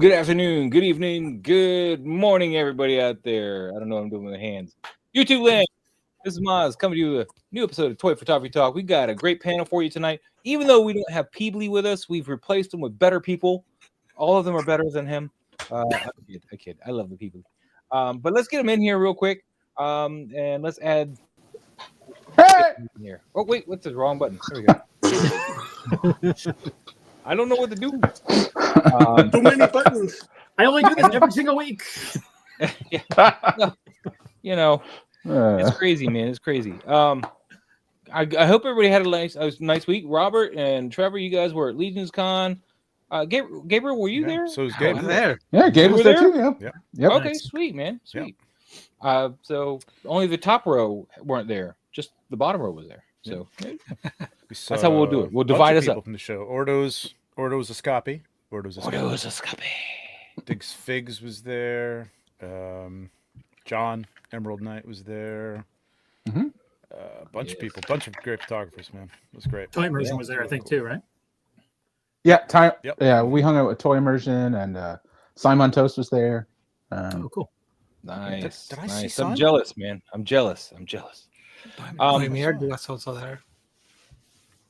good afternoon, good evening, good morning, everybody out there. I don't know what I'm doing with my hands. YouTube land. This is Maz coming to you with a new episode of Toy Photography Talk. We got a great panel for you tonight. Even though we don't have Peebly with us, we've replaced them with better people. All of them are better than him. I kid. I love the Peebly. But let's get them in here real quick. And let's add. Hey! Here. Oh wait, what's the wrong button? There we go. I don't know what to do. Too many buttons. I only do this every single week. Yeah. You know, it's crazy, man. It's crazy. I hope everybody had a nice week. Robert and Trevor, you guys were at Legion's Con. Gabriel, were you there? So was Gabe there. Yeah, Gabe was there too. Yeah. Yep. Okay, sweet, man. Sweet. Yep. So only the top row weren't there. Just the bottom row was there. So that's how we'll do it. We'll divide us up. From the show. Ordo's Escape. Ordo's Escape. Diggs Figs was there. John Emerald Knight was there. Mm-hmm. Bunch of people, bunch of great photographers, man. It was great. Toy Immersion was there, I think, too, right? Yeah, Yep. Yeah, we hung out with Toy Immersion, and Simon Toast was there. Oh, cool. Nice. Did I see nice. Simon? I'm jealous, man. I'm jealous. Bohemian was also there.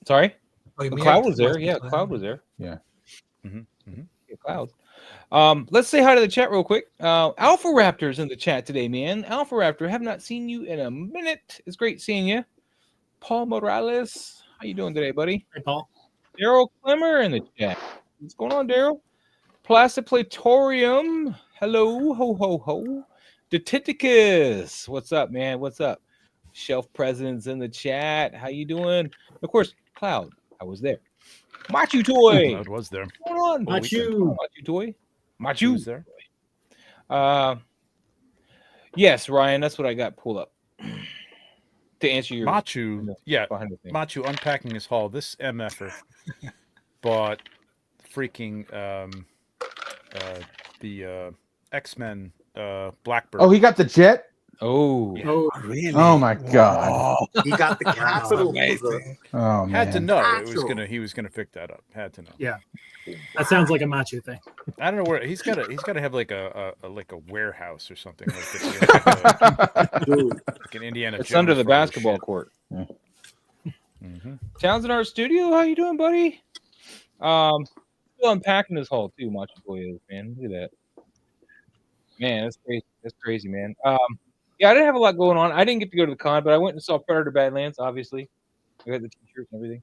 Sorry? Bohemian Cloud was there. also Yeah, there. Cloud was there. Yeah. Mm-hmm. Yeah, Cloud. Let's say hi to the chat real quick. Alpha Raptor's in the chat today, man. Alpha Raptor, have not seen you in a minute. It's great seeing you. Paul Morales, how you doing today, buddy? Hey, Paul. Daryl Clemmer in the chat. What's going on, Daryl? Placid Platorium. Hello, ho, ho, ho. Detiticus. What's up, man? What's up? Shelf President's in the chat. How you doing? Of course, Cloud. I was there. Machu Toy. Cloud was there. What's going on? Machu. Machu Toy. Who Machu. was there? Yes, Ryan, that's what I got pulled up. To answer your Machu. Yeah. behind the thing. Machu unpacking his haul. This MFer bought freaking the X-Men Blackbird. Oh, he got the jet. Oh, Yeah. Oh, Really? Oh my god. He got the capital. Amazing. Oh man. Had to know Actual. he was gonna pick that up. Had to know. yeah. That sounds like a Machu thing. I don't know where he's got to have like a warehouse or something like an Indiana. it's Jones under the for all this basketball shit. court. Mhm. Townsend Art Studio, how you doing, buddy? Still unpacking this haul too. Machu Toy is, man. Look at that. Man, that's crazy. That's crazy, man. Yeah, I didn't have a lot going on. I didn't get to go to the con, but I went and saw Predator Badlands. Obviously, I got the t-shirts and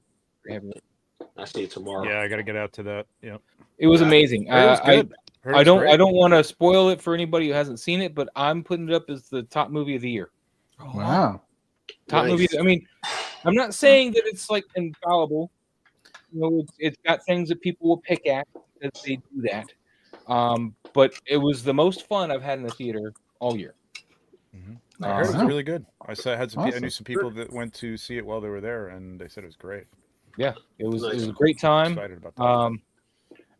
everything. I see it tomorrow. Yeah, I got to get out to that. Yeah, It was amazing. it was good. I don't want to spoil it for anybody who hasn't seen it, but I'm putting it up as the top movie of the year. Wow. Top Nice. movie. I mean, I'm not saying that it's like infallible. You know, it's got things that people will pick at because they do that. But it was the most fun I've had in the theater all year. I heard it was Wow. really good. I had some. I Awesome. knew some people that went to see it while they were there, and they said it was great. Yeah, it was Nice. a great time. Excited about that.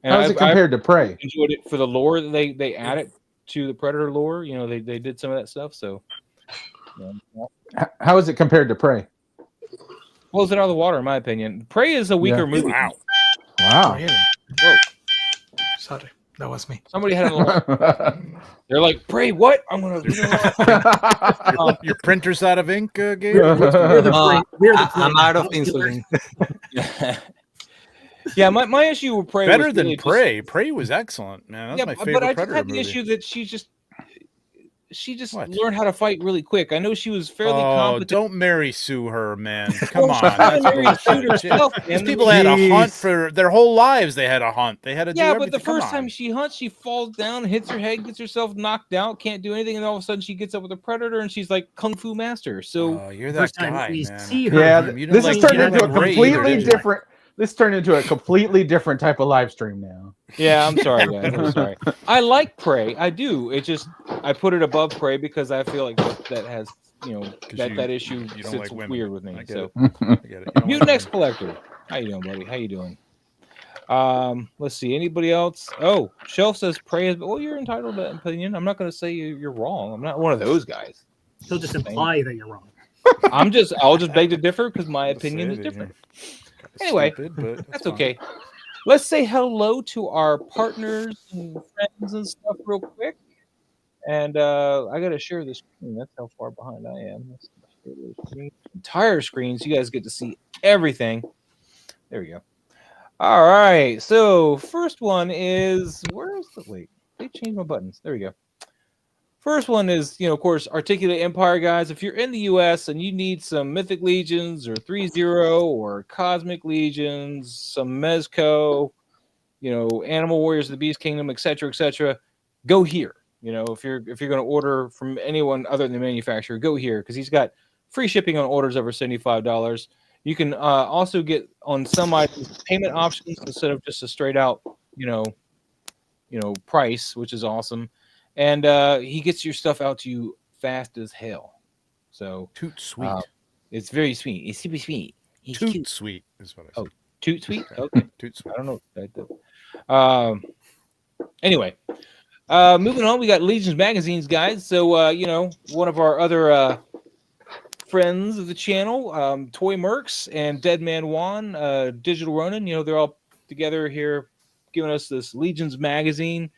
And How does it compared to Prey? enjoyed it for the lore that they added to the Predator lore. You know, they did some of that stuff. So, How is it compared to Prey? blows it out of the water, in my opinion. Prey is a weaker Yeah. movie. Wow. Wow. Really? Whoa. Sorry, that was me. Somebody had a They're like, Prey, what? I'm gonna. Your printer's out of ink, Gabe? We're the I'm out of insulin. insulin. Yeah, my issue with Prey Better was than really just- Prey. Prey was excellent, man. That's my favorite but I just Predator had the movie. issue that she just What? learned how to fight really quick. I know she was fairly Oh, competent. don't Mary Sue her, man. Come Well, on. she's trying to That's Mary Sue bullshit. herself, These man. people had a hunt Jeez. for their whole lives. They had a hunt. They had to do Yeah, everything. but the Come first on. time she hunts, she falls down, hits her head, gets herself knocked out, can't do anything, and all of a sudden she gets up with a predator and she's like Kung Fu master. So Oh, you're that First time guy, we man. see her. Yeah, You don't this like- has turned you don't into a like Ray either, completely did you? different. This turned into a completely different type of live stream now. yeah, I'm sorry, guys. I'm sorry. I like Prey. I do. It just I put it above Prey because I feel like that has that issue you don't sits like women. weird with me. I get So it. I get it. You don't Mutant like X Collector. How you doing, buddy? How you doing? Let's see. Anybody else? Oh, Shelf says Prey is. Well, you're entitled to that opinion. I'm not going to say you're wrong. I'm not one of those guys. He'll just imply that you're wrong. I'll just beg to differ because my women. opinion is Say that, different. yeah. Kinda Anyway, stupid, but That's fine. okay. let's say hello to our partners and friends and stuff real quick. And I gotta share the screen. That's how far behind I am. Let's share the screen. Entire screen, so you guys get to see everything. There we go. All right. So first one is wait? They changed my buttons. There we go. First one is, of course, Articulate Empire, guys. If you're in the U.S. and you need some Mythic Legions or 3-0 or Cosmic Legions, some Mezco, Animal Warriors of the Beast Kingdom, etc., go here. If you're going to order from anyone other than the manufacturer, go here because he's got free shipping on orders over $75. You can also get on some items payment options instead of just a straight out, price, which is awesome. And he gets your stuff out to you fast as hell. So toot sweet. It's very sweet. It's super sweet. He's toot cute. Sweet is what I said. Oh, toot sweet? Okay. Toot sweet. I don't know. Anyway, moving on, we got Legions magazines, guys. So, one of our other friends of the channel, Toy Mercs and Dead Man Juan, Digital Ronin, they're all together here giving us this Legions magazine.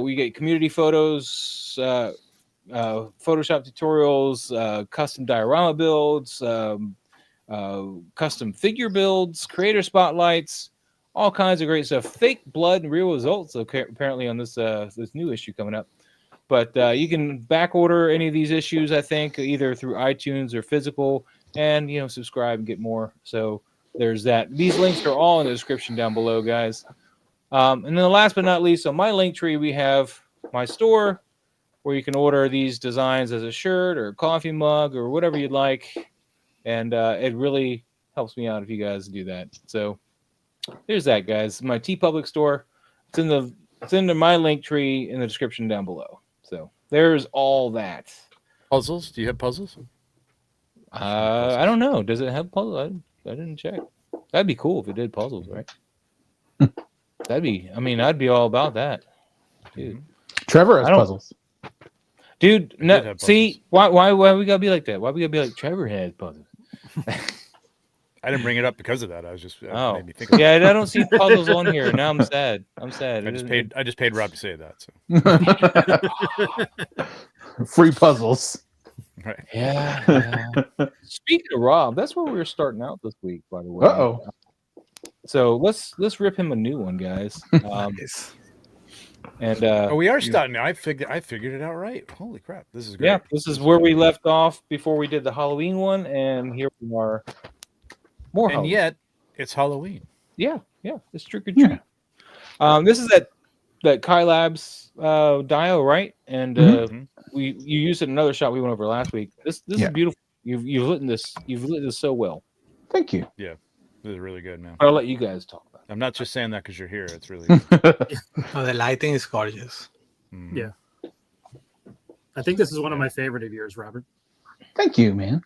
We get community photos, Photoshop tutorials, custom diorama builds, custom figure builds, creator spotlights, all kinds of great stuff. Fake blood and real results, apparently, on this new issue coming up. But you can back order any of these issues, I think, either through iTunes or physical, and subscribe and get more. So there's that. These links are all in the description down below, guys. And then last but not least, on my Linktree, we have my store where you can order these designs as a shirt or a coffee mug or whatever you'd like. And it really helps me out if you guys do that. So there's that, guys. My TeePublic store. It's in my Linktree in the description down below. So there's all that. Puzzles? Do you have puzzles? I don't know. Does it have puzzles? I didn't check. That'd be cool if it did puzzles, right? I'd be all about that, dude. Trevor has puzzles. Dude, no, see, why we gotta be like that? Why we gotta be like Trevor has puzzles? I didn't bring it up because of that. I was just made me think. I don't see puzzles on here. Now I'm sad. I just paid Rob to say that. So. Free puzzles. Right. Yeah. Speaking of Rob, that's where we were starting out this week, by the way. Uh-oh. So let's rip him a new one, guys. And we are starting. I figured it out right. Holy crap, this is great. Yeah, this is where we left off before we did the Halloween one, and here we are. More, and Halloween. Yet it's Halloween. Yeah, it's trick or treat. Yeah. This is that Kai Labs dio, right? And you used it in another shot we went over last week. This is beautiful. You've lit this so well. Thank you. Yeah. This is really good, man. I'll let you guys talk about it. I'm not just saying that because you're here. It's really good. The lighting is gorgeous. Mm-hmm. Yeah. I think this is one of my favorite of yours, Robert. Thank you, man.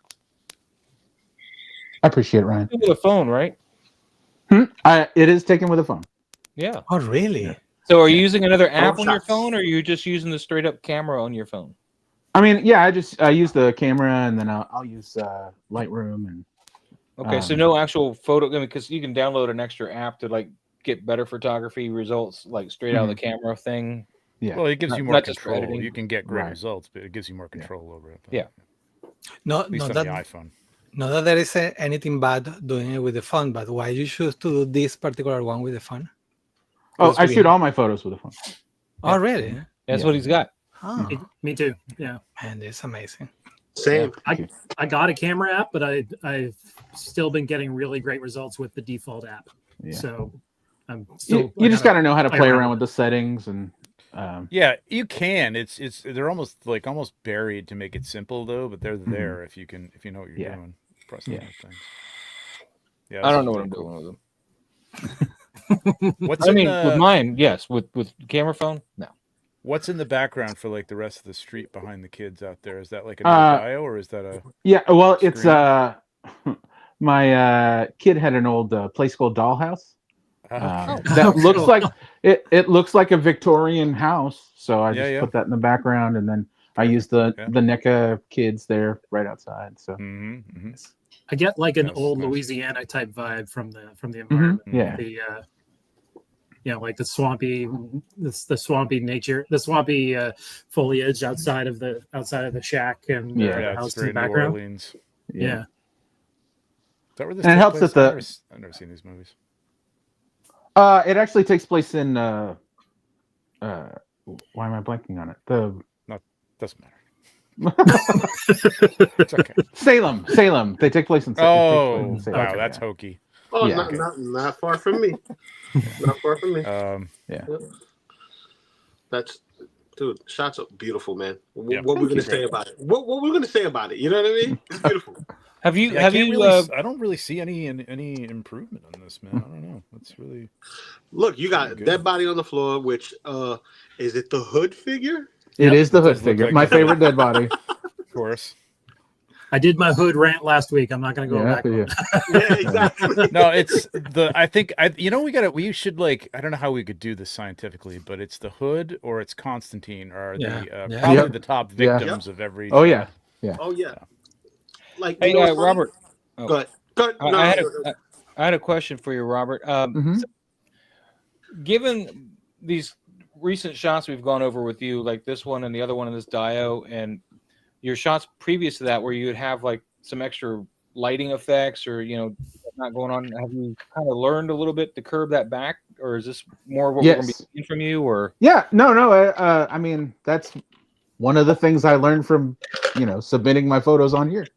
I appreciate it, Ryan. With a phone, right? It is taken with a phone. Yeah. Oh, really? So are you using another app on your phone, or are you just using the straight up camera on your phone? I mean, yeah, I use the camera, and then I'll use Lightroom and. Okay, so no actual photo, because you can download an extra app to get better photography results, straight out of the camera thing. Yeah. Well, it gives you more control. You can get great results, but it gives you more control over it. Yeah. At least on the iPhone. Not that there is anything bad doing it with the phone, but why you choose to do this particular one with the phone? Oh, I shoot all my photos with a phone. Oh, really? That's what he's got. Oh. Me too. Yeah. Man, it's amazing. Same. I got a camera app, but I've still been getting really great results with the default app. Yeah. So I'm still. You just got to know how to play around with the settings and. Yeah, you can. They're almost buried to make it simple though, but they're there if you know what you're doing. Pressing those things. Yeah, I don't know what I'm doing with them. What's with mine? Yes, with camera phone, no. What's in the background for the rest of the street behind the kids out there? Is that like a bio or is that a? Yeah, well, screen? It's my kid had an old Play School dollhouse. That looks like it looks like a Victorian house, so I just put that in the background, and then I use the NECA kids there right outside. So I get an old Louisiana type vibe from the environment. Yeah. like the swampy nature, the swampy foliage outside of the shack and the house in the background. New Orleans. Yeah. Is that where this And it takes helps place? that I've never seen these movies. It actually takes place in why am I blanking on it? Doesn't matter. It's okay. Salem. They take place in Salem. Salem. Wow, that's hokey. Oh, not far from me. Not far from me. Yeah. That's, dude, shots are beautiful, man. Yeah, what we're gonna say about it? What we're gonna say about it? You know what I mean? It's beautiful. Have you? I don't really see any improvement on this, man. I don't know. It's really. Look, you got a dead body on the floor, which is it the Hood figure? It is the Hood figure. My favorite dead body. Of course. I did my Hood rant last week. I'm not going to go back. Yeah, exactly. No, it's we should I don't know how we could do this scientifically, but it's the Hood or it's Constantine are probably the top victims of every. Oh yeah. Like, hey, Robert. Go ahead. I had a question for you, Robert. So, given these recent shots we've gone over with you, like this one and the other one in this Dio, and your shots previous to that, where you would have like some extra lighting effects or not going on, have you kind of learned a little bit to curb that back, or is this more what we're going to be seeing from you? Or no. I mean, that's one of the things I learned from submitting my photos on here.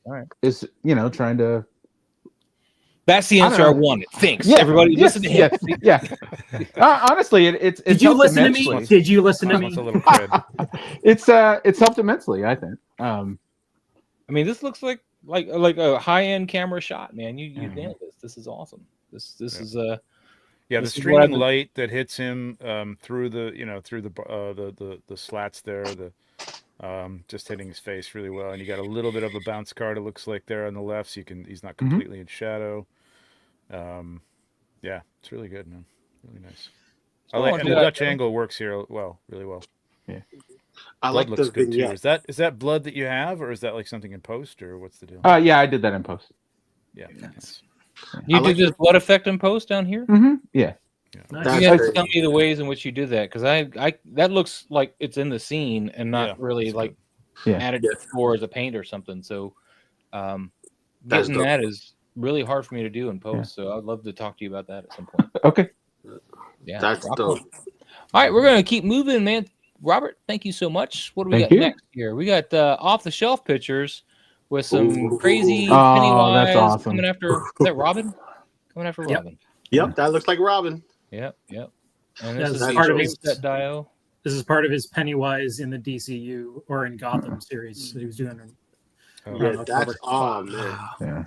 All right, is trying to. That's the answer I wanted. Thanks, everybody. Listen to him. Honestly, it's. Did you listen to me? Did you listen to me? A little cred. It's helped immensely, I think. I mean, this looks like a high-end camera shot, man. You nailed this. This is awesome. This is the streaming light that hits him through the slats there, just hitting his face really well, and you got a little bit of a bounce card. It looks like there on the left, so he's not completely in shadow. It's really good, man. Really nice. And the Dutch angle works here really well. Yeah, blood looks good too. Is that blood that you have, or is that like something in post, or what's the deal? I did that in post. Yeah, nice. You did this blood effect in post down here? Yeah. Nice. You guys tell me the ways in which you did that, because I that looks like it's in the scene and not really added for as a paint or something. So getting that is really hard for me to do in post. So I'd love to talk to you about that at some point. Okay. Yeah, that's dope. All right, we're gonna keep moving, man. Robert, thank you so much. What do we got next here? We got off the shelf pictures with some crazy Pennywise that's awesome. coming after. Is that Robin? Coming after Robin. Yep, that looks like Robin. Yep. And this is part of his Dio. This is part of his Pennywise in the DCU or in Gotham series that he was doing. That's man. Yeah.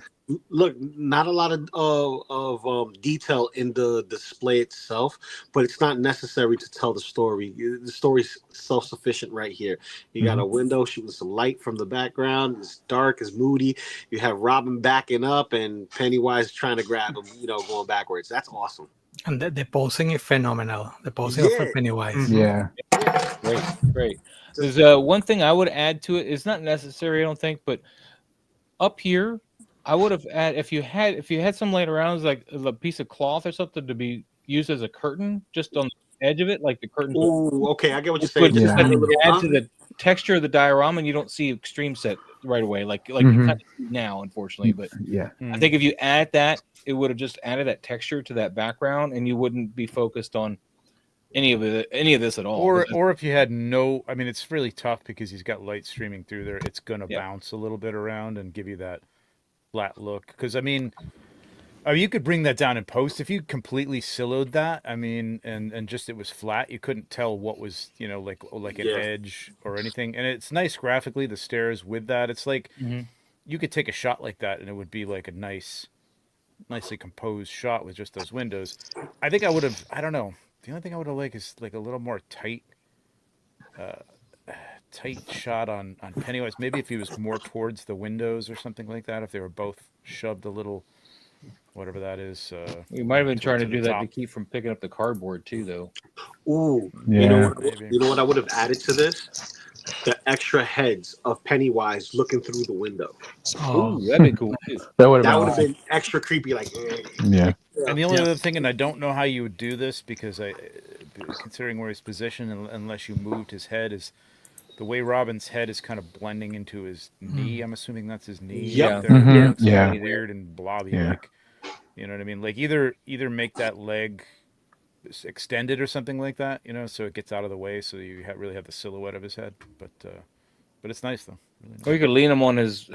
Look, not a lot of detail in the display itself, but it's not necessary to tell the story. The story's self-sufficient right here. You got a window shooting some light from the background. It's dark, it's moody. You have Robin backing up and Pennywise trying to grab him, going backwards. That's awesome. And the posing is phenomenal. The posing of Pennywise. Yeah. Great. There's one thing I would add to it. It's not necessary, I don't think, but up here, I would have added if you had some laid around, like a piece of cloth or something to be used as a curtain, just on the edge of it, like the curtain. Oh, okay, I get what you're saying. Add to the texture of the diorama, and you don't see extreme set right away, like you kind of see now, unfortunately. But I think if you add that, it would have just added that texture to that background, and you wouldn't be focused on any of this at all. Or if you had it's really tough because he's got light streaming through there. It's gonna bounce a little bit around and give you that flat look. Because you could bring that down in post if you completely siloed that. And just it was flat. You couldn't tell what was like an edge or anything. And it's nice graphically, the stairs with that. It's like you could take a shot like that and it would be like a nicely composed shot with just those windows. I think I would have. I don't know. The only thing I would have liked is like a little more tight shot on Pennywise. Maybe if he was more towards the windows or something like that. If they were both shoved a little, whatever that is. You might have been trying to do that to keep from picking up the cardboard too, though. Ooh, yeah. You know what I would have added to this? The extra heads of Pennywise looking through the window. Oh, that'd be cool too. That would have been extra creepy. Like, yeah. And the only other thing, and I don't know how you would do this because considering where he's positioned, unless you moved his head, is the way Robin's head is kind of blending into his knee. I'm assuming that's his knee. Yeah. It looks weird and blobby. Like, you know what I mean? Like either make that leg extended or something like that, so it gets out of the way, so you really have the silhouette of his head. But it's nice though. Really nice. Or you could lean him on his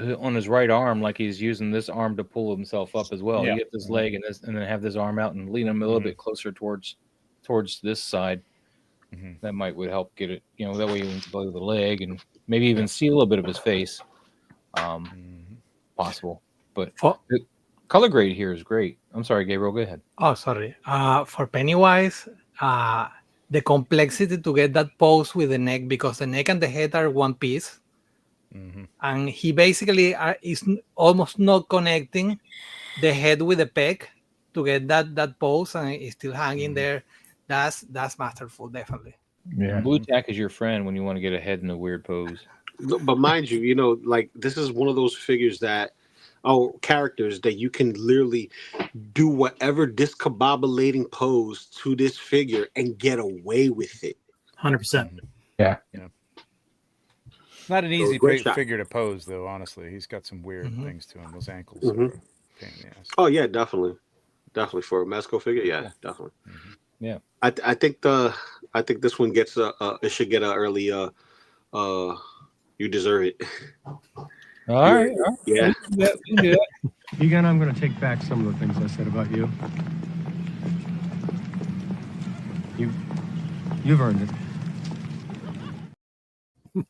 right arm, like he's using this arm to pull himself up as well. You get this leg and then have this arm out and lean him a little bit closer towards this side. That would help get it. That way you can blow the leg and maybe even see a little bit of his face. Possible, but the color grade here is great. I'm sorry, Gabriel. Go ahead. Oh, sorry. For Pennywise, the complexity to get that pose with the neck, because the neck and the head are one piece, and he basically is almost not connecting the head with the peg to get that pose, and it's still hanging there. That's masterful, definitely. Yeah. Blue tack is your friend when you want to get a head in a weird pose. But mind you, like this is one of those figures characters that you can literally do whatever discombobulating pose to this figure and get away with it. 100%. Yeah. Not an easy figure to pose, though. Honestly, he's got some weird things to him. Those ankles. Are a pain in the ass. Oh yeah, definitely for a Mezco figure. Yeah, definitely. Yeah, I think this one gets it should get an early you deserve it. All right. Yeah. We can do that. Egon, I'm going to take back some of the things I said about you. You've earned it.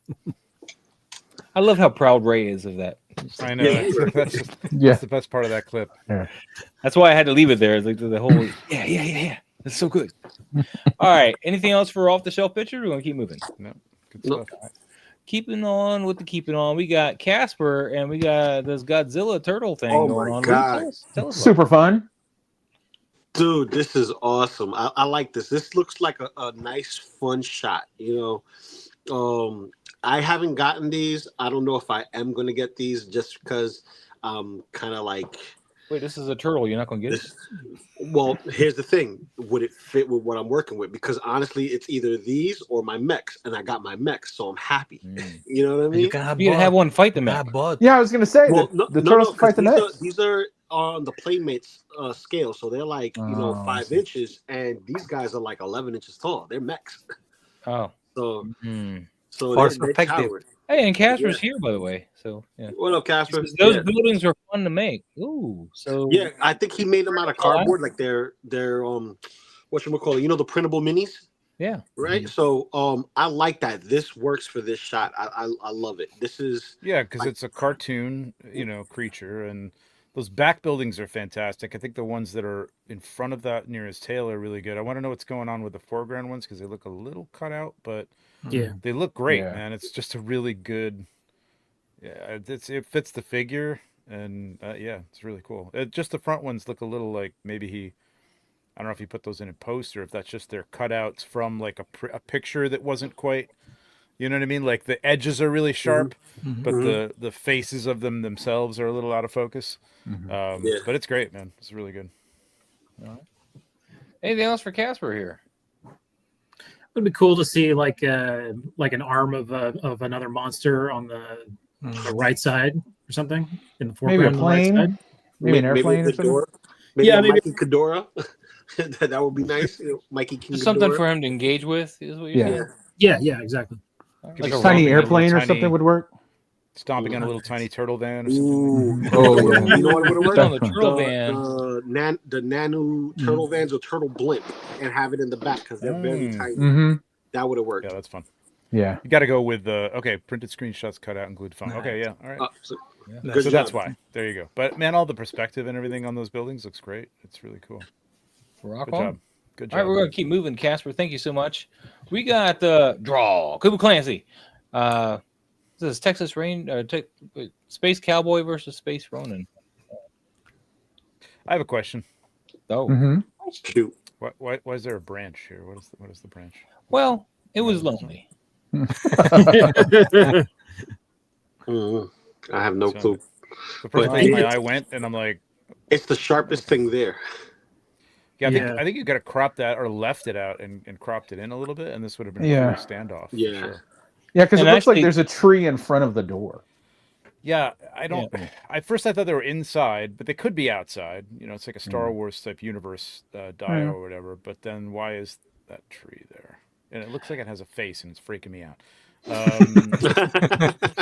I love how proud Ray is of that. I know. That's the best part of that clip. Yeah. That's why I had to leave it there. It's like the whole yeah. That's so good. All right. Anything else for off the shelf picture? We're gonna keep moving. No. Good stuff. Right. Keeping on. We got Casper and we got this Godzilla turtle thing going on. God. Tell us Super fun. Dude, this is awesome. I like this. This looks like a nice, fun shot. I haven't gotten these. I don't know if I am going to get these just because I'm kind of like... Wait, this is a turtle. You're not going to get it? Well, here's the thing. Would it fit with what I'm working with? Because honestly, it's either these or my mechs, and I got my mechs, so I'm happy. You know what I mean? You can have one fight the mech. Yeah, I was going to say the turtles fight the mechs. These are on the Playmates scale, so they're like 5 inches, and these guys are like 11 inches tall. They're mechs. Oh, so they're towered. Hey, and Casper's here, by the way. So yeah. What up, Casper? Those buildings are fun to make. Ooh, so yeah, I think he made them out of cardboard, like they're whatchamacallit, the printable minis. Yeah. Right. So I like that. This works for this shot. I love it. This is because it's a cartoon, creature, and those back buildings are fantastic. I think the ones that are in front of that near his tail are really good. I want to know what's going on with the foreground ones because they look a little cut out, but they look great, man. It's just a really good. Yeah, it fits the figure, and it's really cool. Just the front ones look a little like maybe I don't know if he put those in post or if that's just their cutouts from like a picture that wasn't quite. You know what I mean? Like the edges are really sharp, but the faces of them themselves are a little out of focus. But it's great, man. It's really good. All right. Anything else for Casper here? It would be cool to see like an arm of another monster on the right side or something in the foreground. Maybe a plane, right maybe an airplane or something. Maybe Mikey Kadora. That would be nice. Mikey King. Something for him to engage with is what you're saying? Yeah, exactly. Like a tiny airplane or something would work. Stomping on a little tiny turtle van. Or something. You know what would work? On the turtle van. The nano turtle vans or turtle blimp, and have it in the back because they're very tiny. That would have worked. Yeah, that's fun. Yeah, you got to go with printed screenshots, cut out, include fun. Okay, yeah, all right. So that's why. There you go. But man, all the perspective and everything on those buildings looks great. It's really cool. Rock Good on. job. Good job. All right, we're gonna keep moving, Casper. Thank you so much. We got the draw. Kuba Clancy. This is Texas Space Cowboy versus Space Ronin. I have a question. Oh, shoot! Why is there a branch here? What is the branch? Well, it was lonely. I have no clue. The first place my eye went, and I'm like, it's the sharpest thing there. Yeah, I think you got to crop that or left it out and cropped it in a little bit, and this would have been a cool standoff. Yeah, for sure. Yeah, because it looks like there's a tree in front of the door. Yeah, I don't. Yeah. At first, I thought they were inside, but they could be outside. You know, it's like a Star Wars type universe dio or whatever. But then, why is that tree there? And it looks like it has a face, and it's freaking me out.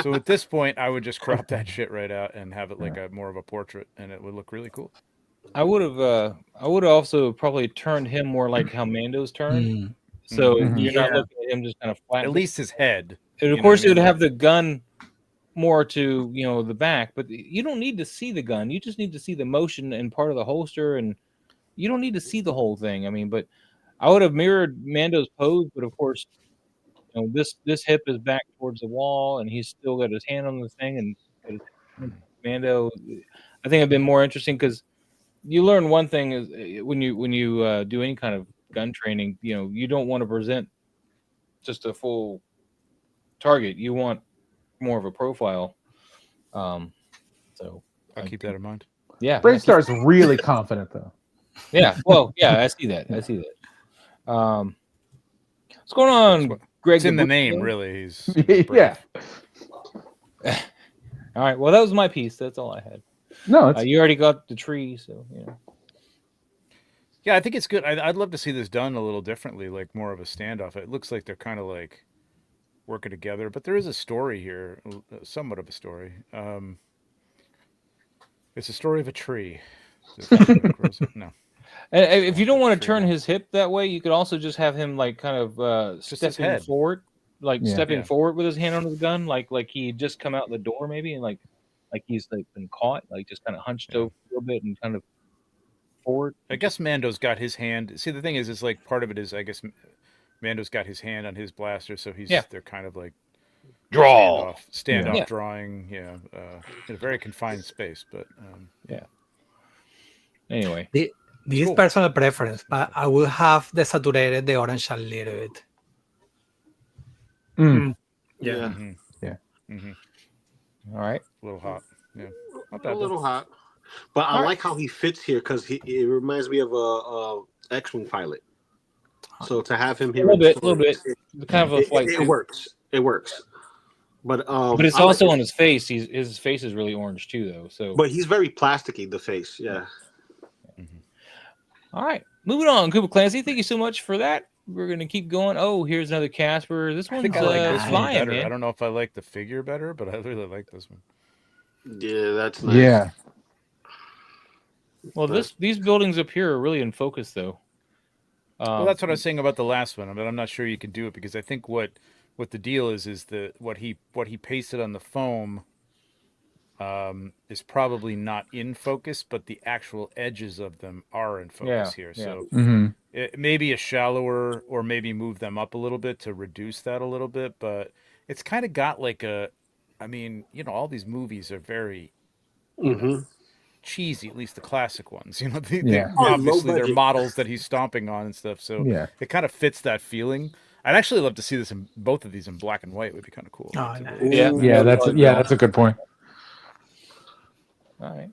So at this point, I would just crop that shit right out and have it like a more of a portrait, and it would look really cool. I would have also probably turned him more like how Mando's turned. So you're not looking at him just kind of flat. At least his head. And of course, it would have the gun more to the back, but you don't need to see the gun. You just need to see the motion and part of the holster, and you don't need to see the whole thing. I mean, but I would have mirrored Mando's pose, but of course, this hip is back towards the wall, and he's still got his hand on the thing. And Mando, I think, it'd been more interesting because you learn one thing is when you do any kind of gun training, you don't want to present just a full target. You want more of a profile. So I'll keep that in mind. Yeah, Bravestar's really confident though. Yeah, well, yeah, I see that. What's going on, Greg? It's in the name, really. He's yeah. All right. Well, that was my piece. That's all I had. No, you already got the tree, so Yeah, I think it's good. I'd love to see this done a little differently, like more of a standoff. It looks like they're kind of like working together, but there is a story here, somewhat of a story. It's a story of a tree. No. If you don't want to turn his hip that way, you could also just have him like kind of stepping forward, stepping forward with his hand on his gun, like he just come out the door maybe, and like he's like been caught, like just kind of hunched over a little bit and kind of forward. I guess Mando's got his hand. See, the thing is like part of it is I guess Mando's got his hand on his blaster, so they're kind of like standoff drawing, in a very confined space, but Anyway, this is personal preference, but I will have desaturated the orange a little bit. Yeah. All right. A little hot. Yeah. Not bad, a little hot. But I like how he fits here because it reminds me of a X-Wing pilot. So to have him here a little bit, kind of a flight. It works. It works. But it's also on his face. His face is really orange too, though. So, but he's very plasticky. The face, yeah. All right, moving on. Cooper Clancy, thank you so much for that. We're gonna keep going. Oh, here's another Casper. This one's flying, better. man. I don't know if I like the figure better, but I really like this one. Yeah, that's nice. Yeah. Well, these buildings up here are really in focus, though. Well, that's what I was saying about the last one, but I'm not sure you can do it because I think what the deal is that what he pasted on the foam is probably not in focus, but the actual edges of them are in focus here. So it may be a shallower, or maybe move them up a little bit to reduce that a little bit. But it's kind of got like all these movies are very cheesy, at least the classic ones. Obviously they're models that he's stomping on and stuff. So it kind of fits that feeling. I'd actually love to see this in both of these in black and white. It would be kind of cool. Oh, nice. That's a good point. All right.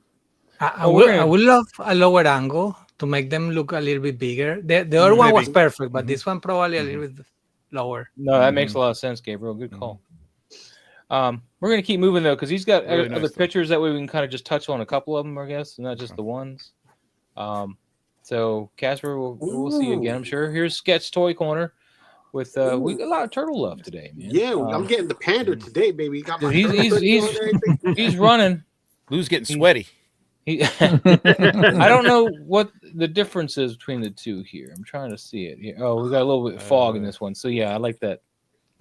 I would love a lower angle to make them look a little bit bigger. The other one was perfect, but this one probably a little bit lower. No, that makes a lot of sense, Gabriel. Good call. We're going to keep moving, though, because he's got really other pictures. That way we can kind of just touch on a couple of them, I guess, not just the ones. So, Casper, we'll see you again, I'm sure. Here's Sketch Toy Corner with we got a lot of turtle love today, man. Yeah, I'm getting the panda today, baby. Got my he's running. Lou's getting sweaty. I don't know what the difference is between the two here. I'm trying to see it here. Oh, we got a little bit of fog in this one. So, yeah, I like that.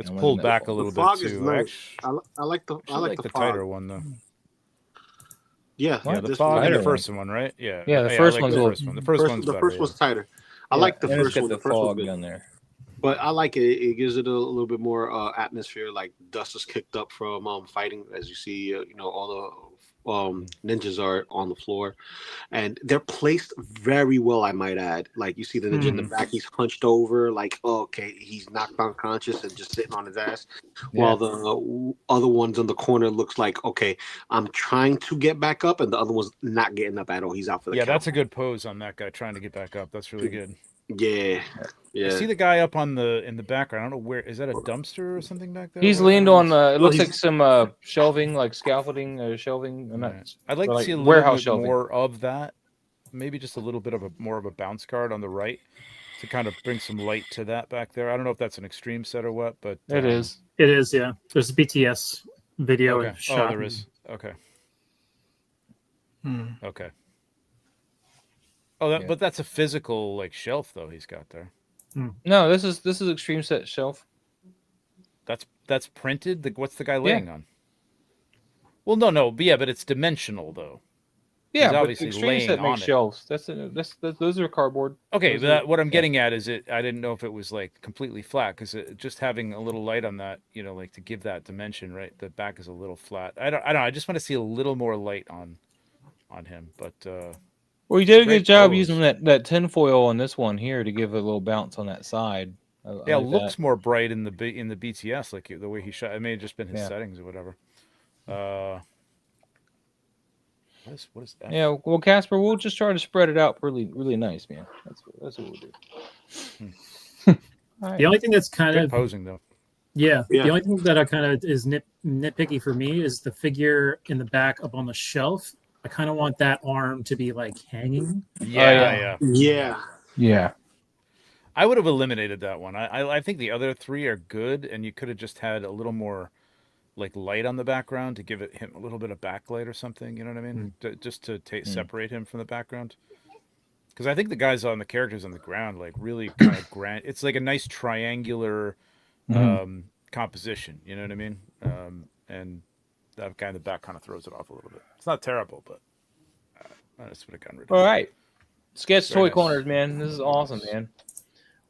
It's pulled back a little bit too. Nice. I like the tighter one though. Yeah, the fog in the first one, right? Yeah. Yeah, the first one's the first one. The first one's tighter. I like the first one. The fog on there. But I like it. It gives it a little bit more atmosphere. Like dust is kicked up from fighting, as you see. All ninjas are on the floor, and they're placed very well, I might add. Like you see the ninja in the back, he's hunched over, like, oh, okay, he's knocked unconscious and just sitting on his ass, while the other ones in the corner looks like, okay, I'm trying to get back up, and the other one's not getting up at all. He's out for the count. That's a good pose on that guy trying to get back up. That's really good. Yeah. I see the guy up in the background. I don't know where is that, a dumpster or something back there? He's leaned on. It looks like some shelving, like scaffolding, shelving. I'd like to see a little bit more of that. Maybe just a little bit of more of a bounce guard on the right to kind of bring some light to that back there. I don't know if that's an extreme set or what, but it is. It is, yeah. There's a BTS video and shot. Oh, there is. Okay. Okay. Oh, but that's a physical like shelf though he's got there. No, this is extreme set shelf. That's printed. What's the guy laying on? Well, no, but it's dimensional though. Yeah, he's but obviously extreme laying set on makes it. shelves. Those are cardboard. Okay, but what I'm getting at is I didn't know if it was like completely flat because just having a little light on that, like to give that dimension, right? The back is a little flat. I don't. I just want to see a little more light on him, but. Well, you did a good job using that tinfoil on this one here to give a little bounce on that side. It looks more bright in the BTS, like the way he shot. It may have just been his settings or whatever. What is that? Yeah, well, Casper, we'll just try to spread it out really, really nice, man. That's what we'll do. Right. The only thing that's kind of posing though. Yeah, the only thing that I kind of is nitpicky for me is the figure in the back up on the shelf. I kind of want that arm to be like hanging. Yeah. I would have eliminated that one. I think the other three are good, and you could have just had a little more like light on the background to give him a little bit of backlight or something. You know what I mean? Just to separate him from the background. Because I think the guys on the characters on the ground like really kind of grand. It's like a nice triangular composition. You know what I mean? And that guy in the back kind of throws it off a little bit. It's not terrible, but I just would have gotten rid of it. All right. Sketch Toy Corners, man. This is awesome, man.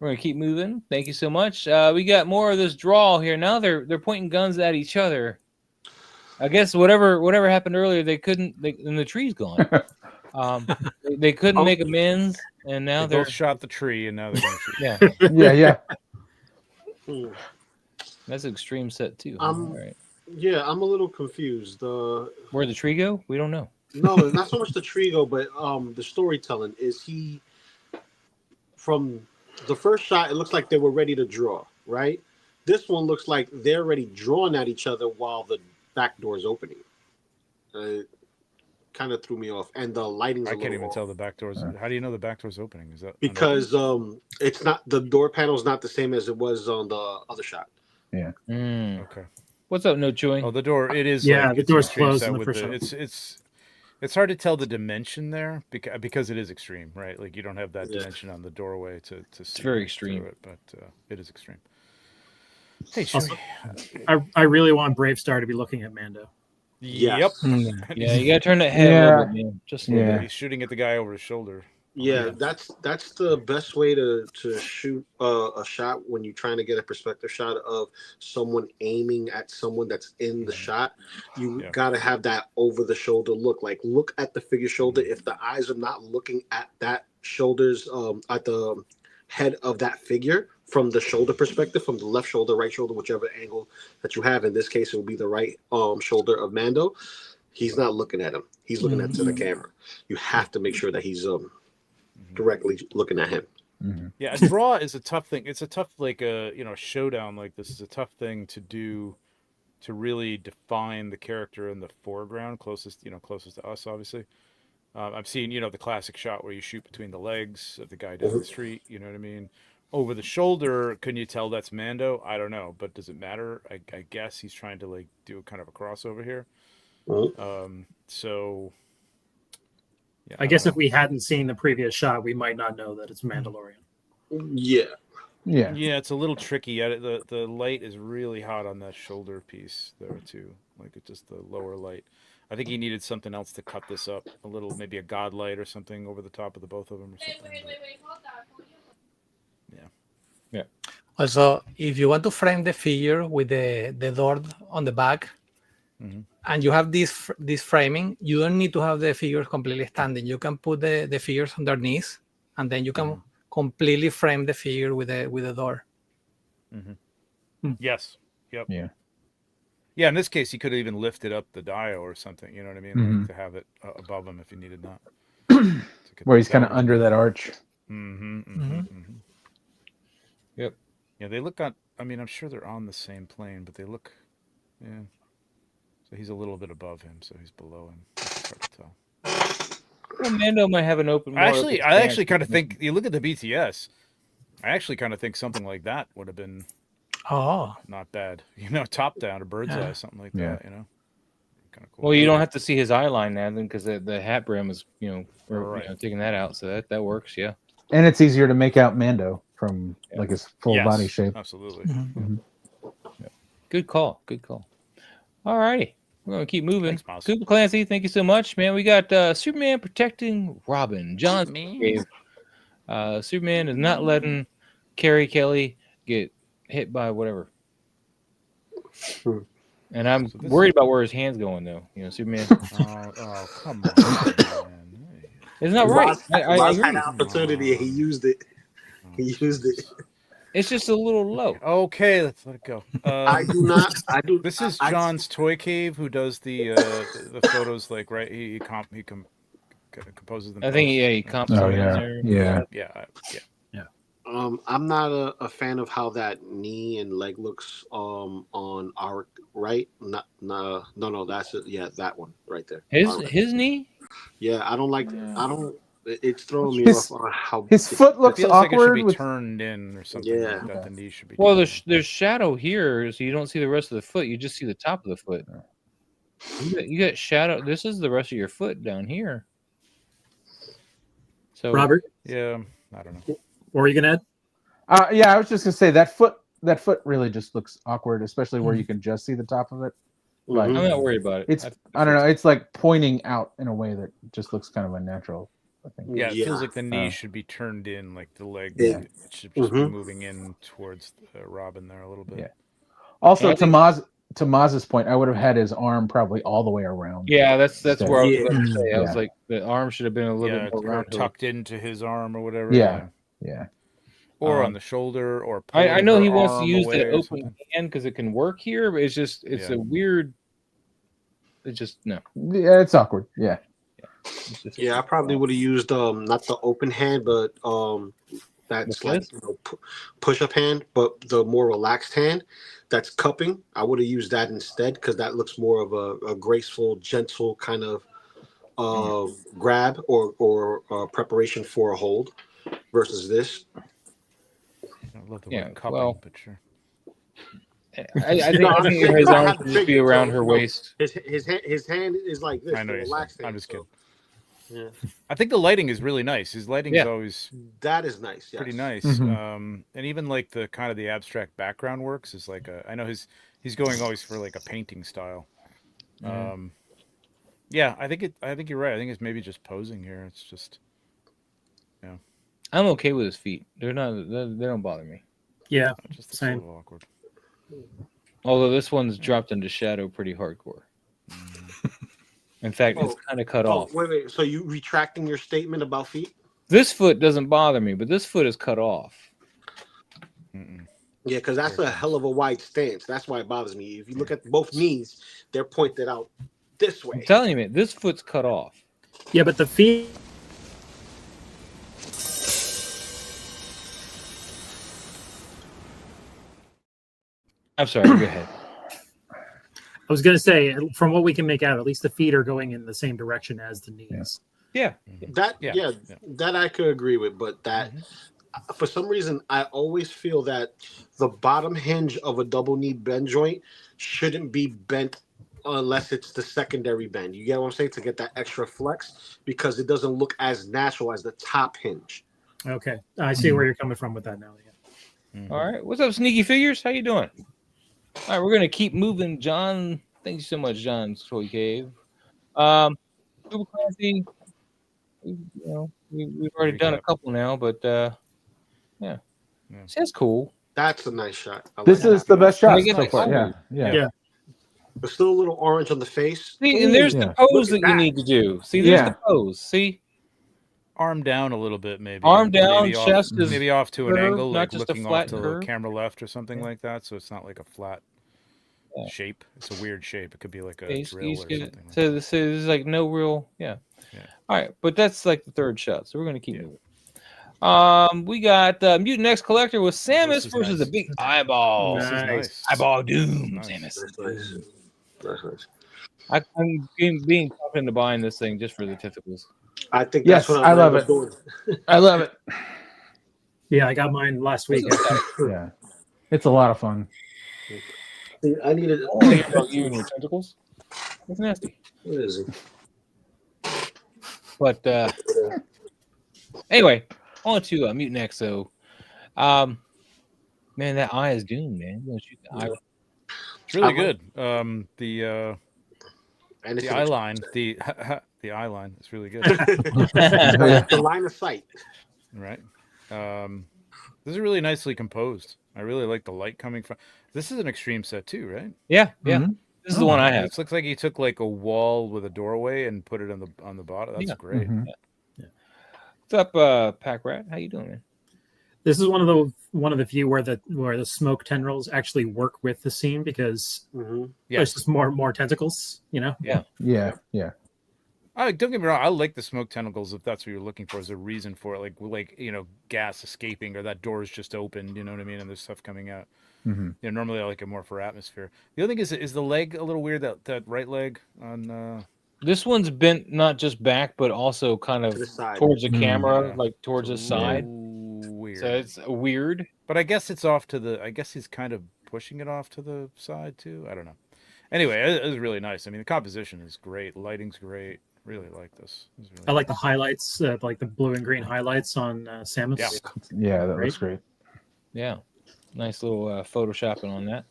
We're going to keep moving. Thank you so much. We got more of this draw here. Now they're pointing guns at each other. I guess whatever happened earlier, they couldn't, and the tree's gone. They couldn't make amends, and now they they're both shot the tree, and now they're going to shoot. Yeah. That's an extreme set, too. All right. Yeah, I'm a little confused. Where'd the tree go? We don't know. No, not so much the tree go, but the storytelling. Is he from the first shot? It looks like they were ready to draw, right? This one looks like they're already drawing at each other while the back door is opening. Kind of threw me off, and the lighting's. I can't even tell the back doors. How do you know the back door's opening? Is that because it's not, the door panel's not the same as it was on the other shot. Yeah. Okay. What's up, No Chewing? Oh, the door. It is. Yeah, like, the door's closed in the first shot. It's hard to tell the dimension there because it is extreme, right? Like you don't have that dimension on the doorway to see. It's very extreme, but it is extreme. Hey, also, I really want Brave Star to be looking at Mando. Yep. Yeah, you gotta turn that head a little bit, man. Just a little bit. He's shooting at the guy over his shoulder. Yeah, that's the best way to shoot a shot when you're trying to get a perspective shot of someone aiming at someone that's in the shot. You gotta have that over the shoulder look. Like look at the figure shoulder. If the eyes are not looking at that shoulders, at the head of that figure from the shoulder perspective, from the left shoulder, right shoulder, whichever angle that you have. In this case, it will be the right shoulder of Mando. He's not looking at him. He's looking at the camera. You have to make sure that he's directly looking at him. Yeah, a draw is a tough thing. It's a tough, like a showdown like this is a tough thing to do to really define the character in the foreground, closest to us, obviously. I've seen the classic shot where you shoot between the legs of the guy down the street. You know what I mean? Over the shoulder, can you tell that's Mando? I don't know, but does it matter? I guess he's trying to like do a kind of a crossover here. So. Yeah, I guess if we hadn't seen the previous shot, we might not know that it's Mandalorian. Yeah. It's a little tricky. The light is really hot on that shoulder piece there too. Like it's just the lower light. I think he needed something else to cut this up a little, maybe a god light or something over the top of the both of them or something. Also, if you want to frame the figure with the door on the back, and you have this framing, you don't need to have the figures completely standing. You can put the figures underneath, and then you can completely frame the figure with the door. Yes. Yep. Yeah. Yeah. In this case, he could have even lifted up the dial or something. You know what I mean? Like, to have it above him if he needed that. Where he's kind of under that arch. Yep. Yeah, they look on. I mean, I'm sure they're on the same plane, but they look. Yeah. So he's a little bit above him, so he's below him. It's hard to tell. Well, Mando might have an open. I actually kind of think you look at the BTS. I actually kind of think something like that would have been not bad. You know, top down or bird's eye, something like that. You know, kind of cool. Well, you don't have to see his eye line now, then, because the hat brim is, taking that out, so that works. Yeah. And it's easier to make out Mando from like his full body shape. Absolutely. Good call. Good call. All righty. We're going to keep moving. Thanks, Cooper Clancy, thank you so much, man. We got Superman protecting Robin. John Superman is not letting Carrie Kelly get hit by whatever. And I'm worried about where his hand's going, though. You know, Superman. Oh, come on, man. It's not right. I agree. had an opportunity. He used it. It's just a little low. Okay, let's let it go. I do. This is John's Toy Cave, who does the photos. Like, right? He composes them. I think he comps them in there. Yeah. I'm not a fan of how that knee and leg looks on our right. No, that's it. Yeah, that one right there. His knee. Yeah, I don't like. I don't. It's throwing me off on how his foot looks feels awkward. Like it should be turned in or something. Yeah. Like that. The knee should be. Well, there's shadow here, so you don't see the rest of the foot. You just see the top of the foot. You got shadow. This is the rest of your foot down here. So Robert, yeah, I don't know. What were you gonna add? Yeah, I was just gonna say that foot really just looks awkward, especially where you can just see the top of it. Like, I'm not worried about it. It's I don't know. It's like pointing out in a way that just looks kind of unnatural. I think. Yeah, it feels like the knee should be turned in, like the leg. Yeah. It should just be moving in towards Robin there a little bit. Yeah. Also, to Maz's point, I would have had his arm probably all the way around. Yeah, that's where I was going to say. I was like, the arm should have been a little bit more around, tucked into his arm or whatever. Yeah. Or on the shoulder, or I know he wants to use that open hand because it can work here, but it's a weird. It's just no. Yeah, it's awkward. Yeah. Yeah, I probably would have used not the open hand, but that's like push up hand, but the more relaxed hand that's cupping. I would have used that instead because that looks more of a graceful, gentle kind of grab or preparation for a hold versus this. I love the word cupping, but sure. I think his arm should just be around her waist. His hand is like this. I know. I'm just kidding. Yeah. I think the lighting is really nice. His lighting is always that is nice. Yes. Pretty nice. And even like the kind of the abstract background works is like I know he's going always for like a painting style. Yeah, I think you're right. I think it's maybe just posing here. It's just I'm okay with his feet. They don't bother me. Yeah, just same. A little awkward. Although this one's dropped into shadow pretty hardcore. In fact, it's kind of cut off. Wait. So you retracting your statement about feet? This foot doesn't bother me, but this foot is cut off. Yeah, because that's a hell of a wide stance. That's why it bothers me. If you look at both knees, they're pointed out this way. I'm telling you, man, this foot's cut off. Yeah, but the feet. I'm sorry. Go ahead. I was going to say, from what we can make out, at least the feet are going in the same direction as the knees. Yeah. That I could agree with, but that for some reason I always feel that the bottom hinge of a double knee bend joint shouldn't be bent unless it's the secondary bend. You get what I'm saying? To get that extra flex, because it doesn't look as natural as the top hinge. Okay, I see where you're coming from with that now. Yeah. All right, what's up, Sneaky Figures? How you doing? All right, we're gonna keep moving, John. Thank you so much, John Toy Cave. Super Clancy. We've already done a couple now, but yeah. See, that's cool. That's a nice shot. This is the best shot so far. Yeah. There's still a little orange on the face. See, and there's the pose that you need to do. See, there's the pose. See, arm down a little bit, maybe. Arm down, maybe chest off, is maybe off to an curved, angle, not like just a looking flat off to curve. the camera left or something like that, so it's not like a flat shape. It's a weird shape. It could be like a drill or something. So there's like no real, All right, but that's like the third shot, so we're gonna keep moving. We got Mutant X Collector with Samus versus the big eyeball. Nice. Eyeball Doom. Samus. Nice. I'm being talked into buying this thing just for the tentacles. I think that's what I love it. doing. I love it. Yeah, I got mine last week. Yeah, it's a lot of fun. I needed. You and your tentacles. That's nasty. What is it? But anyway, on to Mutant X. So, man, that eye is doomed, man. You shoot the eye. It's really good. The eye line, the eye line is really good. The line of sight. Right. This is really nicely composed. I really like the light coming from. This is an extreme set too, right? Yeah. This is the one I have. It looks like he took like a wall with a doorway and put it on the bottom. That's great. What's up, Pack Rat? How you doing, man? This is one of the few where the smoke tendrils actually work with the scene because there's just more tentacles, you know? Yeah. Don't get me wrong. I like the smoke tentacles if that's what you're looking for as a reason for it, like gas escaping or that door is just opened. You know what I mean? And there's stuff coming out. Normally I like it more for atmosphere. The other thing is the leg a little weird. That right leg on. This one's bent not just back, but also kind of towards the camera, like towards the side. Weird. So it's weird. But I guess it's off to the. I guess he's kind of pushing it off to the side too. I don't know. Anyway, it was really nice. I mean, the composition is great. Lighting's great. Really like this. Really I like the highlights, like the blue and green highlights on Samus. Yeah, that looks great. Yeah, nice little photoshopping on that.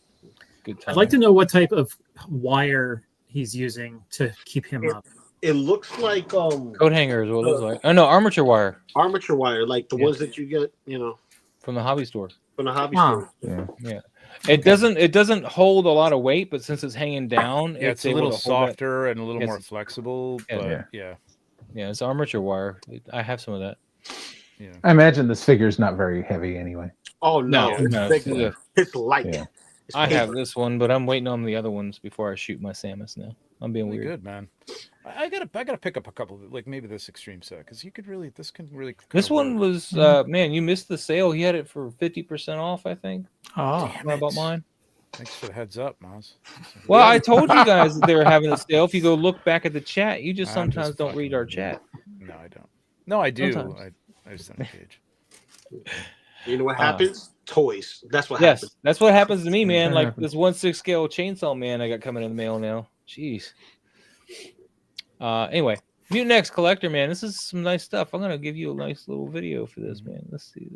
Good time. I'd like to know what type of wire he's using to keep him up. It looks like coat hanger is what it looks like. Oh no, armature wire. Armature wire, like the ones that you get, from the hobby store. From the hobby store. Yeah. It doesn't hold a lot of weight, but since it's hanging down, it's a little softer and a little more flexible. But yeah, it's armature wire. I have some of that. Yeah, I imagine this figure is not very heavy anyway. Oh no, it's light. Yeah. I have this one, but I'm waiting on the other ones before I shoot my Samus now. I'm being weird. Good, man. I gotta pick up a couple, like maybe this extreme set, because this can really. This one was man, you missed the sale. He had it for 50% off, I think. Oh, what about mine? Thanks for the heads up, Maz. Well, I told you guys that they were having a sale. If you go look back at the chat, you just sometimes don't read our chat. No, I don't. No, I do. I just don't engage. You know what happens? Toys. That's what happens. That's what happens to me, man. Like this 1/6 scale chainsaw man I got coming in the mail now. Jeez. Anyway, Mutant X Collector, man. This is some nice stuff. I'm gonna give you a nice little video for this, man. Let's see.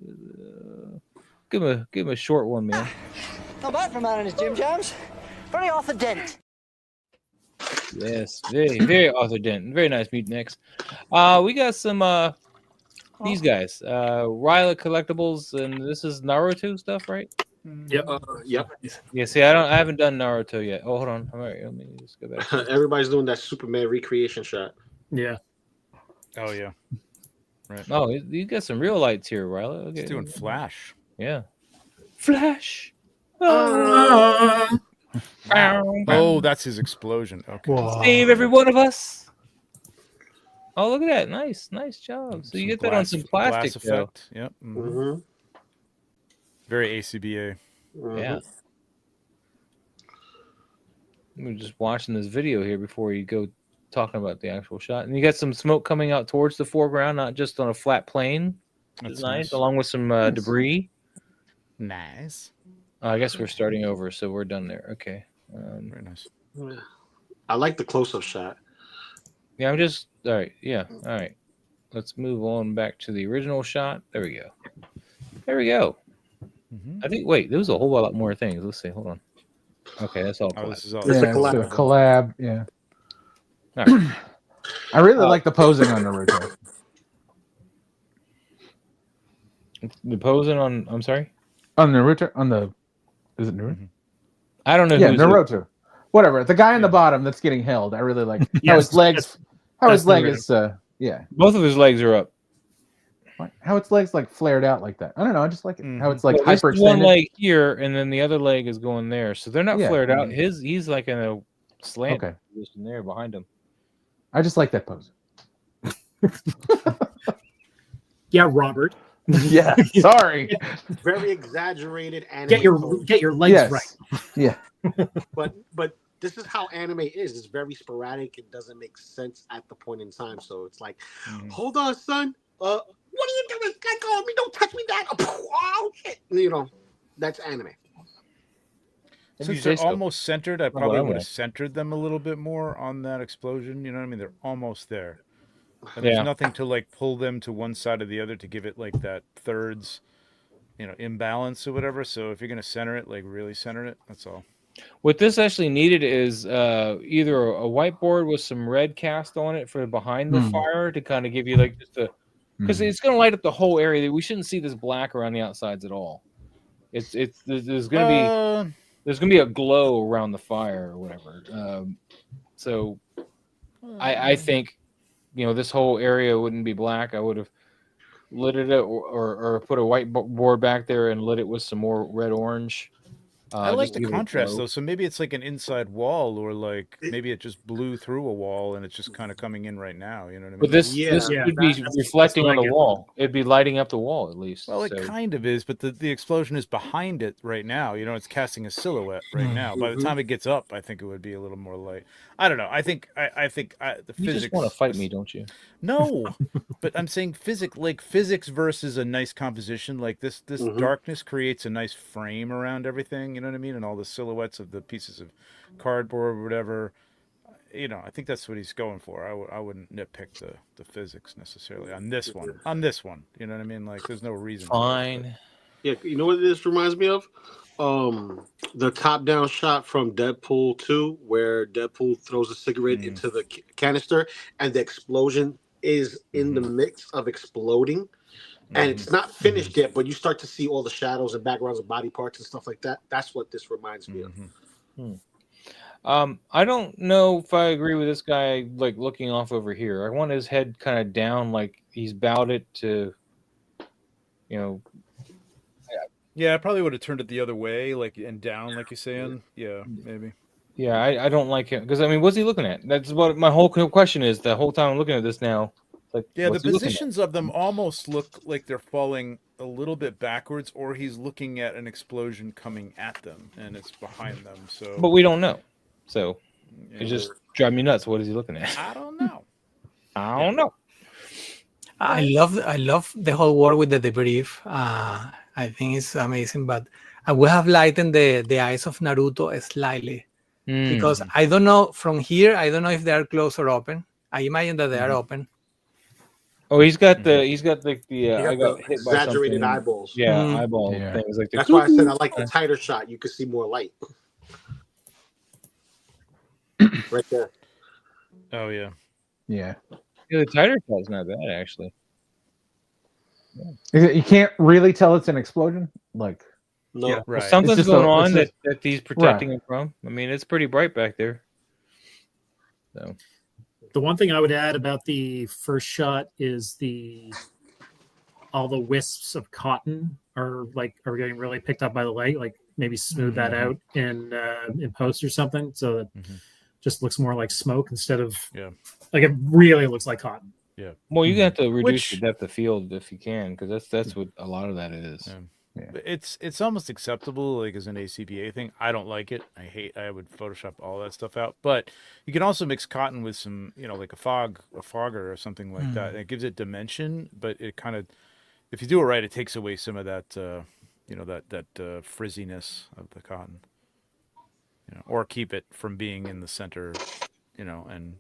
Give him a short one, man. Not bad for a man in his gym jams. Very Arthur Dent. Yes, very Arthur Dent. Very nice, Mutant X. We got some these guys. Ryla Collectibles, and this is Naruto stuff, right? Yep. Yep. Yeah. See, I haven't done Naruto yet. Oh, hold on. All right, let me just go back. Everybody's doing that Superman recreation shot. Yeah. Oh yeah. Right. Oh, you got some real lights here, Ryla. Okay. He's doing Flash. Yeah. Flash. Oh, that's his explosion. Okay. Wow. Save every one of us. Oh, look at that. Nice job. So you get that on some plastic effect. Yep. Mm-hmm. Very ACBA. Yeah. I'm just watching this video here before you go talking about the actual shot. And you got some smoke coming out towards the foreground, not just on a flat plane. That's nice. Along with some debris. Nice. I guess we're starting over, so we're done there. Okay. Very nice. I like the close-up shot. Yeah, I'm just all right. Yeah, all right. Let's move on back to the original shot. There we go. I think. Wait, there was a whole lot more things. Let's see. Hold on. Okay, that's all. This is all. Yeah, it's a collab. Yeah. All right. I really like the posing on Naruto. The posing on. I'm sorry. On Naruto. Is it Naruto? I don't know. Yeah, Naruto. whatever. The guy on the bottom that's getting held. I really like how his legs. How his leg is. Yeah. Both of his legs are up. How its legs like flared out like that. I don't know. I just like it. How it's like Well, this is hyperextended. one leg here, and then the other leg is going there, so they're not flared out. He's like in a slant position there behind him. I just like that pose. Yeah, Robert. Yeah, sorry. Very exaggerated anime. Get your legs right. Yeah. But this is how anime is. It's very sporadic. It doesn't make sense at the point in time. So it's like, hold on, son. What are you doing? Let go of me! Don't touch me, Dad! Oh shit! You know, that's anime. Since they're almost centered, I probably would have centered them a little bit more on that explosion. You know what I mean? They're almost there. And there's nothing to like pull them to one side or the other to give it like that thirds, imbalance or whatever. So if you're gonna center it, like really center it, that's all. What this actually needed is either a whiteboard with some red cast on it for behind the fire to kind of give you like just a, because it's going to light up the whole area. We shouldn't see this black around the outsides at all. There's going to be a glow around the fire or whatever. So I think this whole area wouldn't be black. I would have lit it up or put a whiteboard back there and lit it with some more red orange. I like the contrast though, so maybe it's like an inside wall, or like maybe it just blew through a wall and it's just kind of coming in right now. You know what I mean? But this would be reflecting on the wall. It'd be lighting up the wall at least. Well, it kind of is, but the explosion is behind it right now. It's casting a silhouette right now. By the time it gets up, I think it would be a little more light. I don't know. I think the physics. You just want to fight me, don't you? No, but I'm saying physics versus a nice composition. Like this darkness creates a nice frame around everything. You know what I mean? And all the silhouettes of the pieces of cardboard or whatever. I think that's what he's going for. I wouldn't nitpick the physics necessarily on this one. You know what I mean? Like there's no reason. Fine. Yeah, you know what this reminds me of? The top-down shot from Deadpool 2, where Deadpool throws a cigarette into the canister, and the explosion is in the mix of exploding. And it's not finished yet, but you start to see all the shadows and backgrounds of body parts and stuff like that. That's what this reminds me of. I don't know if I agree with this guy, like looking off over here. I want his head kind of down, like he's bowed it to, Yeah, I probably would have turned it the other way, like and down, like you're saying. Yeah, maybe. Yeah, I don't like him because what's he looking at? That's what my whole question is. The whole time I'm looking at this now. Like, yeah, the positions of them almost look like they're falling a little bit backwards, or he's looking at an explosion coming at them, and it's behind them. So, but we don't know. So it just drives me nuts. What is he looking at? I don't know. I love the whole war with the debris. I think it's amazing, but I would have lightened the eyes of Naruto slightly because I don't know from here. I don't know if they are closed or open. I imagine that they are open. Oh, he's got the I got hit exaggerated by eyeballs. Yeah, eyeball things like that. That's why I said I like the tighter shot. You could see more light. Right there. Oh yeah. Yeah, the tighter shot's not bad actually. Yeah. You can't really tell it's an explosion. Like, no, right. Something's going on that he's protecting him from. I mean, it's pretty bright back there. So. The one thing I would add about the first shot is all the wisps of cotton are getting really picked up by the light. Like maybe smooth that out in post or something, so that just looks more like smoke instead of like it really looks like cotton. Yeah. Well, you have to reduce the depth of field if you can, because that's what a lot of that is. Yeah. It's almost acceptable, like as an ACBA thing. I don't like it. I would Photoshop all that stuff out. But you can also mix cotton with some, like a fogger or something like that. And it gives it dimension, but it kind of, if you do it right, it takes away some of that, that frizziness of the cotton. Or keep it from being in the center, and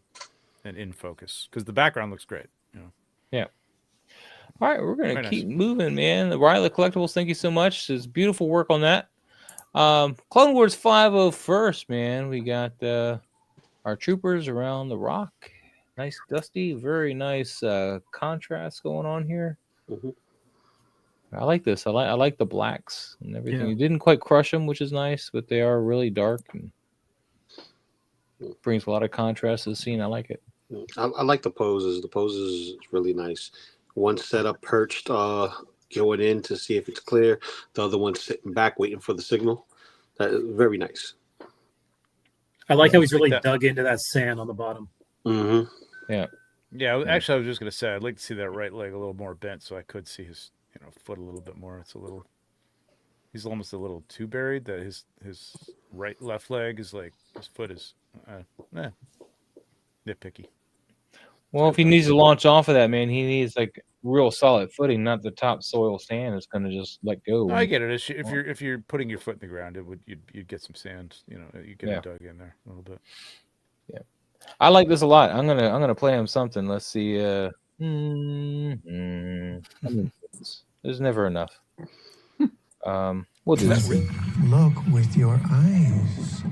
in focus, because the background looks great. Yeah. All right, we're going to keep moving, man. Riley Collectibles, thank you so much. It's beautiful work on that. Clone Wars 501st, man. We got our troopers around the rock. Nice, dusty, very nice contrast going on here. I like this. I like the blacks and everything. You didn't quite crush them, which is nice, but they are really dark. And Brings a lot of contrast to the scene. I like it. I like the poses. The poses is really nice. One set up perched, going in to see if it's clear. The other one sitting back waiting for the signal. That is very nice. I like how he's really dug into that sand on the bottom. Mm-hmm. Yeah. Yeah, actually, I was just gonna say I'd like to see that right leg a little more bent, so I could see his foot a little bit more. It's a little. He's almost a little too buried. That his left leg is like his foot is nitpicky. Well, if he needs to launch off of that, man, he needs like real solid footing, not the topsoil sand that's going to just let go. No, I get it. If you're putting your foot in the ground, you'd get some sand. You get it dug in there a little bit. Yeah, I like this a lot. I'm gonna play him something. Let's see. There's never enough. We'll do this. Look with your eyes.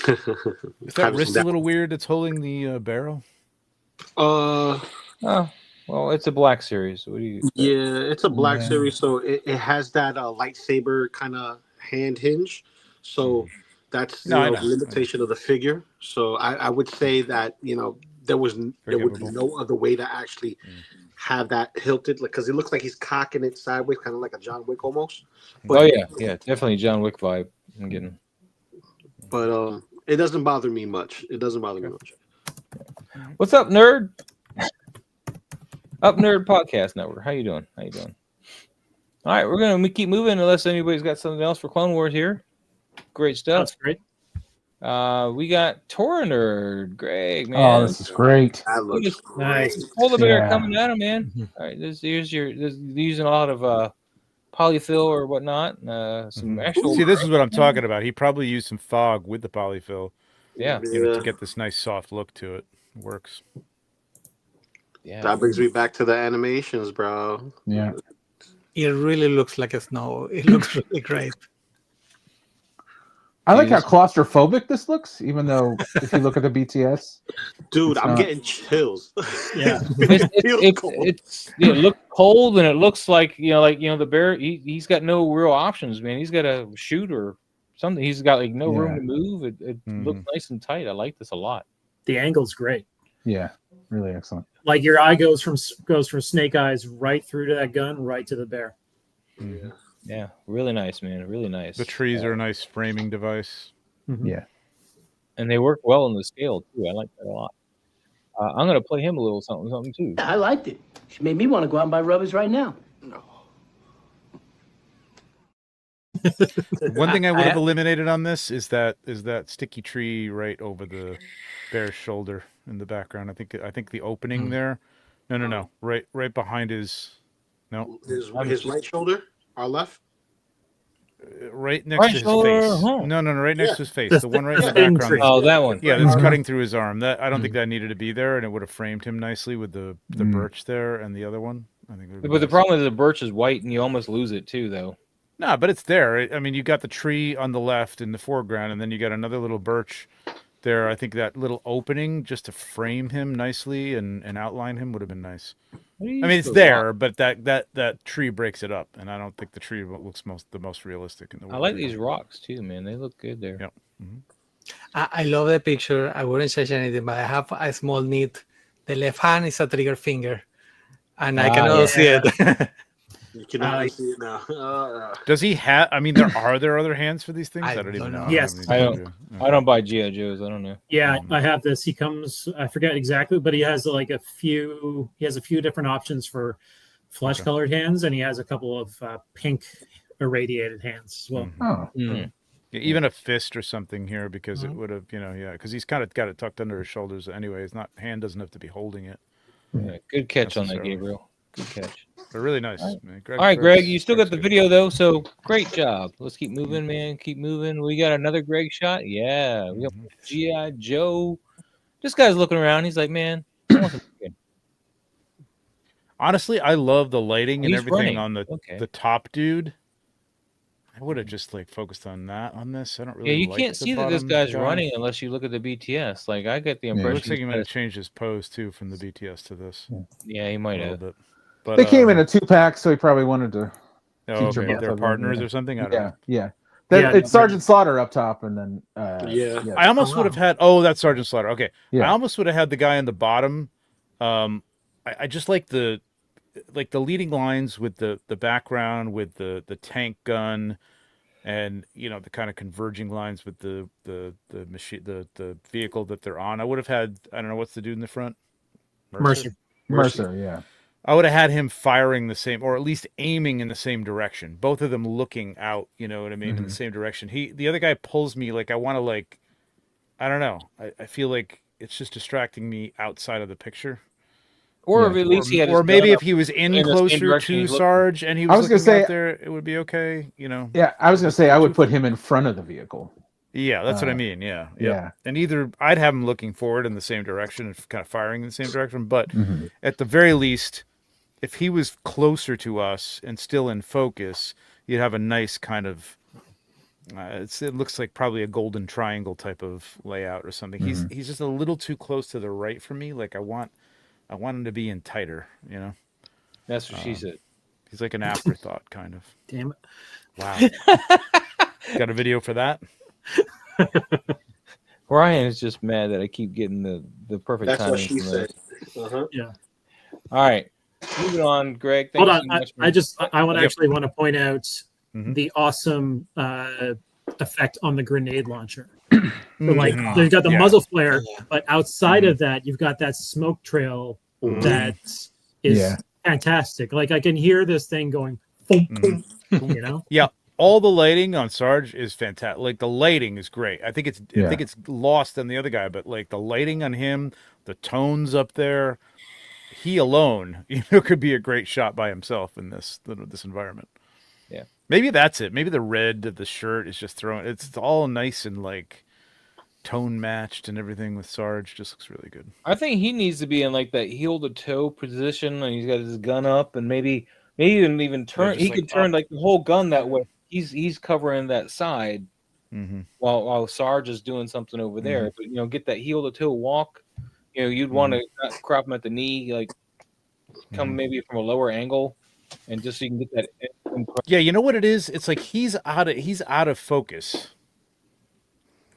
Is that wrist a little weird? It's holding the barrel. Oh, well, it's a black series. What do you? Yeah, it's a black series, so it has that lightsaber kind of hand hinge. So that's the limitation of the figure. So I would say that there would be no other way to actually have that hilted, because it looks like he's cocking it sideways, kind of like a John Wick almost. But, yeah, definitely John Wick vibe. I'm getting. But it doesn't bother me much. What's up, nerd? Up Nerd Podcast Network. How you doing? All right, we're gonna keep moving unless anybody's got something else for Clone Wars here. Great stuff. That's great. We got Tor Nerd, Greg, man. Oh, this is great. That looks nice. Polar bear coming at him, man. All right, here's using a lot of polyfill or whatnot. Some actual. See, this is what I'm talking about. He probably used some fog with the polyfill. Yeah. To get this nice soft look to it. Works. Yeah. That brings me back to the animations, bro. Yeah. It really looks like a snow. It looks really great. I like how claustrophobic this looks, even though if you look at the BTS, dude, I'm getting chills. Yeah, it looks cold, and it looks like the bear. He's got no real options, man. He's got to shoot or something. He's got like no room to move. It looks nice and tight. I like this a lot. The angle's great. Yeah, really excellent. Like your eye goes from Snake Eyes right through to that gun, right to the bear. Yeah, really nice, man. Really nice. The trees are a nice framing device. Yeah, and they work well in the scale too. I like that a lot. I'm gonna play him a little something too. I liked it. She made me want to go out and buy rubbers right now. No. One thing I would have eliminated on this is that sticky tree right over the bear's shoulder in the background. I think the opening there. No. Right behind his. No. His right shoulder. Our left. Right next to his face. No, right next to his face. The one right in the background. Oh, that one. Yeah, that's cutting through his arm. That I don't think that needed to be there, and it would have framed him nicely with the birch there and the other one. I think. But the problem is the birch is white, and you almost lose it too, though. No, but it's there. I mean, you got the tree on the left in the foreground, and then you got another little birch there. I think that little opening just to frame him nicely and outline him would have been nice. I mean, it's there, but that tree breaks it up, and I don't think the tree looks the most realistic in the world. I like these rocks too, man. They look good there. Yep. I love the picture. I wouldn't change anything, but I have a small need. The left hand is a trigger finger, and I cannot see it. You cannot see it now. Does he have? I mean, are there other hands for these things? I don't even know. Yes, I don't buy GI Joes. I don't know. Yeah, I have this. He comes. I forget exactly, but he has like a few. He has a few different options for flesh-colored hands, and he has a couple of pink irradiated hands as well. Yeah, even a fist or something here, because it would have, because he's kind of got it tucked under his shoulders anyway. His hand doesn't have to be holding it. Yeah, good catch on that, Gabriel. Good catch. But really nice. All right, man. Greg, you still got the video though, so great job. Let's keep moving, man. Keep moving. We got another Greg shot. Yeah, we got GI Joe. This guy's looking around. He's like, man. Honestly, I love the lighting and everything running. on the top dude. I would have just focused on that on this. I don't really. Yeah, you can't see that this guy's running unless you look at the BTS. Like I get the impression. It looks like he might have changed his pose too from the BTS to this. Yeah, he might have. Bit. But, they came in a 2-pack, so he probably wanted to. They're partners or something. I don't know. Yeah. It's Sergeant Slaughter up top, and then I almost would have had. Oh, that's Sergeant Slaughter. Okay, I almost would have had the guy on the bottom. I just like the leading lines with the background with the tank gun, and the kind of converging lines with the machine, the vehicle that they're on. I would have had, I don't know, what's the dude in the front? Mercer, yeah. I would have had him firing the same, or at least aiming in the same direction. Both of them looking out, you know what I mean, in the same direction. The other guy pulls me like I want to I don't know. I feel like it's just distracting me outside of the picture. Or at least he had, or maybe if he was in closer to Sarge and he was looking out there, it would be okay. Yeah, I was gonna say I would put him in front of the vehicle. Yeah, that's what I mean. Yeah. And either I'd have him looking forward in the same direction and kind of firing in the same direction, but at the very least, if he was closer to us and still in focus, you'd have a nice kind of. It looks like probably a golden triangle type of layout or something. He's just a little too close to the right for me. Like I want him to be in tighter. That's what she said. He's like an afterthought, kind of. Damn it! Wow. Got a video for that? Ryan is just mad that I keep getting the perfect That's timing. what she said. Yeah. All right, moving on, Greg. Hold on, I want to point out the awesome effect on the grenade launcher. So, you've got the muzzle flare, but outside of that, you've got that smoke trail that is fantastic. Like I can hear this thing going, boom, boom, Yeah. All the lighting on Sarge is fantastic. Like the lighting is great. I think it's lost on the other guy, but like the lighting on him, the tones up there, he alone, could be a great shot by himself in this environment. Yeah. Maybe that's it. Maybe the red of the shirt is just throwing. It's all nice and like tone matched and everything with Sarge. Just looks really good. I think he needs to be in like that heel to toe position, and he's got his gun up, and maybe even turn. He could turn like the whole gun that way. He's covering that side while Sarge is doing something over there. But get that heel to toe walk. You'd want to not crop him at the knee, like come maybe from a lower angle, and just so you can get that. Yeah, you know what it is? It's like he's out of focus.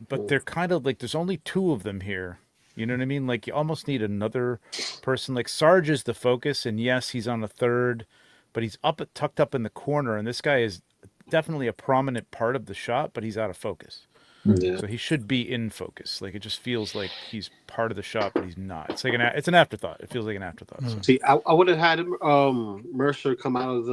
But they're kind of like there's only two of them here. You know what I mean? Like you almost need another person. Like Sarge is the focus, and yes, he's on a third, but he's tucked up in the corner, and this guy is definitely a prominent part of the shot, but he's out of focus. Yeah. So he should be in focus. Like it just feels like he's part of the shot, but he's not. It's like it's an afterthought. It feels like an afterthought. So. See, I would have had him, Mercer come out of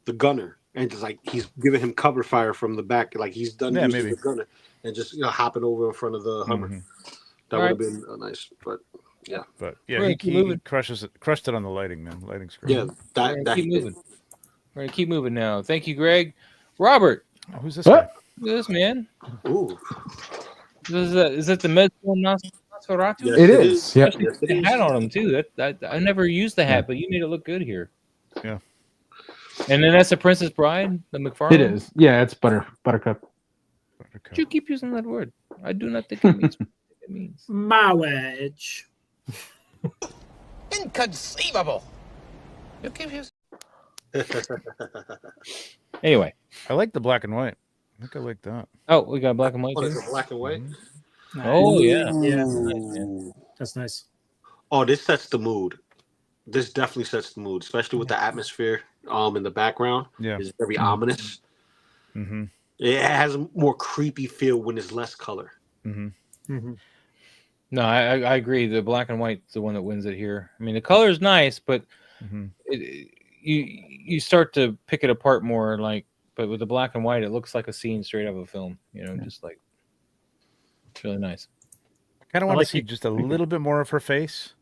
the gunner and just like he's giving him cover fire from the back, like he's done using the gunner and just hopping over in front of the Hummer. That would have been nice, but yeah. But yeah, he crushed it on the lighting, man. Lighting's great. Yeah, keep moving. We're gonna keep moving now. Thank you, Greg. Robert, who's this guy? Who's this man? Ooh, is that the Mezco Nosferatu? Yes, it is. Yeah, the hat on him too. I never used the hat, but you made it look good here. Yeah. And then that's the Princess Bride, the McFarlane. It is. Yeah, it's Buttercup. You keep using that word. I do not think it means what it means. My wedge. Inconceivable. You keep using. Anyway, I like the black and white. I think I like that. Oh, we got black and white. Is it black and white? Oh yeah, That's nice. Oh, this sets the mood. This definitely sets the mood, especially with the atmosphere in the background. Yeah, it's very ominous. It has a more creepy feel when there's less color. No, I agree. The black and white's the one that wins it here. I mean, the color is nice, but you start to pick it apart more. Like, but with the black and white, it looks like a scene straight out of a film. Just like it's really nice. I kind of want to see just a little bit more of her face.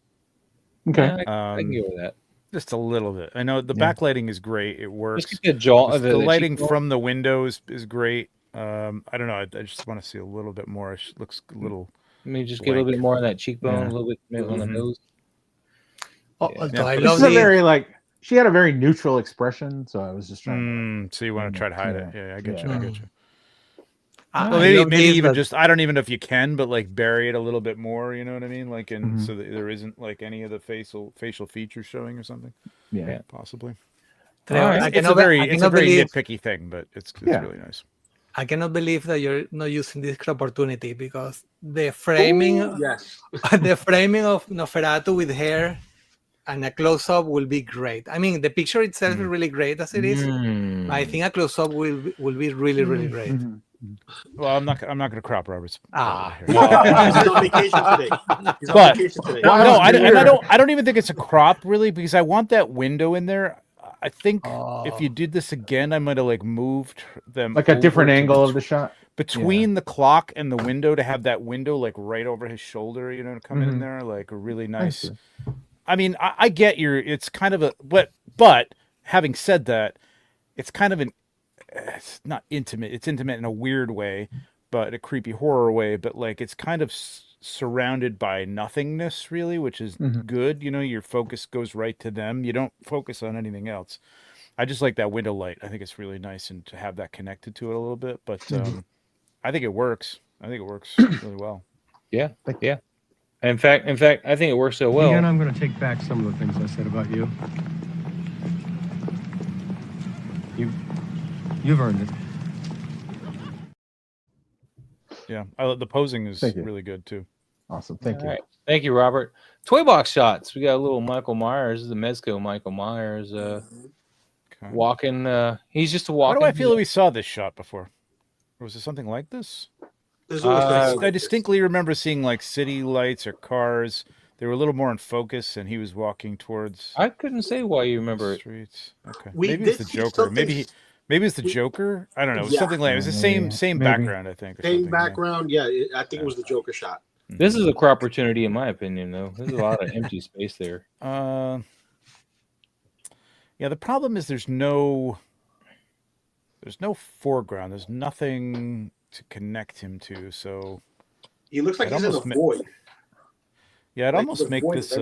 Okay, I can go with that. Just a little bit. I know the backlighting is great. It works. Just get the lighting from the windows is great. I don't know. I just want to see a little bit more. It looks a little. Let me just get a little bit more on that cheekbone, a little bit on the nose. I love she had a very neutral expression, so I was just trying. So you want to try to hide it? Yeah, I get you. I get you. Well, maybe even just I don't even know if you can, but like bury it a little bit more. You know what I mean? Like, and so that there isn't like any of the facial features showing or something. Yeah, possibly. It's a very nitpicky thing, but it's really nice. I cannot believe that you're not using this opportunity because the framing, the framing of Nosferatu with hair and a close-up will be great. I mean, the picture itself is really great as it is. But I think a close-up will be really, really great. Well, I'm not going to crop Robert's. He's on vacation today. No, I don't even think it's a crop really, because I want that window in there. I think if you did this again, I might have like moved them like a different angle of the shot between the clock and the window to have that window like right over his shoulder, to come in there, like a really nice. I mean, I get it's kind of a but having said that, it's kind of it's not intimate. It's intimate in a weird way, but a creepy horror way. But like it's kind of surrounded by nothingness, really, which is good. Your focus goes right to them. You don't focus on anything else. I just like that window light. I think it's really nice, and to have that connected to it a little bit. But I think it works. I think it works really well. Yeah. In fact, I think it works so well. Again, I'm going to take back some of the things I said about you. You've earned it. Yeah, the posing is really good too. Awesome, thank you. Right. Thank you, Robert. Toy box shots. We got a little Michael Myers. This is the Mezco Michael Myers walking. He's just walking. Why do I feel that we saw this shot before? Or was it something like this? I distinctly remember seeing like city lights or cars. They were a little more in focus, and he was walking towards. I couldn't say why you remember streets. Okay, maybe it's the Joker. Maybe it's the Joker. I don't know. It was something like it was the same background. I think. Same background. Yeah, I think it was the Joker shot. This is a crop opportunity, in my opinion, though. There's a lot of empty space there. Yeah, the problem is there's no foreground. There's nothing to connect him to. So he looks like he's in a void. Yeah, I'd almost make this.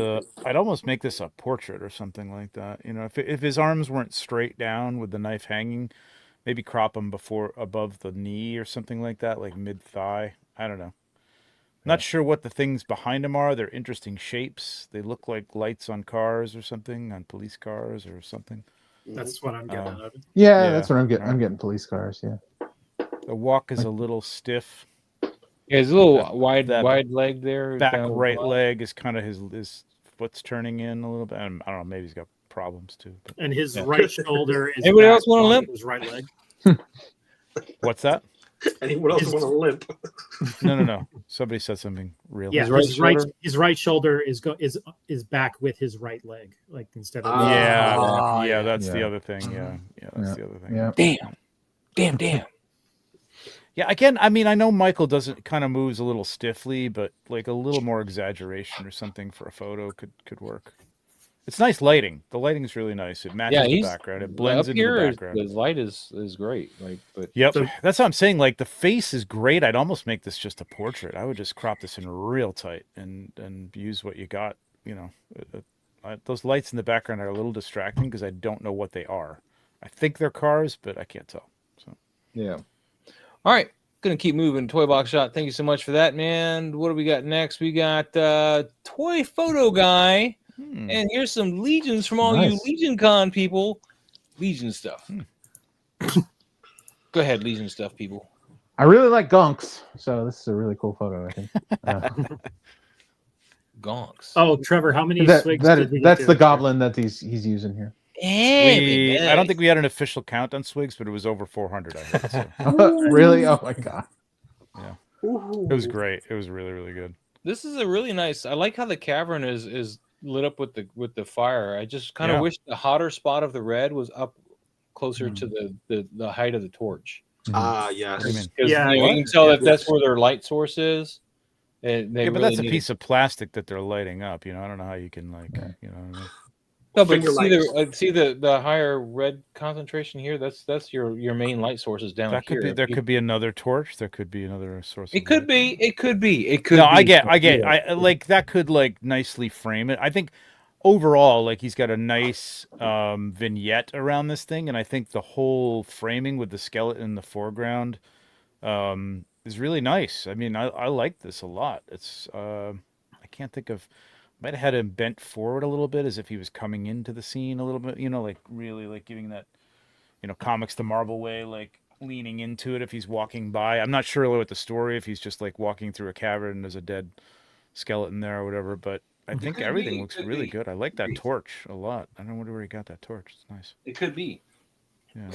I'd almost make this a portrait or something like that. If his arms weren't straight down with the knife hanging, maybe crop them above the knee or something like that, like mid thigh. I don't know. Not sure what the things behind him are. They're interesting shapes. They look like lights on cars or something, on police cars or something. That's what I'm getting out of it. Yeah, that's what I'm getting. I'm getting police cars. Yeah. The walk is a little stiff. Yeah, he's a little wide leg there. Back right leg is kind of his foot's turning in a little bit. I don't know. Maybe he's got problems too. But, and his right shoulder is. Anybody else want to limp? His right leg. What's that? Anyone else want to limp? No. Somebody said something real. Yeah, his right shoulder is back with his right leg, like instead of. That's the other thing. Yeah, that's the other thing. Yeah. Damn. Yeah, again, I mean, I know Michael kind of moves a little stiffly, but like a little more exaggeration or something for a photo could work. It's nice lighting. The lighting is really nice. It matches the background. It blends into the background. The light is great. That's what I'm saying. Like the face is great. I'd almost make this just a portrait. I would just crop this in real tight and use what you got. Those lights in the background are a little distracting because I don't know what they are. I think they're cars, but I can't tell. So yeah. All right, gonna keep moving. Toy box shot. Thank you so much for that, man. What do we got next? We got toy photo guy, and here's some legions from all you Legion Con people. Legion stuff. Go ahead, Legion stuff, people. I really like gonks, so this is a really cool photo. I think. Gonks. Oh, Trevor, how many swigs? That's the goblin that he's using here. I don't think we had an official count on swigs, but it was over 400. I heard. So. Really? Oh my god! Yeah, it was great. It was really, really good. This is a really nice. I like how the cavern is lit up with the fire. I just kind of wish the hotter spot of the red was up closer to the height of the torch. Yes. You can tell that's where their light source is. But that's a piece of plastic that they're lighting up. I don't know how you can No, but see the higher red concentration here. That's your main light sources down here. There could be another torch. There could be another source. It could be. No, I get. I like that could nicely frame it. I think overall, he's got a nice vignette around this thing, and I think the whole framing with the skeleton in the foreground is really nice. I mean, I like this a lot. It's I can't think of Might have had him bent forward a little bit as if he was coming into the scene a little bit, like really like giving that, comics the Marvel way, like leaning into it if he's walking by. I'm not sure what the story, if he's just like walking through a cavern and there's a dead skeleton there or whatever, but I think everything looks really good. I like that torch a lot. I don't know where he got that torch. It's nice. It could be. Yeah.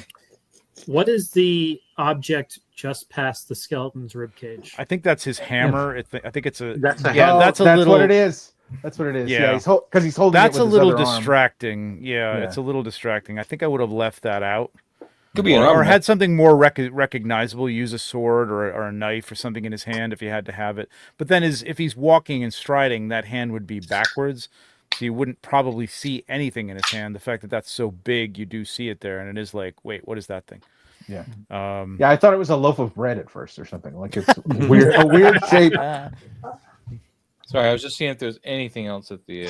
What is the object just past the skeleton's ribcage? I think that's his hammer. I think it's a. That's a that's what it is. That's what it is. Yeah, because he's holding. That's it with a little his other distracting. Yeah, it's a little distracting. I think I would have left that out. Could be or had something more recognizable. Use a sword or a knife or something in his hand if he had to have it. But then, if he's walking and striding, that hand would be backwards, so you wouldn't probably see anything in his hand. The fact that that's so big, you do see it there, and it is like, wait, what is that thing? Yeah. Yeah, I thought it was a loaf of bread at first or something. Like it's a weird shape. Sorry, I was just seeing if there's anything else at the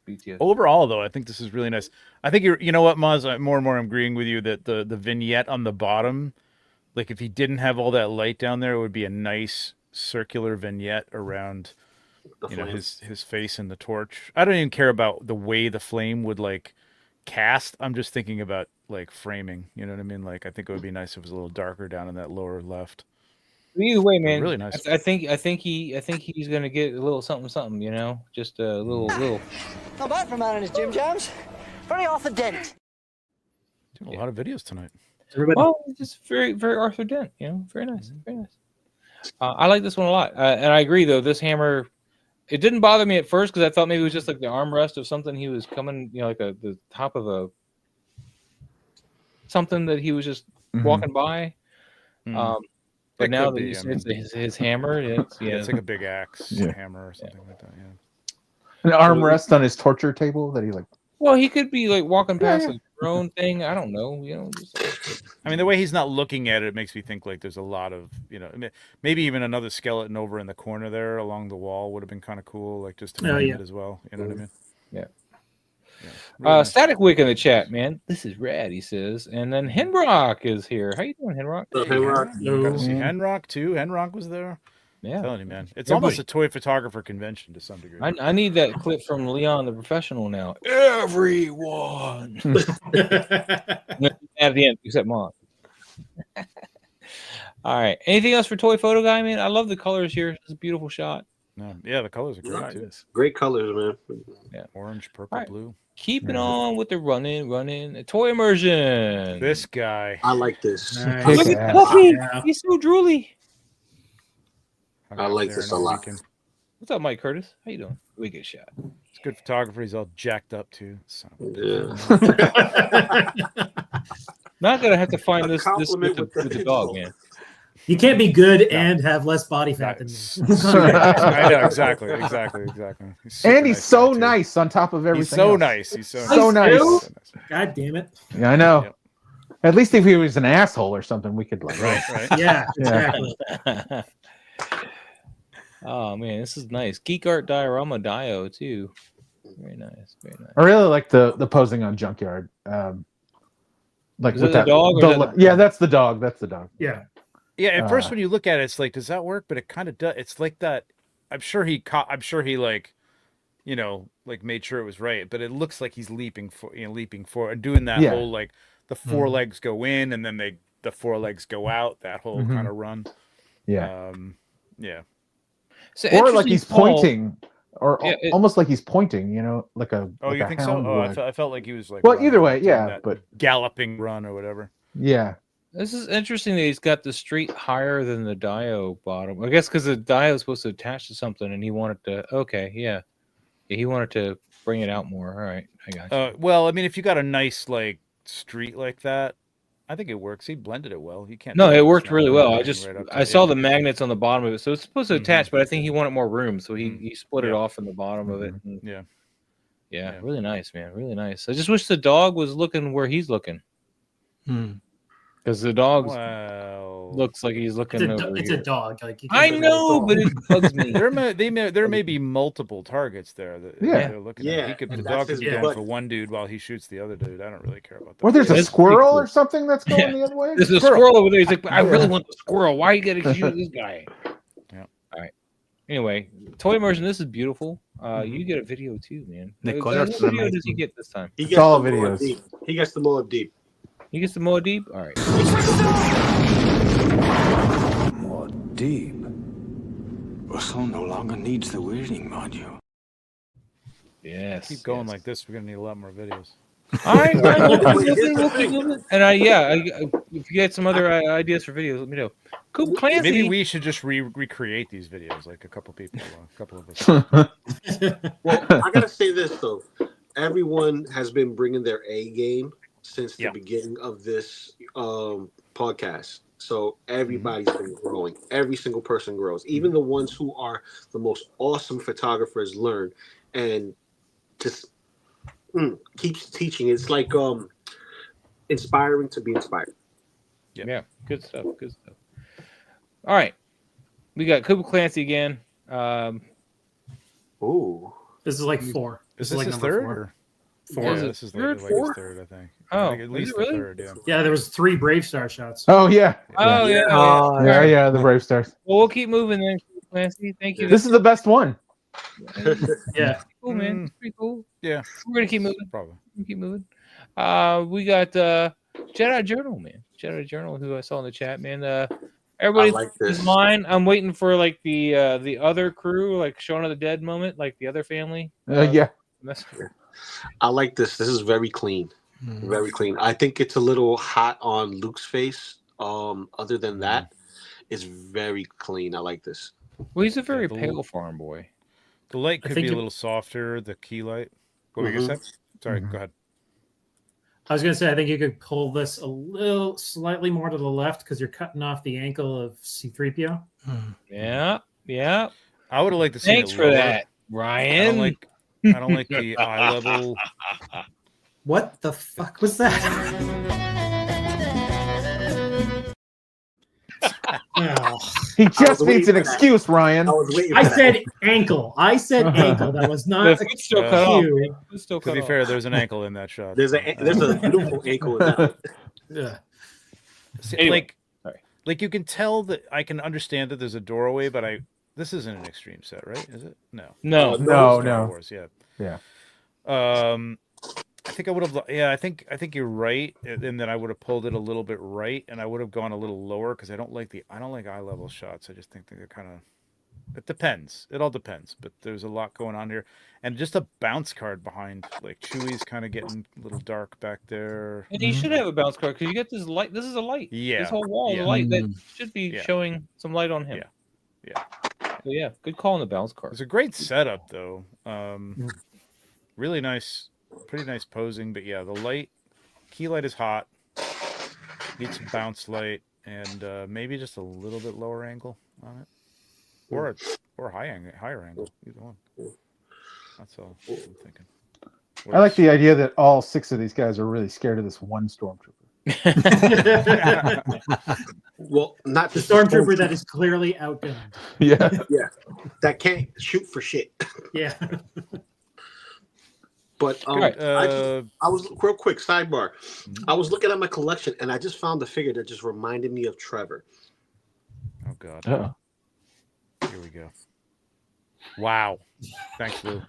BTS. Overall, though, I think this is really nice. I think you know what, Maz, more and more I'm agreeing with you that the vignette on the bottom, like if he didn't have all that light down there, it would be a nice circular vignette around his face and the torch. I don't even care about the way the flame would like cast. I'm just thinking about like framing. You know what I mean? Like I think it would be nice if it was a little darker down in that lower left. Either way, man, really nice. I think he's gonna get a little something, just a little. Not bad for a man in his gym jams. Very Arthur Dent. Doing a lot of videos tonight. Well, it's just very, very Arthur Dent. Very nice, very nice. I like this one a lot, and I agree though. This hammer, it didn't bother me at first because I thought maybe it was just like the armrest of something he was coming, like the top of a something that he was just walking by. But now that you said it's his hammer, it's like a big axe hammer or something like that. An Yeah. armrest on his torture table that he like. Well, he could be like walking past a drone thing. I don't know. I mean, the way he's not looking at it makes me think like there's a lot of, maybe even another skeleton over in the corner there along the wall would have been kind of cool, like just to frame it as well. You know what I mean? Yeah. Really nice. Static Wick in the chat, man. This is rad, he says. And then Henrock is here. How you doing, Henrock? Got to see Henrock too. Henrock was there. Yeah, I'm telling you, man. It's almost a toy photographer convention to some degree. I need that clip from Leon the Professional now. Everyone. At the end, except Mom. All right. Anything else for Toy Photo Guy, man? I love the colors here. It's a beautiful shot. Yeah, the colors are great too. Great colors, man. Yeah, orange, purple, blue. Keeping on with the running. Toy immersion. This guy. I like this. Nice. Look at Puppy. Yeah. He's so drooly. I like this a lot. What's up, Mike Curtis? How you doing? We get shot. It's good photography. He's all jacked up too. So. Yeah. Not gonna have to find this with the dog, man. You can't be good and have less body fat than me. I know, exactly. And he's so nice on top of everything. He's so else. nice. He's so nice. God damn it. Yeah, I know. Yep. At least if he was an asshole or something, we could like. Right. Yeah, exactly. Oh man, this is nice. Geek Art Diorama Dio too. Very nice. I really like the posing on Junkyard. Like is with that that dog? Yeah, that's the dog. Yeah. Yeah, at first when you look at it, it's like, does that work? But it kind of does. It's like that. I'm sure he like, like made sure it was right. But it looks like he's leaping for and doing that whole like the four legs go in and then the four legs go out. That whole kind of run. Yeah. Yeah. So or like he's pointing, or almost like he's pointing. Like a. Oh, like you a think so? Oh, would. I felt like he was like. Well, either way, yeah, but galloping run or whatever. Yeah. This is interesting that he's got the street higher than the Dio bottom. I guess because the Dio is supposed to attach to something, and he wanted to. Okay, yeah, he wanted to bring it out more. All right, I got you. Well, I mean, if you got a nice like street like that, I think it works. He blended it well. He can't. No, it worked really well. I saw the the magnets on the bottom of it, so it's supposed to attach, but I think he wanted more room, so he split it off in the bottom of it. And, yeah, really nice, man. Really nice. I just wish the dog was looking where he's looking. Because the dog looks like he's looking over It's here. a dog. Like I know, but it bugs me. There may be multiple targets there that they're looking at. The dog could be going for one dude while he shoots the other dude. I don't really care about that. Or there's a squirrel or something that's going the other way. There's a squirrel over there. He's like, I really want the squirrel. Why you gotta shoot this guy? Yeah. All right. Anyway, toy immersion. This is beautiful. You get a video too, man. The What colors are video does he amazing. get this time? He It's gets all the Moab videos. Deep. He gets the Moab Deep. He gets the Moab. All right. More deep. Russell no longer needs the weirding module. Yes. Keep going like this. We're gonna need a lot more videos. All right. We'll keep moving. And if you get some other ideas for videos, let me know. Cool, Clancy. Maybe we should just recreate these videos, like a couple people, a couple of us. Well, I gotta say this though, everyone has been bringing their A game since the beginning of this podcast. So everybody's been growing. Every single person grows. Even the ones who are the most awesome photographers learn and just keeps teaching. It's like inspiring to be inspired. Yeah, good stuff. Good stuff. All right, we got Cooper Clancy again. Ooh, this is like 4. Is this this like his number third? 4. Yeah, is it this is third, like fourth? his third, I think. Oh, I think at least really? the third. Yeah. Yeah, there was 3 Brave Star shots. Oh yeah. Oh yeah. Yeah, the Brave Stars. Well, we'll keep moving then, Clancy. Thank you. This is the best one. Yeah. Cool, man. It's pretty cool. Yeah. We're gonna keep moving. Probably. We'll keep moving. We got Jedi Journal, man. Jedi Journal, who I saw in the chat, man. Everybody I like this. is mine. I'm waiting for like the other crew, like Shaun of the Dead moment, like the other family. Yeah. I like this. This is very clean. Very clean. I think it's a little hot on Luke's face. Other than that, it's very clean. I like this. Well, he's a very pale farm boy. The light could be a little softer. The key light. What were you gonna say? Sorry, go ahead. I was going to say, I think you could pull this a little slightly more to the left because you're cutting off the ankle of C-3PO. Yeah, yeah. I would have liked to see. Thanks for that, Ryan. I don't like the eye level. What the fuck was that? He just needs an excuse, Ryan. I said ankle. I said ankle. That was not a cue. To be fair, there's an ankle in that shot. There's a beautiful ankle in that. Yeah. See, Anyway, like you can tell that I can understand that there's a doorway, but this isn't an extreme set, right? Is it? No. No. Star Wars, yeah. Yeah. I think I would have. Yeah, I think you're right, and then I would have pulled it a little bit right, and I would have gone a little lower because I don't like eye level shots. I just think they're kind of. It depends. It all depends, but there's a lot going on here, and just a bounce card behind. Like Chewie's kind of getting a little dark back there. And he should have a bounce card because you get this light. This is a light. Yeah. This whole wall is a light that should be showing some light on him. Yeah. So yeah, good call on the bounce card. It's a great setup though. Really nice. Pretty nice posing, but yeah, the key light is hot. Needs some bounce light and maybe just a little bit lower angle on it, or higher angle. Either one. That's all I'm thinking. I like the idea that all 6 of these guys are really scared of this one stormtrooper. Well, not the stormtrooper that is clearly outgunned. Yeah. Yeah. That can't shoot for shit. Yeah. But I was real quick sidebar. I was looking at my collection and I just found a figure that just reminded me of Trevor. Oh God! Uh-oh. Here we go. Wow! Thanks, Lou.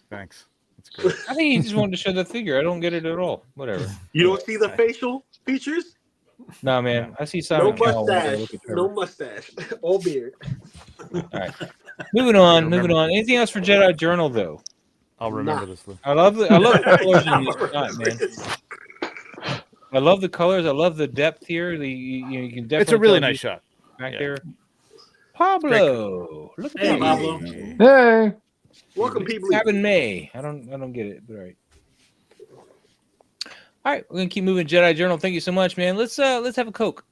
Thanks. That's great. I think he just wanted to show the figure. I don't get it at all. Whatever. You don't see the facial features? No, man. I see Simon Cowell. No mustache. All beard. All right. Moving on. Anything else for Jedi Journal though? I'll remember this, Lou. I love the colors in this shot, man. I love the colors. I love the depth here. You can definitely. It's a really nice shot back there. Pablo, look at Pablo. Hey, welcome, people. Cabin May. I don't get it, but all right. All right, we're gonna keep moving. Jedi Journal. Thank you so much, man. Let's have a Coke.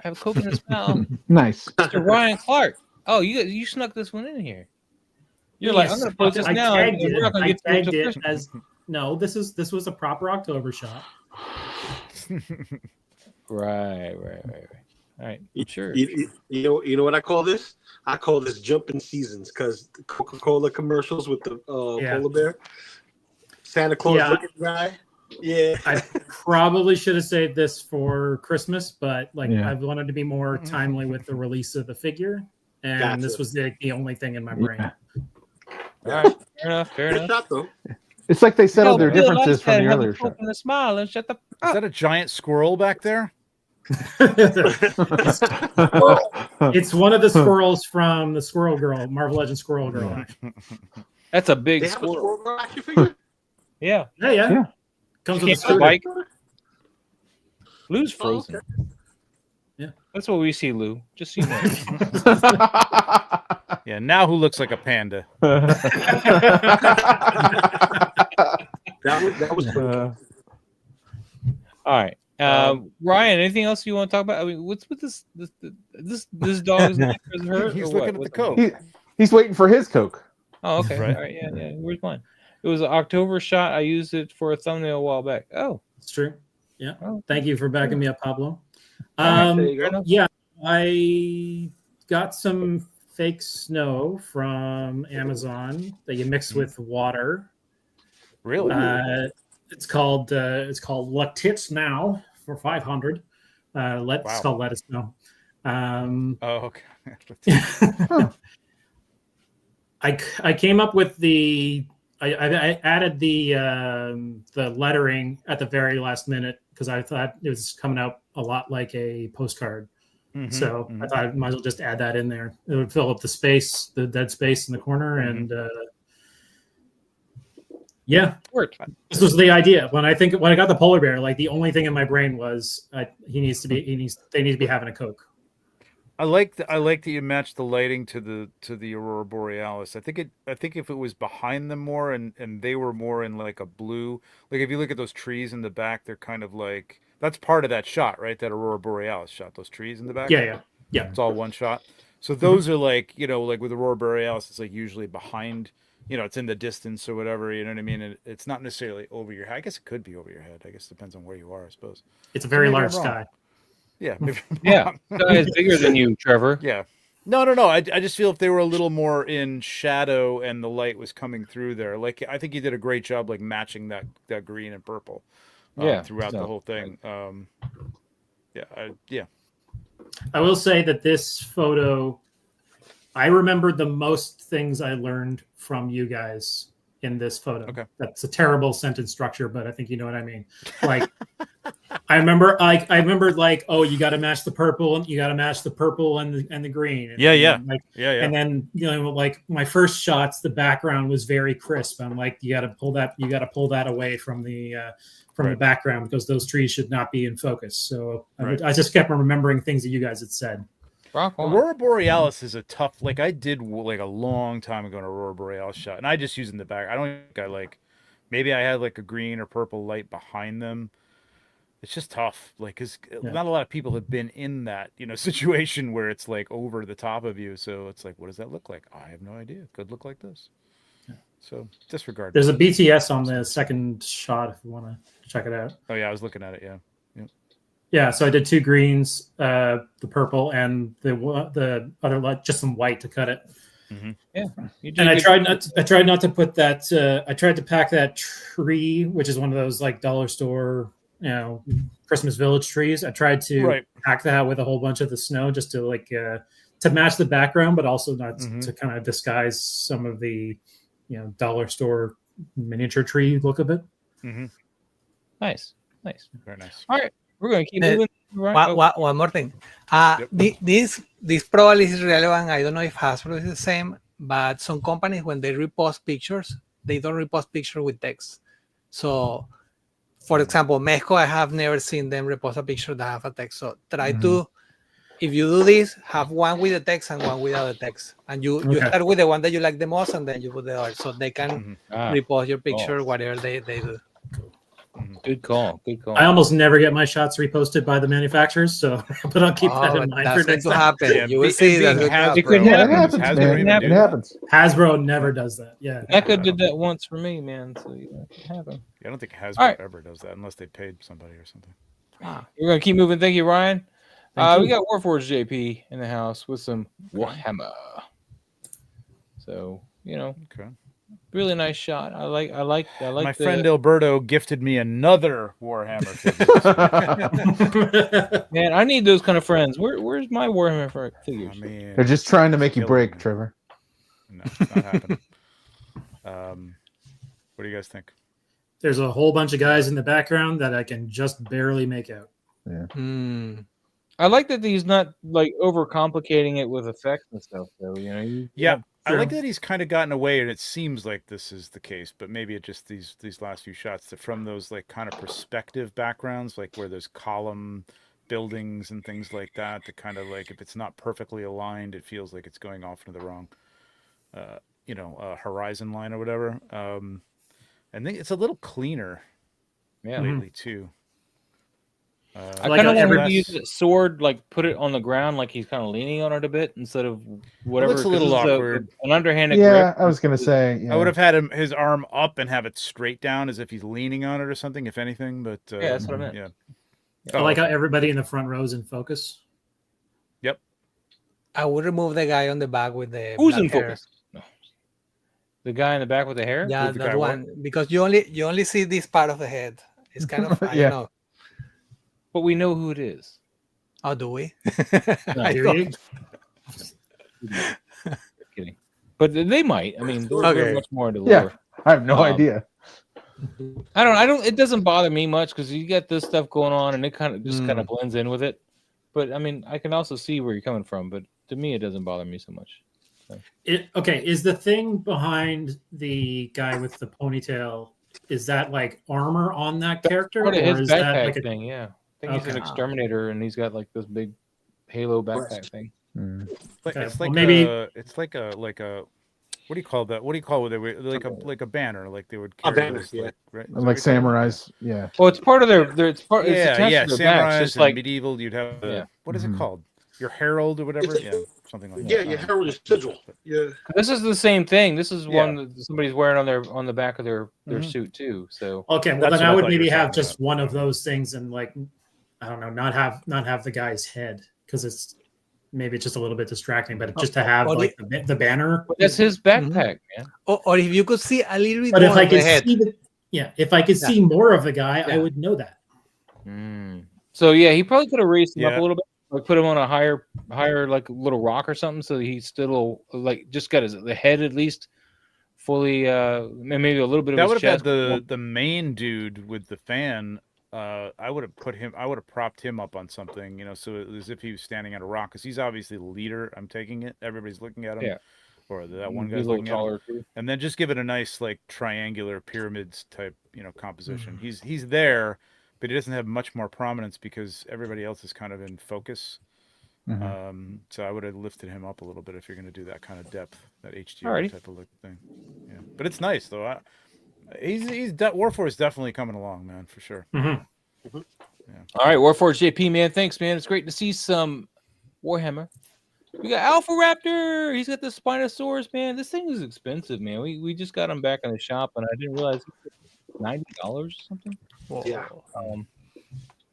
Have a Coke in the smell. Nice. Mr. Ryan Clark. Oh, you snuck this one in here. You're like, I'm gonna post this now. We're not gonna get to it as no. This was a proper October shot. Right. All right, sure. You know what I call this? I call this jumping seasons because Coca-Cola commercials with the polar bear, Santa Claus looking guy. Yeah, I probably should have saved this for Christmas, but I wanted to be more timely with the release of the figure. and this was the only thing in my brain. All right, fair enough. Good shot, though. It's like they settled their differences from the earlier shot. And a smile and shut the. Is that a giant squirrel back there? It's one of the squirrels from the Squirrel Girl, Marvel Legends Squirrel Girl. That's a big They have a squirrel. Squirrel Girl action figure? Yeah. Yeah. Comes with a Can't scooter. bike. Lou's frozen. Okay. Yeah. That's what we see, Lou. Just so you know. Yeah, now who looks like a panda? That was all right. Ryan, anything else you want to talk about? I mean, what's with this dog is hurt? He's or looking what? at the coat. He's waiting for his Coke. Oh, okay. Right. All right. Yeah. Where's mine? It was an October shot. I used it for a thumbnail a while back. Oh, it's true. Yeah. Oh. Thank you for backing me up, Pablo. There you go. Yeah, I got some fake snow from Amazon that you mix with water. Really? It's called Lettuce Now for 500. It's called Lettuce Now. Oh, okay. I came up with I added the lettering at the very last minute because I thought it was coming out a lot like a postcard. So I thought I might as well just add that in there. It would fill up the dead space in the corner, and yeah, worked. This was the idea. When I got the polar bear, like the only thing in my brain was they need to be having a Coke. I like that you matched the lighting to the Aurora Borealis. I think if it was behind them more and they were more in like a blue, like if you look at those trees in the back, they're kind of like, that's part of that shot, right? That Aurora Borealis shot, those trees in the back. Yeah. It's all one shot. So those are like, like with Aurora Borealis, it's like usually behind, it's in the distance or whatever, you know what I mean? And it's not necessarily over your head. I guess it could be over your head. I guess it depends on where you are, I suppose. It's a very large sky. Yeah. Maybe Sky is bigger than you, Trevor. Yeah. No. I just feel if they were a little more in shadow and the light was coming through there, like I think you did a great job, like matching that green and purple, throughout the whole thing. I will say that this photo, I remembered the most things I learned from you guys in this photo. Okay. That's a terrible sentence structure, but I think you know what I mean. Like, I remember like, oh, you got to match the purple, and you got to match the purple and the green. And, And then like my first shots, the background was very crisp. I'm like, you got to pull that away from the background because those trees should not be in focus. So I just kept remembering things that you guys had said. Aurora Borealis is a tough, like I did like a long time ago an Aurora Borealis shot, and I just used in the back. I don't think maybe I had like a green or purple light behind them. It's just tough, like, because not a lot of people have been in that, situation where it's like over the top of you. So it's like, what does that look like? I have no idea. It could look like this. Yeah. So disregard. There's a BTS on the second shot if you want to check it out. Oh yeah, I was looking at it. Yeah. Yeah, so I did 2 greens, the purple, and the other light, just some white to cut it. Mm-hmm. Yeah, and I tried not to put that. I tried to pack that tree, which is one of those like dollar store, Christmas Village trees. I tried to pack that with a whole bunch of the snow, just to like to match the background, but also not to kind of disguise some of the dollar store miniature tree look of it. Mm-hmm. Nice, very nice. All right. We're going to keep moving. One more thing. This probably is relevant. I don't know if Hasbro is the same, but some companies, when they repost pictures, they don't repost pictures with text. So, for example, Mezco, I have never seen them repost a picture that have a text. So try to, if you do this, have one with the text and one without the text. And you start with the one that you like the most, and then you put the other. So they can repost your picture, whatever they do. Good call. I almost never get my shots reposted by the manufacturers, but I'll keep that in mind for next time. Yeah, you will see that. It happens. Hasbro never does that. Yeah, Echo did that once for me, man. So it can happen. I don't think Hasbro ever does that unless they paid somebody or something. We're gonna keep moving. Thank you, Ryan. We got Warforged JP in the house with some Warhammer. So okay. Really nice shot. I like. My friend Alberto gifted me another Warhammer figure. Man, I need those kind of friends. Where's my Warhammer figures? I mean, They're just trying to make you break, Trevor. No, it's not happening. What do you guys think? There's a whole bunch of guys in the background that I can just barely make out. Yeah. I like that he's not like overcomplicating it with effects and stuff, though. You know. Yeah, I like that he's kind of gotten away, and it seems like this is the case, but maybe it just these last few shots that from those like kind of perspective backgrounds, like where there's column buildings and things like that. That kind of like if it's not perfectly aligned, it feels like it's going off into the wrong, horizon line or whatever. I think it's a little cleaner, lately too. I kind of want him to use the sword, like put it on the ground, like he's kind of leaning on it a bit instead of whatever. It looks a little awkward. An underhanded Yeah, grip. I was gonna say. Yeah. I would have had his arm up and have it straight down as if he's leaning on it or something, if anything. But yeah, that's what I meant. Yeah. I like how everybody in the front row is in focus. Yep. I would remove the guy on the back with the Who's black in focus? No. The guy in the back with the hair. Yeah, With the that guy one. Because you only see this part of the head. It's kind of I Yeah. don't know. But we know who it is. Oh, do we? No, I don't. Kidding. But they might. I mean, they're Okay. much more into Yeah. lore. I have no idea. I don't. It doesn't bother me much because you got this stuff going on, and it kind of just kind of blends in with it. But I mean, I can also see where you're coming from. But to me, it doesn't bother me so much. So. Is the thing behind the guy with the ponytail? Is that like armor on that character, Part of or his is backpack that like a thing? Yeah, I think he's an Okay. exterminator, and he's got like this big Halo backpack thing. But Okay, it's well, like maybe- it's like a what do you call that? What do you call it? Like a banner, like they would A carry banner, those, yeah. like, right? Is that Like what you call it? samurais. Yeah. Well, it's part of their. It's part. It's Yeah, attached yeah. to their backs, Samurais just and like medieval. You'd have Yeah. what is it called? Your herald or whatever. It's Yeah, something like Yeah, that. your herald is sigil. Yeah. this is the same thing. This is Yeah. one that somebody's wearing on the back of their suit too. So Okay, well That's then what I I would thought you maybe were have talking just about. one of those things and like I don't know, not have the guy's head because it's maybe it's just a little bit distracting, but just to have Or like the banner. but that's his backpack, man. Or if you could see a little bit But if more I of the could head. see if I could see more of the guy, I Yeah. would know that. So yeah, he probably could have raised him up Yeah. a little bit, like put him on a higher like little rock or something, so he still like just got the head at least fully, maybe a little bit of That his would have chest. had the main dude with the fan. I would have propped him up on something, so as if he was standing on a rock, because he's obviously the leader. I'm taking it. Everybody's looking at him. Yeah. Or that one Be a guy's little looking at him. taller too. And then just give it a nice like triangular pyramids type, composition. He's there, but he doesn't have much more prominence because everybody else is kind of in focus. So I would have lifted him up a little bit if you're going to do that kind of depth, that HDR Alrighty. type of look thing. Yeah, but it's nice though. Warforged definitely coming along, man, for sure. All right, Warforged JP, man, thanks, man. It's great to see some Warhammer. We got Alpha Raptor. He's got the Spinosaurus, man. This thing is expensive, man. We just got him back in the shop, and I didn't realize $90 or something. Yeah.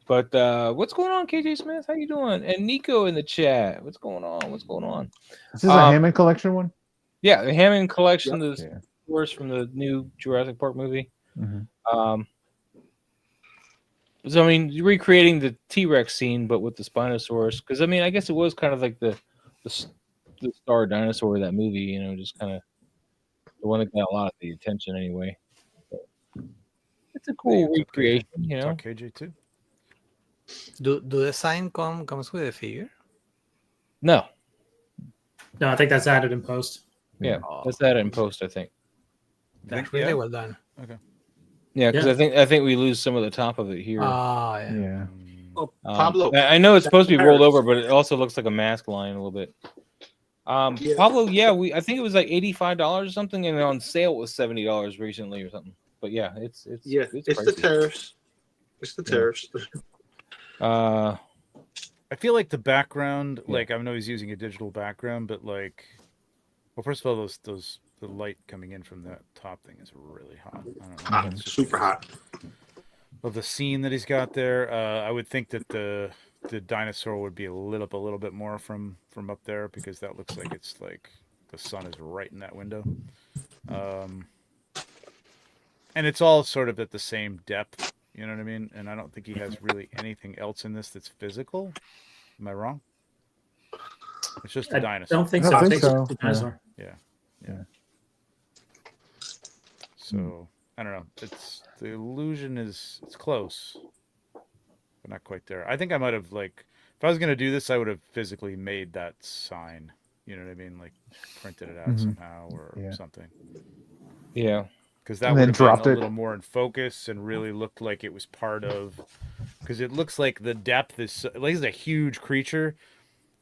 But what's going on, KJ Smith? How you doing? And Nico in the chat. What's going on? What's going on? Is this a Hammond collection one? Yeah, the Hammond collection, the Yeah. source from the new Jurassic Park movie. Mhm. So I mean, recreating the T-Rex scene, but with the Spinosaurus. Because I mean, I guess it was kind of like the star dinosaur of that movie. Just kind of the one that got a lot of the attention anyway. But it's a cool recreation, Talk KJ too. Do the sign comes with a figure? No, I think that's added in post. yeah, that's that in post, I think. That's really well done. Okay. Yeah, because I think we lose some of the top of it here. Ah, yeah. Yeah. Oh, Pablo. I know it's supposed to be rolled over, but it also looks like a mask line a little bit. Yeah. Pablo, yeah, I think it was like $85 or something, and on sale it was $70 recently or something. But yeah, it's It's the pricey. tariffs. It's the tariffs. I feel like the background, like I know he's using a digital background, but like, well, first of all, the light coming in from that top thing is really hot. I don't know. Hot, It's just super hot. of the scene that he's got there. I would think that the dinosaur would be a little bit more from up there, because that looks like it's like the sun is right in that window. And it's all sort of at the same depth, you know what I mean? And I don't think he has really anything else in this that's physical. Am I wrong? It's just a dinosaur. I don't think so. I think so. it's a dinosaur. Yeah. So I don't know. It's the illusion is it's close, but not quite there. I think I might have like if I was gonna do this, I would have physically made that sign. You know what I mean? Like printed it out somehow or something. Yeah. Because that would have been a little more in focus and really looked like it was part of. Because it looks like the depth is like it's a huge creature,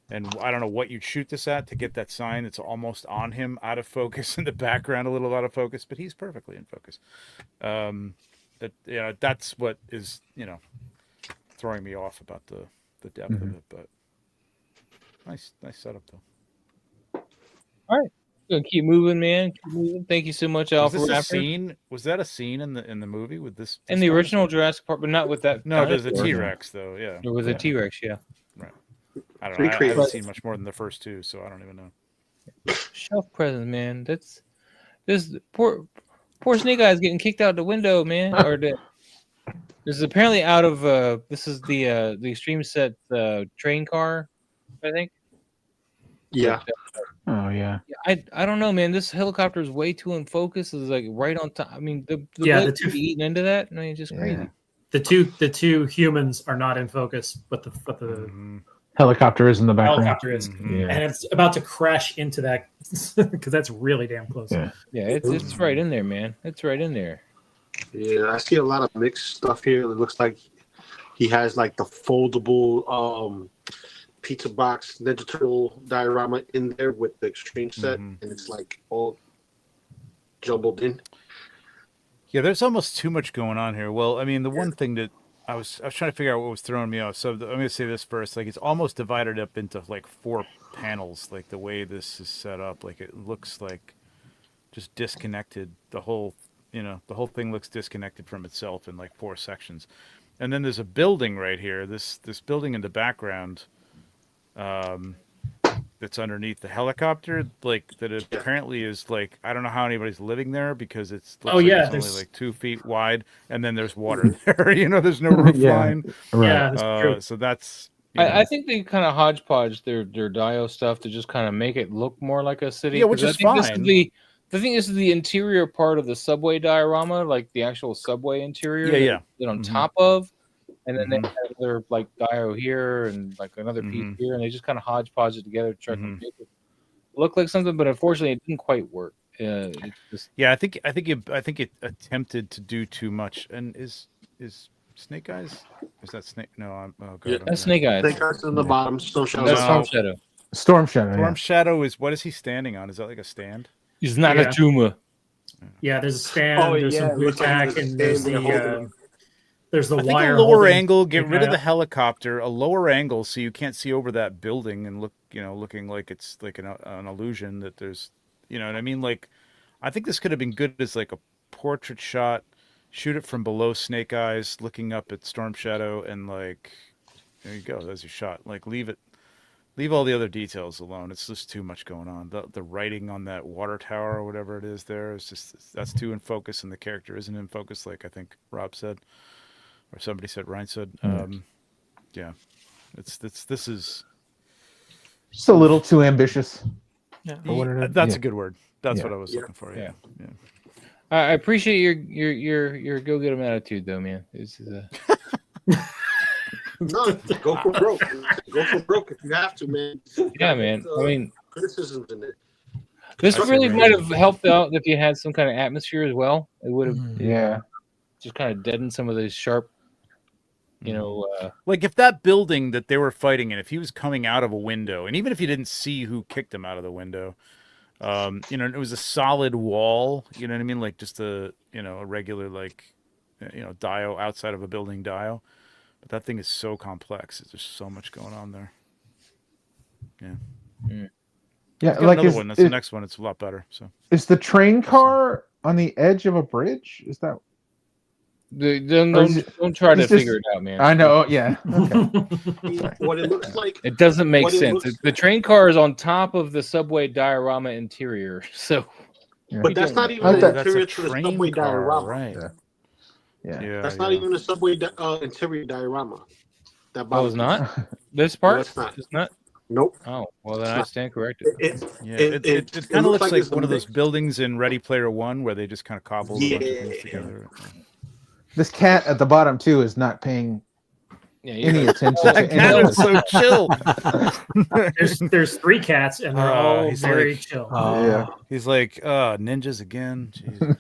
and I don't know what you'd shoot this at to get that sign. It's almost on him, out of focus in the background, a little out of focus, but he's perfectly in focus. That's what is throwing me off about the depth of it. But nice setup though. All right. Gonna keep moving, man. Keep moving. Thank you so much, Alpha Was that a scene in the movie with this? In the original Jurassic Park, but not with that. No, there's a T-Rex though. Yeah, there was a T-Rex. Yeah. Right. I don't know. I haven't seen much more than the first two, so I don't even know. Shelf presence, man. That's this poor Snake Eyes getting kicked out the window, man. Or this is apparently out of this is the Extreme Set train car, I think. Yeah. Oh yeah. I don't know, man. This helicopter is way too in focus. It's like right on top. I mean, the two eating into that. I mean, it's just crazy. The two humans are not in focus, but the helicopter is in the background. Helicopter is, and it's about to crash into that because that's really damn close. Yeah, it's right in there, man. It's right in there. Yeah, I see a lot of mixed stuff here. It looks like he has like the foldable pizza box Ninja Turtle diorama in there with the Extreme Set, and it's like all jumbled in. Yeah, there's almost too much going on here. Well, I mean, the one thing that I was trying to figure out what was throwing me off. So I'm going to say this first. Like, it's almost divided up into like 4 panels. Like the way this is set up, like it looks like just disconnected. The whole thing looks disconnected from itself in like 4 sections. And then there's a building right here. This building in the background. That's underneath the helicopter, like that apparently is like I don't know how anybody's living there because it's only like 2 feet wide, and then there's water there. There's no roof line. Right. Yeah, that's true. So that's. I think they kind of hodgepodge their Dio stuff to just kind of make it look more like a city. Yeah, which is fine. This is the interior part of the subway diorama, like the actual subway interior. Yeah. On top of. And then they have their like Dio here and like another piece here, and they just kind of hodgepodge it together to try to make it look like something. But unfortunately, it didn't quite work. I think it attempted to do too much. And is Snake Eyes? Is that Snake? No, that's Snake Eyes. Snake Eyes in the bottom. Storm Shadow. That's Storm Shadow. Storm Shadow. Storm Shadow is what is he standing on? Is that like a stand? He's not a tumor. Yeah, there's a stand. There's some blue tack, and there's the wire. A lower angle. Get rid of the helicopter. A lower angle so you can't see over that building and look, looking like it's like an illusion that there's, you know what I mean? Like, I think this could have been good as like a portrait shot. Shoot it from below Snake Eyes, looking up at Storm Shadow, and like, there you go. There's your shot. Like, leave all the other details alone. It's just too much going on. The writing on that water tower or whatever it is there is just that's too in focus, and the character isn't in focus, like I think Rob said. Or somebody said, Ryan said, yeah, this is just a little too ambitious. Yeah, that's a good word. That's what I was looking for. Yeah. I appreciate your go get 'em attitude, though, man. This is No, go for broke. Go for broke if you have to, man. Yeah, man. I mean, criticisms in it. This really might have helped out if you had some kind of atmosphere as well. It would have, just kind of deadened some of those sharp. Like if that building that they were fighting in, if he was coming out of a window, and even if you didn't see who kicked him out of the window, it was a solid wall, you know what I mean? Like just a regular, like, Dio outside of a building Dio. But that thing is so complex. There's just so much going on there. Yeah. Yeah. Like another one. That's the next one. It's a lot better. So is the train car on the edge of a bridge? Is that? Don't try to figure it out, man. I know, yeah. Okay. What it looks like. It doesn't make sense. The train car is on top of the subway diorama interior, so But that's not even Like the that. interior That's to a the train subway car, diorama. right? Yeah. That's not even a subway interior diorama. That Oh, it's not? This part? it's not. It's not? Nope. Oh, well, then It's I not. stand corrected. It kind of looks like it's a one of those mix. buildings in Ready Player One where they just kind of cobbled a bunch of things together. This cat at the bottom too is not paying any attention to That any cat of is so chill. There's 3 cats and they're all he's very like- chill. He's like, ninjas again. Jesus.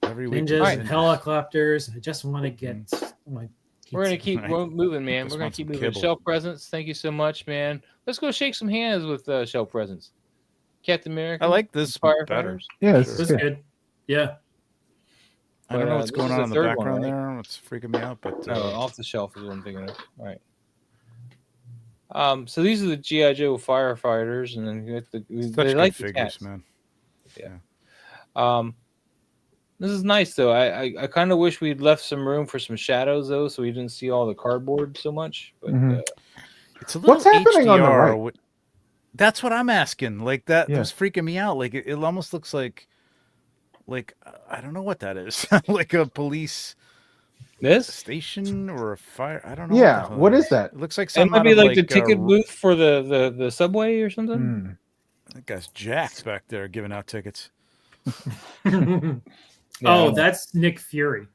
Every week. Ninjas and helicopters. I just want to get my. We're gonna keep moving, man. Just We're gonna want keep some moving. kibble. Shelf presents. Thank you so much, man. Let's go shake some hands with shelf presents. Captain America. I like this firefighters. better. Yeah, This is good. Yeah. I don't know what's This going is on in the third one, background right? there. It's freaking me out, but No, off the shelf is what I'm thinking of. All right. So these are the GI Joe firefighters, and then you have such they good like the figures, cats. man. Yeah. This is nice though. I kind of wish we'd left some room for some shadows though, so we didn't see all the cardboard so much. But It's a little What's happening on the HDR. right? That's what I'm asking. Like that was freaking me out. Like it almost looks like I don't know what that is. Like a police station or a fire. I don't know. Yeah, what is that? It looks like it something might be out of, like the ticket booth for the subway or something. Hmm. That guy's jacked back there giving out tickets. Oh, that's Nick Fury.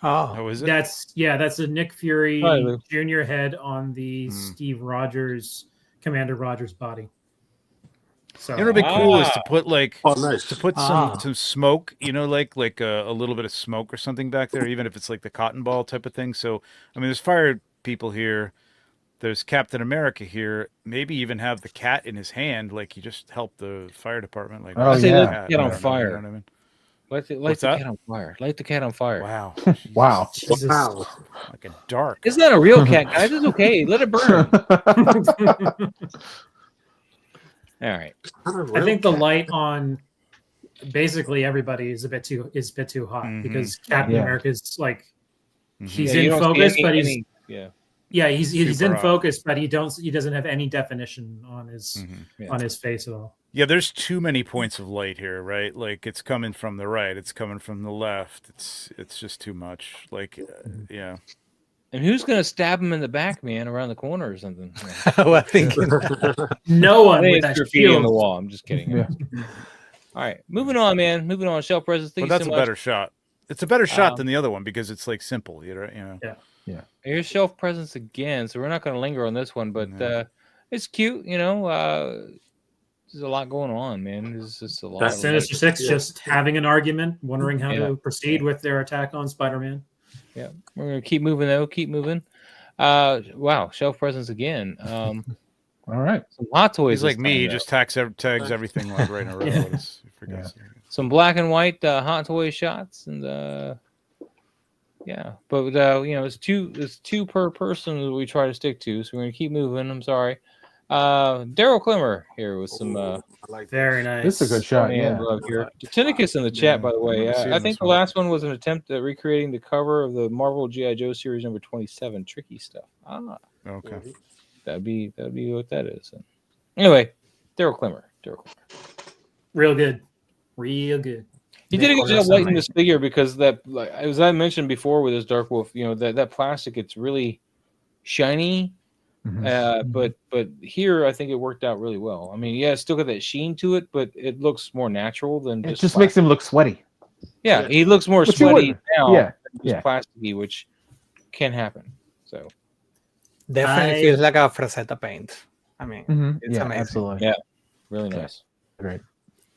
Oh, is it? That's a Nick Fury Probably. Jr. head on the Steve Rogers, Commander Rogers body. So It would be cool is to put some smoke, like a little bit of smoke or something back there, even if it's like the cotton ball type of thing. So I mean, there's fire people here. There's Captain America here. Maybe even have the cat in his hand, like he just helped the fire department. Like, I say let the cat on You fire. know what I mean? Light the cat on fire. Light the cat on fire. Wow. Wow. Jesus. Like a dark. It's not a real cat, guys. It's okay. Let it burn. All right. I think the light on basically everybody is a bit too hot because Captain America is like he's in focus, but he's he's in focus, but he doesn't have any definition on his on his face at all. Yeah, there's too many points of light here, right? Like it's coming from the right, it's coming from the left. It's just too much. Like, yeah. And who's gonna stab him in the back, man, around the corner or something? I think no one with that that graffiti on shield. the wall. I'm just kidding. Yeah. All right, moving on, man. Moving on. Shelf presents. Thank Well, you that's so a much. better shot. It's a better shot than the other one because it's like simple, Yeah. Here's shelf presents again. So we're not going to linger on this one, but it's cute. There's a lot going on, man. There's just a lot. That's Sinister Six just having an argument, wondering how to proceed with their attack on Spider-Man. Yeah, we're gonna keep moving though. Keep moving. Wow, shelf presents again. All right. Some Hot Toys. He's like this me. time, He though. just tags everything like right in a row. Yeah. Some black and white Hot Toy shots, and but it's two per person that we try to stick to. So we're gonna keep moving. I'm sorry. Daryl Clemmer here with some very nice. This is a good shot. Yeah. love here. Tinicus in the chat, by the way. I think the last one was an attempt at recreating the cover of the Marvel G.I. Joe series number 27, Tricky Stuff. Okay. That'd be what that is. Anyway, Daryl Clemmer. Real good. Real good. He did a good job lighting this figure because that, like, as I mentioned before with his Dark Wolf, that plastic, it's really shiny. But here I think it worked out really well. I mean, it's still got that sheen to it, but it looks more natural than It just makes him look sweaty. Yeah, he looks more Which sweaty now. Yeah, just plasticky, which can happen. So definitely feels like a Frazetta paint. I mean, it's amazing. Absolutely. Yeah, really nice. Great.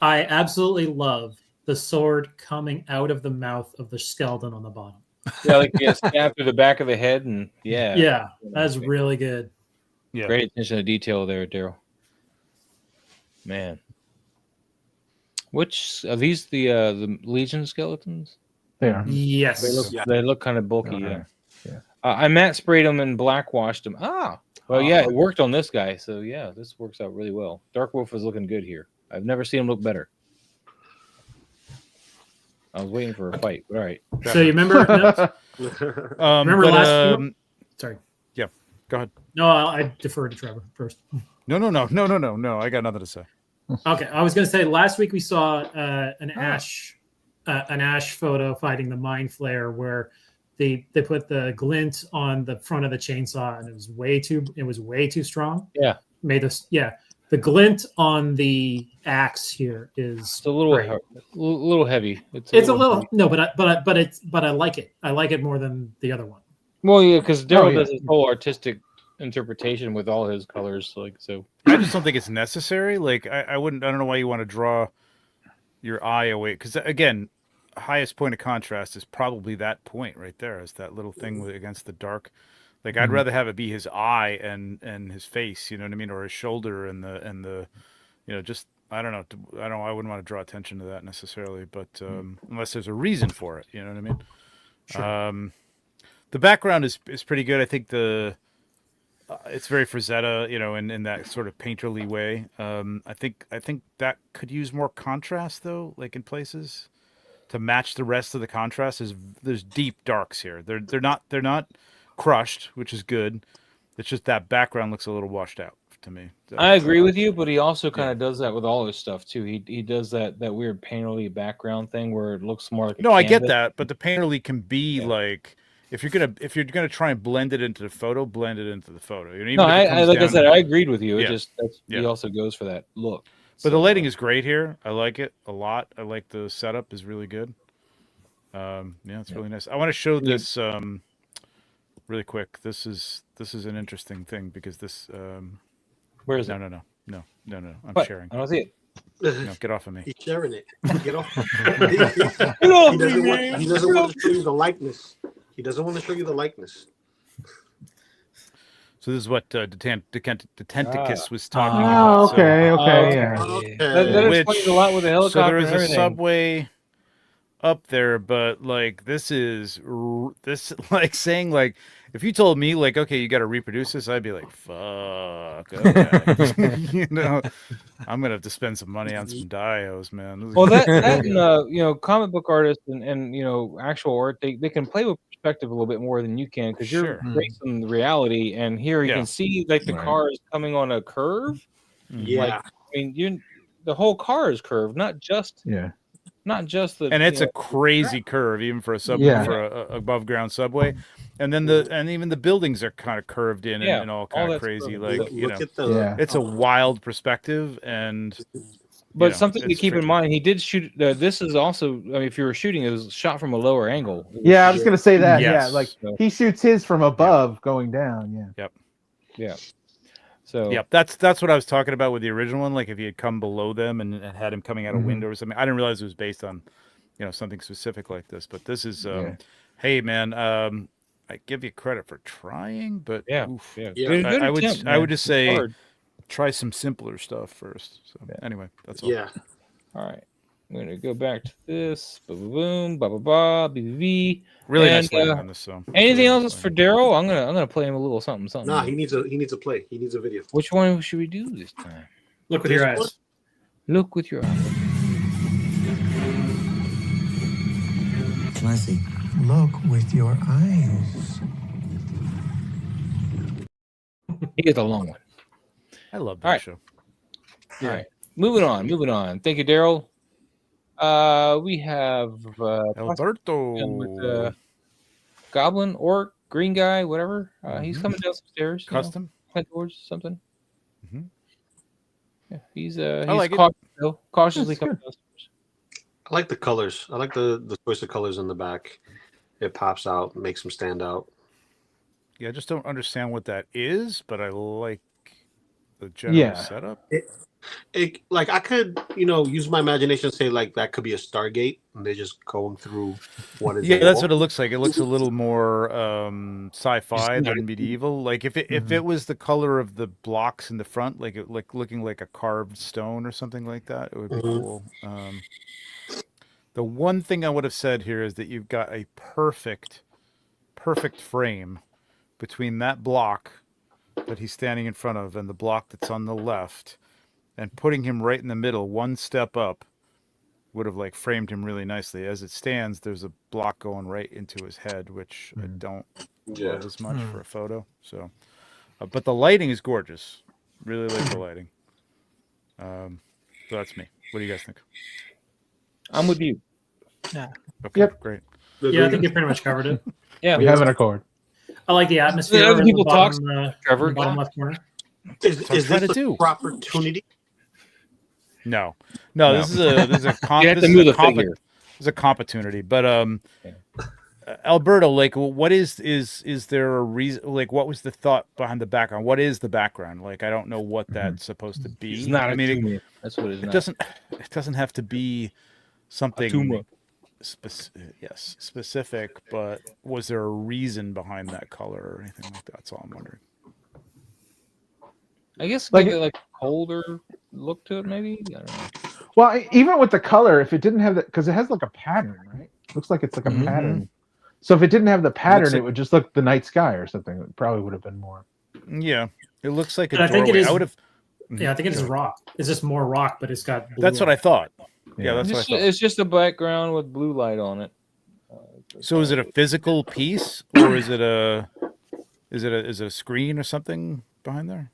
I absolutely love the sword coming out of the mouth of the skeleton on the bottom. Yeah, like stabbed through the back of the head, and that's really good. Yeah, great attention to detail there, Daryl. Man, which are these? The Legion skeletons? They are. Yes, they look kind of bulky. Yeah. I matte sprayed them and black washed them. It worked on this guy. So this works out really well. Dark Wolf is looking good here. I've never seen him look better. I was waiting for a fight, but all right. So you remember? Remember last? Sorry. Yeah. Go ahead. No, I defer to Trevor first. No. I got nothing to say. Okay, I was going to say last week we saw an ash photo fighting the mind flare where they put the glint on the front of the chainsaw and it was way too strong. Yeah, the glint on the axe here is it's a little heavy. It's a little heavy. No, but I like it. I like it more than the other one. Well, yeah, because Daryl does his whole artistic interpretation with all his colors, like so. I just don't think it's necessary. Like I wouldn't. I don't know why you want to draw your eye away. Because again, highest point of contrast is probably that point right there. Is that little thing against the dark. Like I'd rather have it be his eye and his face. You know what I mean, or his shoulder and the, you know, just I don't know. I wouldn't want to draw attention to that necessarily, but unless there's a reason for it. You know what I mean? Sure. The background is pretty good. I think it's very Frazetta, you know, in that sort of painterly way. I think that could use more contrast though, like in places, to match the rest of the contrast. There's deep darks here. They're not crushed, which is good. It's just that background looks a little washed out to me. I agree with you, but he also kind of does that with all his stuff too. He does that weird painterly background thing where it looks more like a No, canvas. I get that, but the painterly can be like if you're gonna try and blend it into the photo, blend it into the photo. You know, even I said, I agreed with you. It he also goes for that look. But the lighting is great here. I like it a lot. I like the setup is really good. It's really nice. I want to show this really quick. This is an interesting thing because this. Where is it? No. I'm what? sharing. I don't see it. No, get off of me. He's sharing it. Get off. He doesn't want to show you the likeness. He doesn't want to show you the likeness. So this is what Detenticus was talking about. So, Okay. That explains a lot with the helicopter. So there is a subway up there, but like this like saying like if you told me like okay you got to reproduce this, I'd be like fuck. Okay. You know, I'm gonna have to spend some money on some dios, man. Well, that you know, comic book artists and you know actual art they can play with perspective a little bit more than you can because you're based on the reality, and here you can see like the car is coming on a curve. Yeah, like, I mean the whole car is curved, not just the. And it's a crazy curve even for a subway for a above ground subway, and then even the buildings are kind of curved in and all kind of crazy. Like you know, it's a wild perspective and. But something to keep in mind, he did shoot. This is also, I mean, if you were shooting, it was shot from a lower angle. Yeah, I was going to say that. Yes. Yeah, like he shoots his from above going down. Yeah. Yeah. So that's what I was talking about with the original one. Like if he had come below them and had him coming out a window or something. I didn't realize it was based on, you know, something specific like this. But this is, hey man, I give you credit for trying, but I would just say. Try some simpler stuff first. So anyway, that's all. Yeah. All right. I'm gonna go back to this. Boom, ba ba ba, BBB. Really nice lighting on this. So anything else for Daryl? I'm gonna play him a little something. Nah, he needs a play. He needs a video. Which one should we do this time? Look with your eyes. Look with your eyes. Classic. Look with your eyes. He gets a long one. I love that show. All right. Moving on. Thank you, Daryl. We have Alberto with Goblin, Orc, Green Guy, whatever. He's coming down some stairs. Custom. Towards something. Yeah, he's like cautiously coming down stairs. I like the colors. I like the choice of colors in the back. It pops out, makes them stand out. Yeah, I just don't understand what that is, but I like the general setup. It like I could, you know, use my imagination and say like that could be a Stargate and they're just going through what is that's what it looks like. It looks a little more sci-fi than medieval. Like if it was the color of the blocks in the front, like looking like a carved stone or something like that, it would be cool. The one thing I would have said here is that you've got a perfect frame between that block that he's standing in front of and the block that's on the left, and putting him right in the middle, one step up, would have like framed him really nicely. As it stands, there's a block going right into his head, which I don't love as much for a photo. So, but the lighting is gorgeous. Really like the lighting. So that's me. What do you guys think? I'm with you. Yeah. Okay, Yep. great. Yeah, I think you pretty much covered it. Yeah, We have an accord. I like the atmosphere. Other in people the bottom, Trevor. in the bottom left corner. Is I'm this trying to the do. proper opportunity? No. No. This is a You have to move the figure. It's a opportunity, but Alberto, like, what is there a reason? Like, what was the thought behind the background? What is the background? Like, I don't know what that's supposed to be. It's not I a mean, tumor. That's what it's it not. doesn't have to be something tumor. specific, but was there a reason behind that color or anything like that? That's all I'm wondering. I guess Like give it like a colder look to it, maybe. I don't know. Well, even with the color, if it didn't have that, because it has like a pattern, right? Looks like it's like a Mhm. pattern. So if it didn't have the pattern, like- it would just look the night sky or something. It probably would have been more. Yeah, it looks like a And I think it doorway. is. I would have. Yeah, I think it is rock. It's just more rock, but it's got. Blue That's what on I thought. Yeah, Yeah. that's what I thought. It's just a background with blue light on it. So is it a physical piece, or is it a screen or something behind there?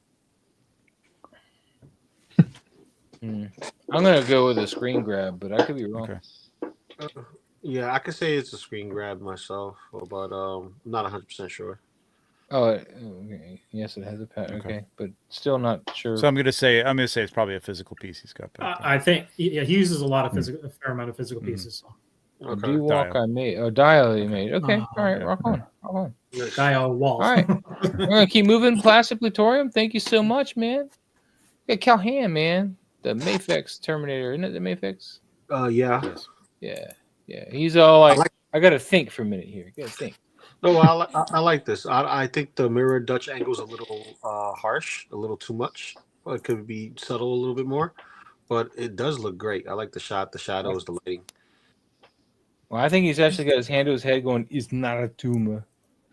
I'm gonna go with a screen grab, but I could be wrong. Okay. Yeah, I could say it's a screen grab myself, but I'm not 100% sure. Oh, okay. Yes, it has a pattern. Okay, but still not sure. So I'm gonna say it's probably a physical piece he's got back there. I think he uses a fair amount of physical pieces. A D-walk I made, or dial I made. Okay, all right, yeah. rock on. Dial walls. All right, we're gonna keep moving. Plastic Platorium, thank you so much, man. Yeah, Calhan, man, the Mafex Terminator, isn't it the Mafex? Yeah. Yes. Yeah. He's all like, I gotta think for a minute here. Gotta think. No, I like this. I think the mirror Dutch angle is a little harsh, a little too much. It could be subtle a little bit more, but it does look great. I like the shot, the shadows, the lighting. Well, I think he's actually got his hand to his head going, it's not a tumor.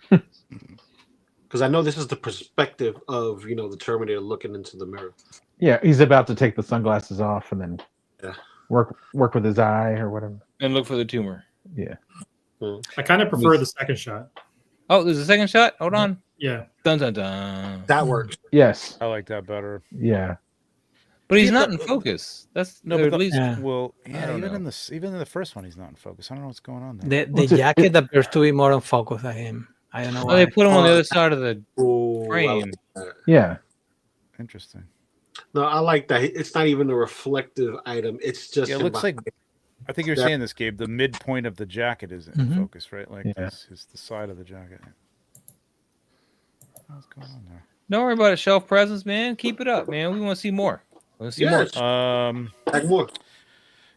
Because I know this is the perspective of, the Terminator looking into the mirror. Yeah, he's about to take the sunglasses off and then Yeah. work with his eye or whatever. And look for the tumor. Yeah. I kind of prefer the second shot. Oh, there's a second shot? Hold on. Yeah. Dun dun dun. That works. Yes. I like that better. Yeah. But he's not in focus. That's No, at but least. well, I yeah, don't even know. in the first one, he's not in focus. I don't know what's going on there. The jacket appears to be more on focus than him. I don't know Oh, why. they put him on the other side of the Ooh, frame. Yeah. Interesting. No, I like that. It's not even a reflective item. It's just. Yeah, it looks like. I think you're saying this, Gabe. The midpoint of the jacket is in focus, right? Like this is the side of the jacket. What's going on there? Don't worry about it, shelf presence, man. Keep it up, man. We want to see more. Let's see more. Like more.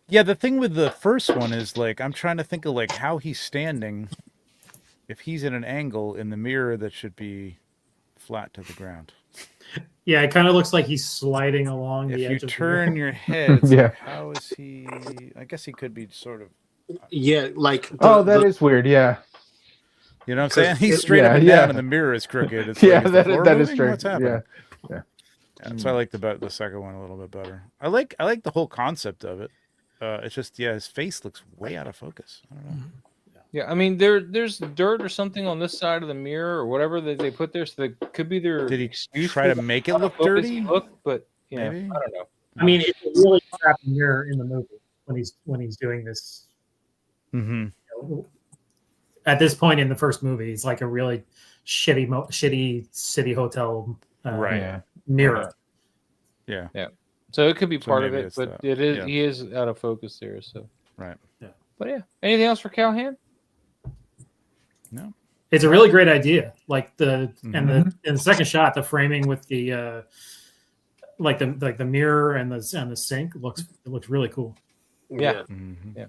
Yeah, the thing with the first one is like I'm trying to think of like how he's standing. If he's in an angle in the mirror that should be flat to the ground. Yeah, it kind of looks like he's sliding along the edge. If you of turn the your head, it's like, how is he? I guess he could be sort of. Yeah, like. That is weird. Yeah. You know what I'm saying? He's straight up and down, and the mirror is crooked. It's yeah, like, that is true. What's happening? Yeah. So I like the second one a little bit better. I like the whole concept of it. It's just his face looks way out of focus. I don't know. Yeah, I mean there's dirt or something on this side of the mirror or whatever that they put there, so that could be their. Did he excuse try for to make the it look out-of-focus dirty? Look, but Maybe. I don't know. I mean, it's a really crappy mirror in the movie when he's doing this. Mm-hmm. At this point in the first movie, it's like a really shitty city hotel mirror. Yeah. So it could be part of maybe it, it's but that. it is Yeah. he is out of focus there. So Right. Yeah. But yeah, anything else for Calhan? No. It's a really great idea. Like in the second shot, the framing with the like the mirror and the sink looks really cool. Yeah. Mm-hmm. Yeah.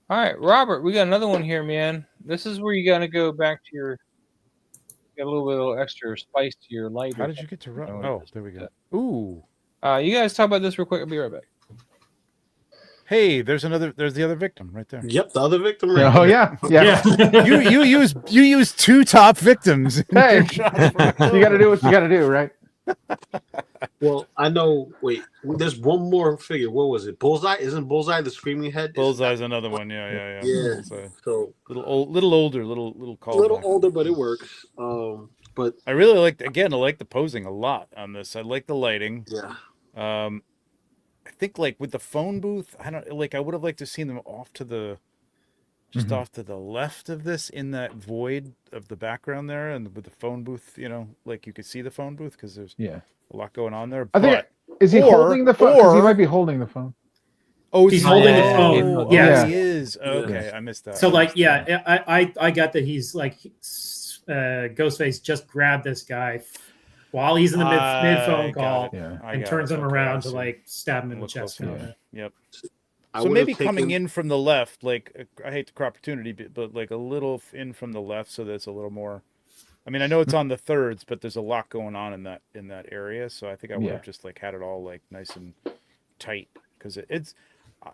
All right, Robert, we got another one here, man. This is where you got to go back to get a little extra spice to your light. How did you get to run? Oh, there we go. Ooh. You guys talk about this real quick. I'll be right back. Hey, there's the other victim right there. Yep, the other victim. Right Oh there. yeah. you use two top victims. Hey, you got to do what you got to do, right? Well, I know. Wait, there's one more figure. What was it? Bullseye? Isn't Bullseye the screaming head? Bullseye's another one. Yeah. Yeah. So little older, little callback. a little older, but it works. But I really like the posing a lot on this. I like the lighting. Yeah. I think like with the phone booth, I would have liked to seen them off to the off to the left of this in that void of the background there, and with the phone booth, like you could see the phone booth because there's a lot going on there. Is he holding the phone? Because he might be holding the phone. Oh, he's holding the phone. Yeah, he is. Okay, I missed that. So I got that he's like Ghostface just grabbed this guy while he's in the mid phone call and turns him around to like stab him in the chest. Yep. So maybe coming in from the left, like I hate to call opportunity, but like a little in from the left, so that's a little more. I mean, I know it's on the thirds, but there's a lot going on in that area. So I think I would have just like had it all like nice and tight because it's.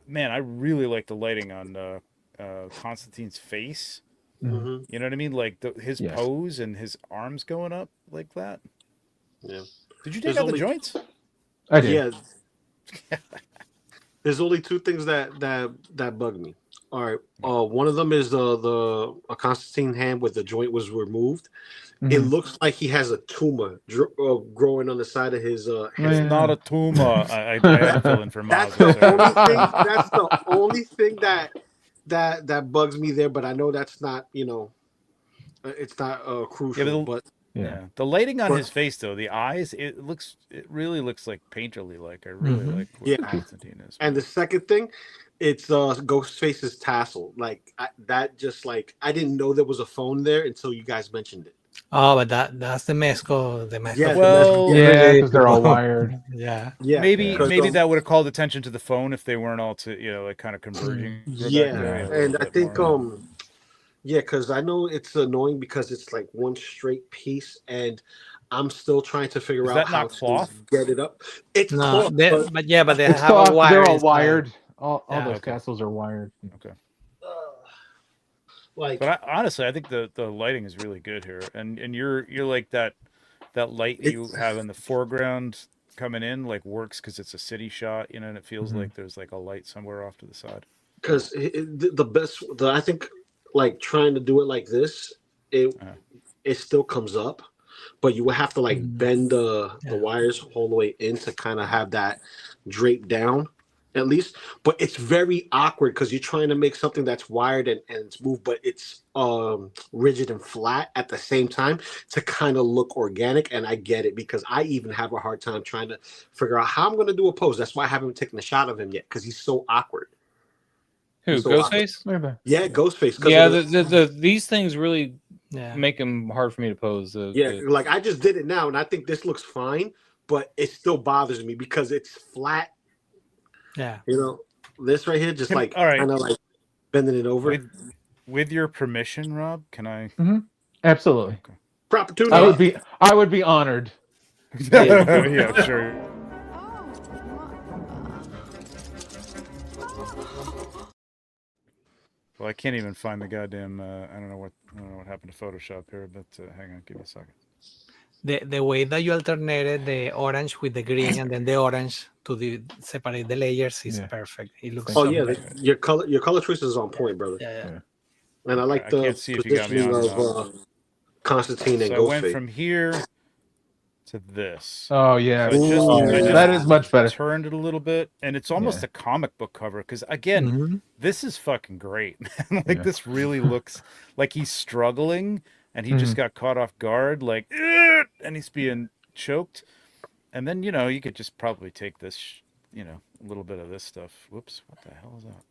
Man, I really like the lighting on Constantine's face. Mm-hmm. You know what I mean? Like his pose and his arms going up like that. Yeah. Did you take out the joints? I did. Yeah. There's only two things that bug me. All right. One of them is a Constantine hand where the joint was removed. Mm-hmm. It looks like he has a tumor growing on the side of his head. It's not a tumor. I am filling for That's the only thing that bugs me there. But I know that's not it's not crucial. But the lighting on his face though, the eyes, it really looks like painterly. Like I really like what Constantine is. And the second thing, it's Ghostface's tassel. Like I didn't know there was a phone there until you guys mentioned it. Oh, but that's the mezco. Yeah, because they're all wired. Yeah. Maybe that would have called attention to the phone if they weren't all like kind of converging. And I think because I know it's annoying because it's like one straight piece, and I'm still trying to figure out how to get it up. It's cloth, but they have a wire. They're all wired. All those castles are wired. Okay. But honestly, I think the lighting is really good here, and you're like that light you have in the foreground coming in like works because it's a city shot, and it feels like there's like a light somewhere off to the side. Because I think like trying to do it like this, it still comes up, but you would have to like bend the wires all the way in to kind of have that drape down. At least, but it's very awkward because you're trying to make something that's wired and it's moved, but it's rigid and flat at the same time to kind of look organic. And I get it because I even have a hard time trying to figure out how I'm going to do a pose. That's why I haven't taken a shot of him yet because he's so awkward. Who, Ghostface? Yeah, Ghostface. Yeah, these things really make him hard for me to pose. Like I just did it now, and I think this looks fine, but it still bothers me because it's flat. Yeah, this right here, just like kind of like bending it over. With your permission, Rob, can I? Mm-hmm. Absolutely. Okay. Proper tuning. I would be honored. Yeah, sure. Well, I can't even find the goddamn. I don't know what happened to Photoshop here, but hang on, give me a second. The way that you alternated the orange with the green and then the orange to separate the layers is perfect. It looks. Oh yeah, your color choice is on point, brother. Yeah. And I like the positioning of Constantine and Ghostface. So I went from here to this. Oh yeah, so that is much better. Turned it a little bit, and it's almost a comic book cover because again, this is fucking great. Like this really looks like he's struggling. And he just got caught off guard, like, and he's being choked. And then, you could just probably take this, a little bit of this stuff. Whoops, what the hell is that?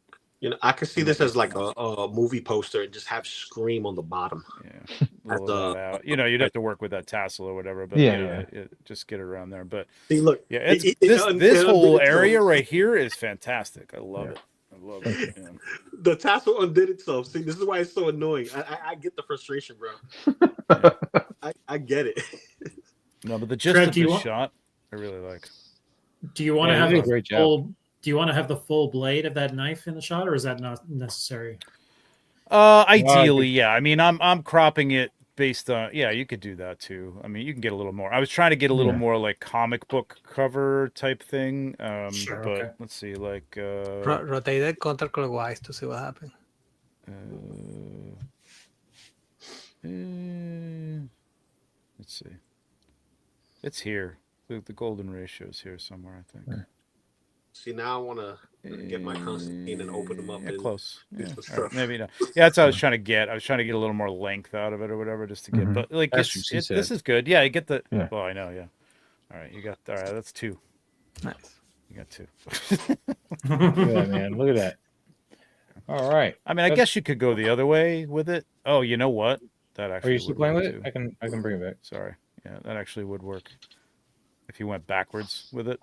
I could see this as like a movie poster and just have Scream on the bottom. Yeah, you'd have to work with that tassel or whatever, but just get it around there. But see, look, this whole area right here is fantastic. I love it. I love it. Yeah. The tassel undid itself. See, this is why it's so annoying. I get the frustration, bro. I get it. No, but the gist of this shot, I really like. Do you want to have a full? Do you want to have the full blade of that knife in the shot, or is that not necessary? Ideally, yeah. I mean, I'm cropping it based on. Yeah, you could do that too. I mean, you can get a little more. I was trying to get a little more like comic book cover type thing. Sure, but let's see, like rotate it counterclockwise to see what happens. Let's see. It's here. The golden ratio is here somewhere, I think. See, now I want to get my Constantine and open them up. Yeah, and close. do Yeah. some All right, stuff. maybe not. Yeah, that's what I was trying to get. I was trying to get a little more length out of it or whatever, just to get. But like, That's what she this said. is good. Yeah, I get the. Yeah. Well, I know. Yeah. All right, you got. All right, that's 2. Nice. You got 2. Look at that, man. Look at that. All right. I mean, I guess you could go the other way with it. Oh, you know what? That actually. Are you still would playing work with it? too. I can bring it back. Sorry. Yeah, that actually would work. If you went backwards with it,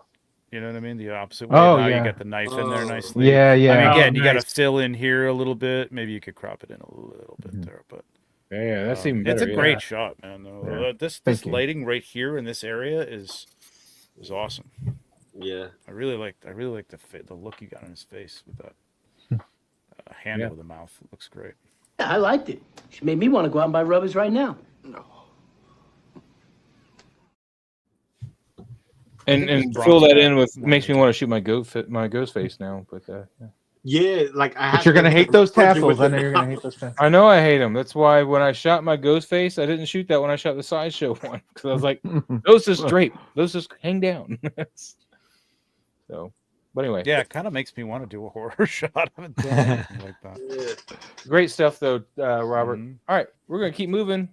you know what I mean? The opposite way. Oh, now yeah. you got the knife in there nicely. Yeah, yeah. I mean, again, Oh, you got to nice. fill in here a little bit. Maybe you could crop it in a little bit there, but Yeah, that's even better. it's a yeah. great shot, man. Yeah. This Thank you. lighting right here in this area is awesome. Yeah. I really like the look you got on his face with that hand Yeah. over the mouth. It looks great. Yeah, I liked it. She made me want to go out and buy rubbers right now. No. And Bronx fill that Bat in with one makes me more want to shoot my ghost face now. But yeah. Yeah, like I. But you're gonna hate those tassels. I know you're gonna hate those tassels. I know I hate them. That's why when I shot my ghost face, I didn't shoot that when I shot the Sideshow one because I was like, those just drape, those just hang down. So, but anyway, Yeah, it kind of makes me want to do a horror shot. I haven't done anything like that. great stuff though, Robert. Mhm. All right, we're gonna keep moving.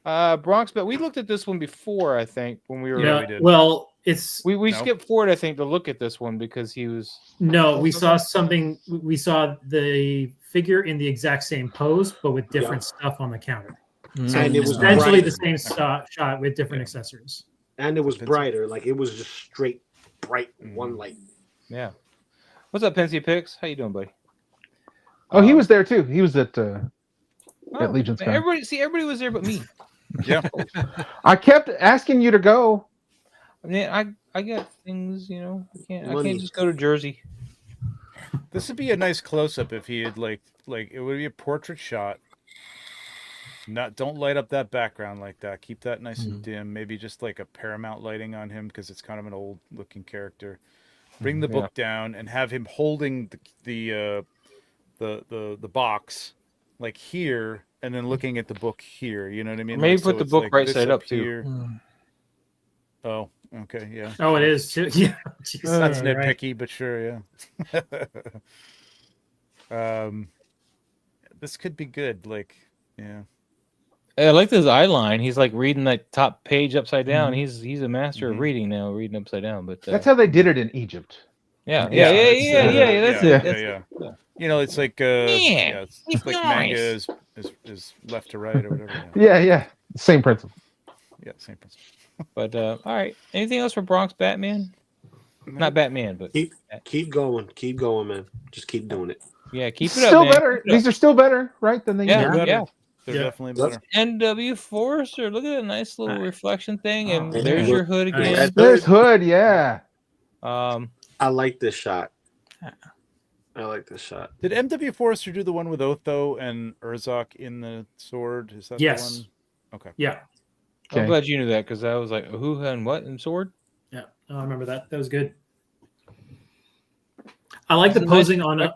Bronx, but we looked at this one before, I think, when we were. Yeah, Yeah. we did. Well, it's We No. skipped forward, I think, to look at this one because he was. no. We saw something. We saw the figure in the exact same pose, but with different stuff on the counter. So And it was essentially brighter. the same shot with different accessories. And it was Vincent. brighter. Like it was just straight bright one light. Yeah. What's up, Pensy Picks? How you doing, buddy? Oh, he was there too. He was at Oh, Legion's Con. everybody was there but me. Yeah. I kept asking you to go. I mean, I got things, you know. I Money. can't just go to Jersey. This would be a nice close up if he had like it would be a portrait shot. Don't light up that background like that. Keep that nice and dim. Maybe just like a Paramount lighting on him because it's kind of an old looking character. Bring the book down and have him holding the box like here and then looking at the book here. You know what I mean? Maybe Like, put the it's book like right this side up too. here. Oh, okay, yeah. Oh, it is too. Yeah. Jeez. That's All right. nitpicky, but sure, yeah. This could be good. Like, yeah. I like this eye line. He's like reading that top page upside down. He's a master of reading now, reading upside down. But That's how they did it in Egypt. yeah. Yeah, That's it. Yeah. You know, it's like it's like manga is left to right or whatever. Yeah. Same principle. Yeah, same principle. But all right. Anything else for Bronx Batman? Not Batman, but Keep going, man. Just keep doing it. yeah, keep it Still up, man. better. Keep it up. These are still better, right? Than they used to be. Yeah. They're Yeah. definitely better. NW Forester. Look at that nice little reflection thing, and there's your hood again. Nice. There's Hood, yeah. I like this shot. Did MW Forrester do the one with Otho and Urzok in the sword? Is that Yes. the one? Okay. Yeah. I'm Okay. glad you knew that because I was like, who and what and sword? Yeah. I remember that. That was good. I like the That's a nice posing on.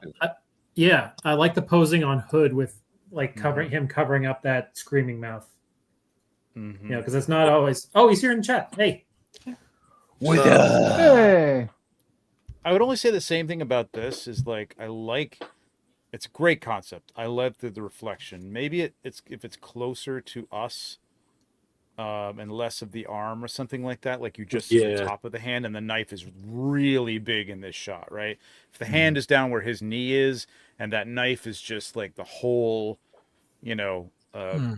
Yeah, I like the posing on Hood with like covering up that screaming mouth. Mm-hmm. You know, because it's not always. Oh, he's here in the chat. Hey. Hey. I would only say the same thing about this is like it's a great concept. I love the reflection. Maybe it's if it's closer to us and less of the arm or something like that, like you just see the top of the hand and the knife is really big in this shot, right? If the hand is down where his knee is and that knife is just like the whole,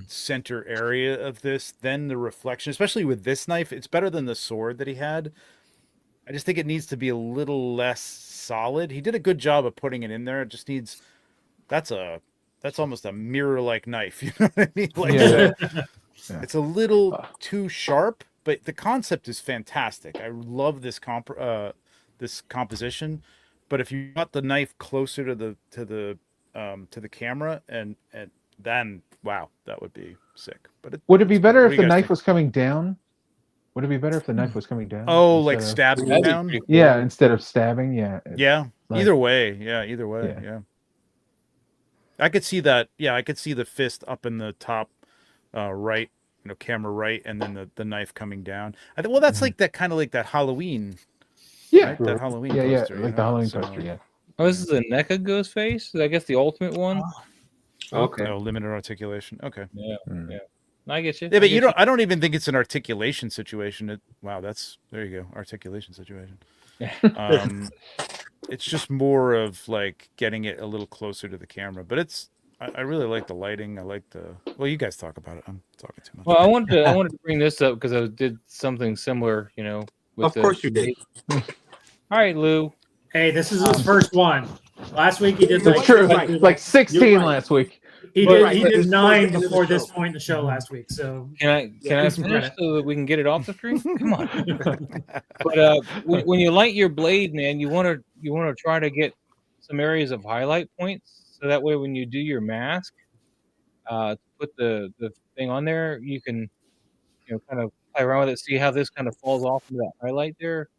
center area of this, then the reflection, especially with this knife, it's better than the sword that he had. I just think it needs to be a little less solid. He did a good job of putting it in there. It just needs that's almost a mirror-like knife. You know what I mean? Like it's a little too sharp, but the concept is fantastic. I love this this composition. But if you got the knife closer to the camera and then wow, that would be sick. But would it be better if the knife was coming down? Would it be better if the knife was coming down? Oh, like stabbing down? Yeah, instead of stabbing. Yeah. Yeah. Like, either way. Yeah. I could see that. Yeah, I could see the fist up in the top right, camera right, and then the knife coming down. Well, that's like that kind of like that Halloween Yeah, right? That Halloween yeah, poster. like the Halloween poster. Yeah. Oh, this is a NECA ghost face. I guess the ultimate one. Okay. No limited articulation. Okay. Yeah, yeah. I get you. Yeah, I but get you. I don't even think it's an articulation situation. Wow, there you go. Articulation situation. It's just more of like getting it a little closer to the camera. But I really like the lighting. I like well, you guys talk about it. I'm talking too much. Well, I wanted to bring this up because I did something similar, with Of course you did. All right, Lou. Hey, this is his first one. Last week he did That's true. Like 16 last week. He But did 9 towards the end of the before this show. point in the show last week. So Can I give some finish credit. so that we can get it off the screen? Come on. But when you light your blade, man, you want to try to get some areas of highlight points, so that way when you do your mask, put the thing on there, you can kind of play around with it, see how this kind of falls off into that highlight there.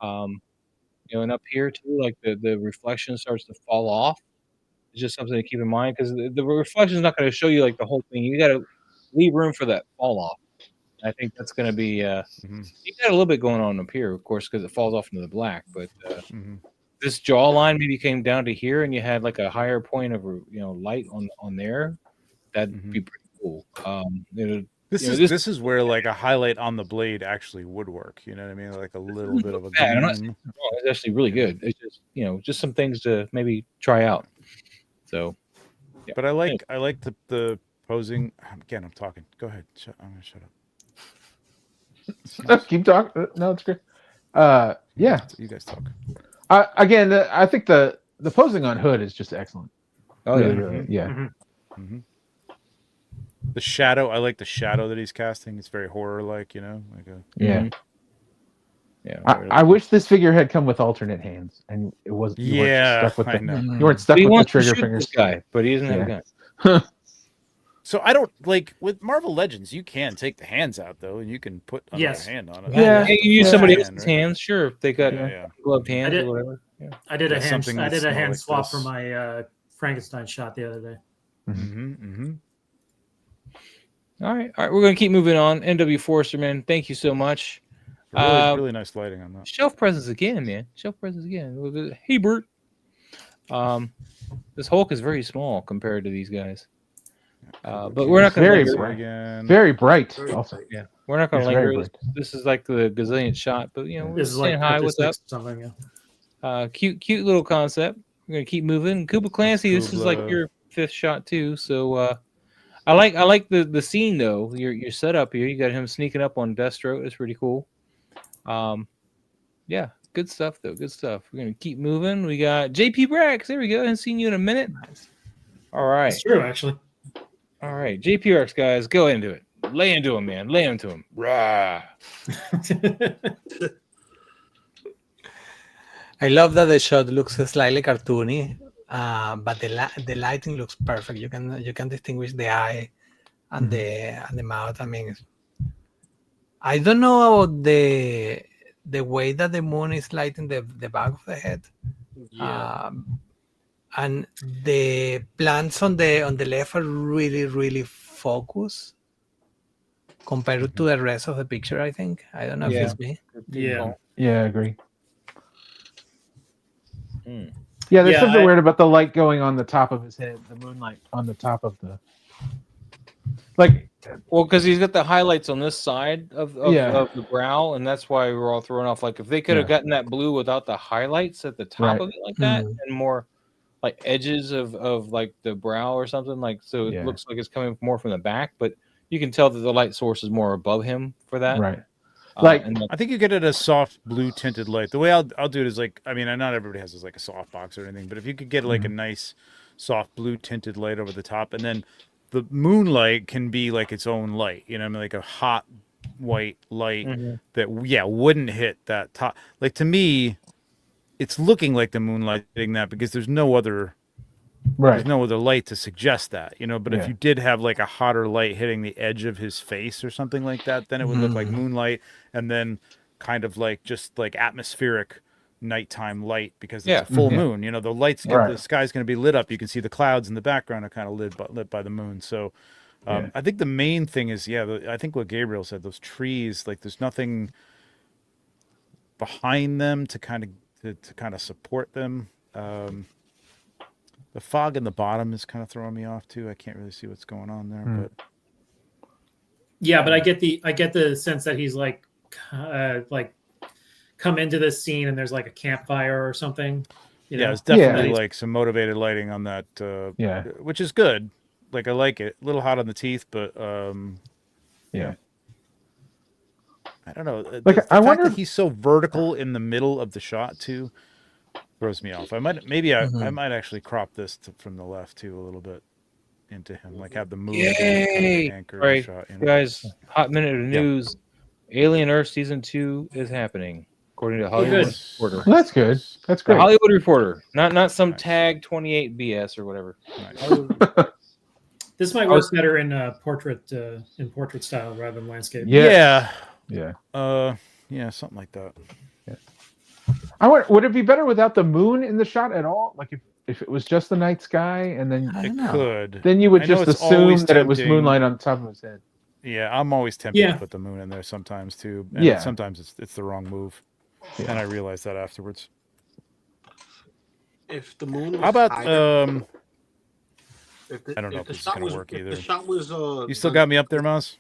And up here too, like the reflection starts to fall off. It's just something to keep in mind because the reflection is not going to show you like the whole thing. You got to leave room for that fall off. I think that's going to be. You got a little bit going on up here, of course, because it falls off into the black. But this jawline maybe came down to here, and you had like a higher point of light on there. That'd be pretty cool. This is where like a highlight on the blade actually would work. You know what I mean? Like a little bit of a gleam. It's actually really good. It's just just some things to maybe try out. So, yeah. But I like the posing. Again, I'm talking. Go ahead. I'm gonna shut up. Keep talking. No, it's great. Yeah. You guys talk. Again, I think the posing on Hood is just excellent. Oh really, yeah, really, yeah. Mm-hmm. The shadow. I like the shadow that he's casting. It's very horror-like. Like a yeah. Yeah, I wish this figure had come with alternate hands, and it was you weren't stuck with the, you weren't stuck with the trigger fingers. This guy, but he doesn't have a gun. So I don't like with Marvel Legends. You can take the hands out though, and you can put another hand on it. Yeah, you use somebody else's hands. Sure, if they got gloved hands or whatever. Yeah. I did a hand swap for my Frankenstein shot the other day. All right, we're gonna keep moving on. NW Forster, man, thank you so much. Really nice lighting on that. Shelf presence again, man. Shelf presence again. Hey, Bert. This Hulk is very small compared to these guys. But we're not going to very bright. Also, yeah, we're not going to linger. This is like the gazillionth shot, but we're this is saying like hi. What's up? Cute little concept. We're gonna keep moving. Kuba Clancy, this is like your 5th shot too. So I like the scene though. Your setup here. You got him sneaking up on Deathstroke. It's pretty cool. Yeah, good stuff though. Good stuff. We're gonna keep moving. We got JP Brax. There we go. I haven't seen you in a minute. All right. It's true, actually. All right, JP Brax guys, go into it. Lay into him, man. Lay into him. Rah. I love that the shot looks slightly cartoony, but the lighting looks perfect. You can distinguish the eye and the mouth. I mean, I don't know about the way that the moon is lighting the back of the head. Yeah. And the plants on the left are really, really focused compared to the rest of the picture, I think. I don't know if it's me. Yeah. Yeah, I agree. Yeah, there's something weird about the light going on the top of his head, the moonlight on the top of the because he's got the highlights on this side of the brow, and that's why we're all thrown off. Like if they could have gotten that blue without the highlights at the top of it like that, and more like edges of like the brow or something, like so it looks like it's coming more from the back, but you can tell that the light source is more above him for that. Right. I think you get it a soft blue tinted light. The way I'll do it is like, I mean, not everybody has this like a soft box or anything, but if you could get like a nice soft blue tinted light over the top, and then the moonlight can be like its own light, I mean, like a hot white light that wouldn't hit that top. Like to me, it's looking like the moonlight hitting that because there's no other light to suggest that, but if you did have like a hotter light hitting the edge of his face or something like that, then it would look like moonlight, and then kind of like just like atmospheric nighttime light because it's a full moon. The lights, the sky's going to be lit up. You can see the clouds in the background are kind of lit by the moon. So I think the main thing is, I think what Gabriel said, those trees, like there's nothing. behind them to kind of support them. The fog in the bottom is kind of throwing me off too. I can't really see what's going on there, but yeah, but I get the sense that he's like come into this scene and there's like a campfire or something. Yeah, it's definitely like some motivated lighting on that. Which is good. Like I like it. A little hot on the teeth, but yeah. I don't know. Like, the I fact wonder that he's so vertical in the middle of the shot too throws me off. I might actually crop this from the left too a little bit into him, like have the moon be kind of the anchor right, shot. guys. Hot minute of news: Alien Earth season 2 is happening, according to Hollywood Reporter. Well, that's good. That's great. The Hollywood Reporter, not some tag 28 BS or whatever. Nice. This might work better in portrait style rather than landscape. Yeah, something like that. Yeah. I wonder, would it be better without the moon in the shot at all? Like if it was just the night sky and then could. Then you would just assume that it was moonlight on top of his head. Yeah, I'm always tempted to put the moon in there sometimes too. And sometimes it's the wrong move, and I realize that afterwards. If the moon was how about higher, I don't know if this is going to work either. The shot was you still got me up there, Mouse?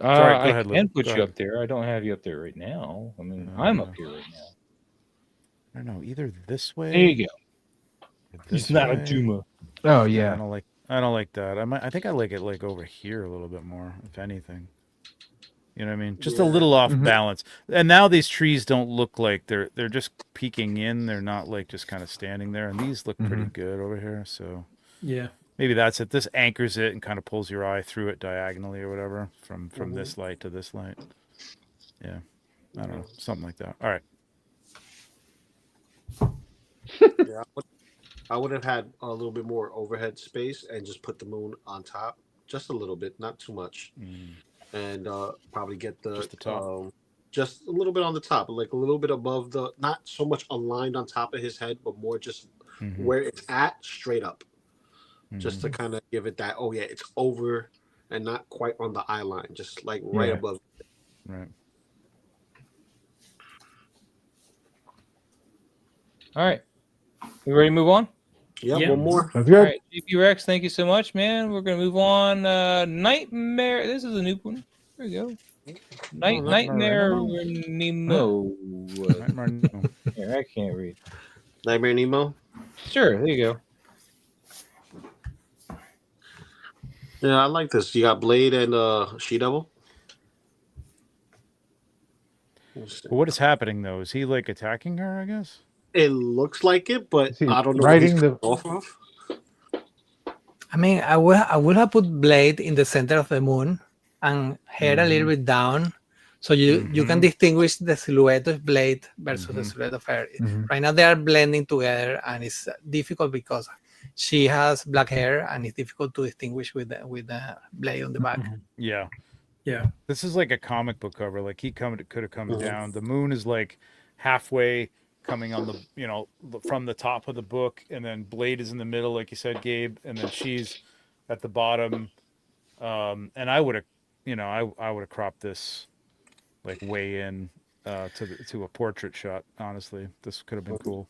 Sorry, go ahead, I can put you up there. I don't have you up there right now. I mean, I'm up here right now. I don't know, either this way. There you go. He's not a tumor. Oh yeah. I don't like that. I think I like it like over here a little bit more, if anything. You know what I mean? Just a little off balance. And now these trees don't look like they're just peeking in. They're not like just kind of standing there. And these look pretty good over here. So yeah, maybe that's it. This anchors it and kind of pulls your eye through it diagonally or whatever from this light to this light. Yeah, I don't know, something like that. All right. Yeah, I would have had a little bit more overhead space and just put the moon on top, just a little bit, not too much, and probably get just the top, just a little bit on the top, like a little bit above the, not so much aligned on top of his head, but more just where it's at, straight up, just to kind of give it that. Oh yeah, it's over and not quite on the eye line, just like right above. Right. All right. We ready to move on? Yeah, one more. That's good. All right, JP Rex, thank you so much, man. We're going to move on. Nightmare. This is a new one. There we go. Nightmare Nemo. Here, I can't read. Nightmare Nemo? Sure, there you go. Yeah, I like this. You got Blade and She-Devil. Well, what is happening, though? Is he, like, attacking her, I guess? It looks like it, but I don't know riding what he's off of. I mean, I would have put Blade in the center of the moon and head a little bit down, so you can distinguish the silhouette of Blade versus the silhouette of her. Right now they are blending together, and it's difficult because she has black hair, and it's difficult to distinguish with the Blade on the back. Yeah. Yeah. This is like a comic book cover. Like could have come down. The moon is like halfway coming on the, from the top of the book, and then Blade is in the middle, like you said, Gabe, and then she's at the bottom. And I would have, I would have cropped this like way in to a portrait shot. Honestly, this could have been cool.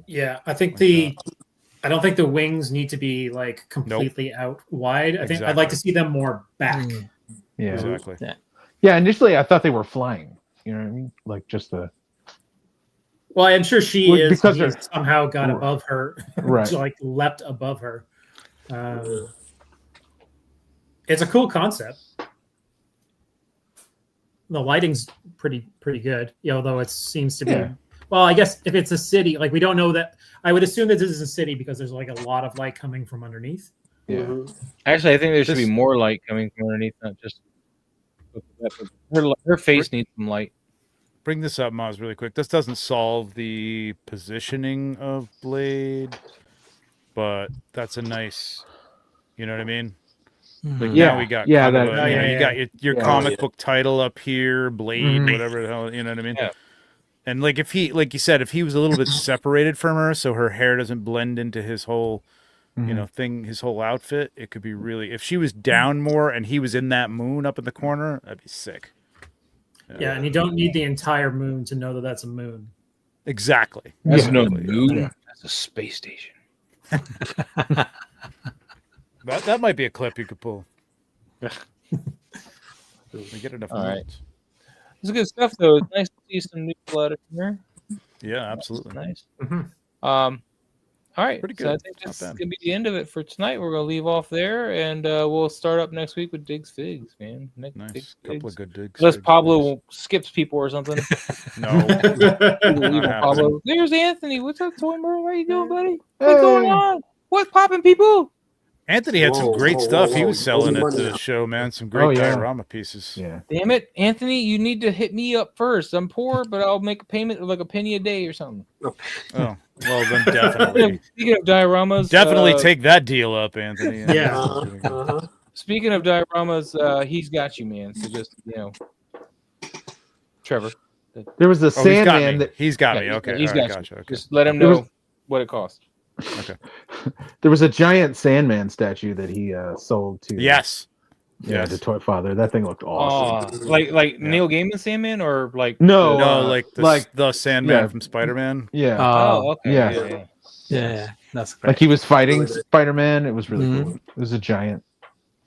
Yeah, I think I don't think the wings need to be like completely out wide. I think I'd like to see them more back. Yeah, exactly. Yeah, initially I thought they were flying. You know what I mean? Like just the. Well, I'm sure she is because he somehow got above her, right? Like leapt above her. It's a cool concept. The lighting's pretty good, although it seems to be. Well, I guess if it's a city, like we don't know that. I would assume that this is a city because there's like a lot of light coming from underneath. Yeah. Actually, I think there should be more light coming from underneath, not just her face needs some light. Bring this up, Maz, really quick. This doesn't solve the positioning of Blade, but that's a nice, you know what I mean? Like now we got you got your comic book title up here, Blade, whatever the hell, you know what I mean? Yeah. And like if he, like you said, if he was a little bit separated from her, so her hair doesn't blend into his whole, thing, his whole outfit, it could be really. If she was down more and he was in that moon up in the corner, that'd be sick. Yeah, and you don't need the entire moon to know that that's a moon. Exactly. That's no moon. Yeah. That's a space station. That might be a clip you could pull. We get enough notes. It's good stuff, though. It's nice to see some new blood in here. Yeah, absolutely. That's nice. All right. Pretty good. So I think that's going to be the end of it for tonight. We're going to leave off there, and we'll start up next week with Diggs Figs, man. Nice. Couple of good digs. Unless Pablo skips people or something. No. Pablo. There's Anthony. What's up, Toy Merle? How you doing, buddy? What's going on? What's popping, people? Anthony had some great stuff he was selling at the show, man. Some great diorama pieces. Yeah. Damn it, Anthony, you need to hit me up first. I'm poor, but I'll make a payment of like a penny a day or something. Oh, well, then definitely. Speaking of dioramas, definitely take that deal up, Anthony. Yeah. Speaking of dioramas, he's got you, man. So just Trevor. There was a Sandman he's got me. Okay, he's got you. Gotcha. Okay. Just let him know what it costs. Okay. There was a giant Sandman statue that he sold to. Yes. Yeah, to Toy Father. That thing looked awesome. Like Neil Gaiman Sandman, or like no, like the Sandman from Spider-Man. Yeah. Oh, okay. Yeah. That's great. Like he was fighting Spider-Man. It was really cool. It was a giant.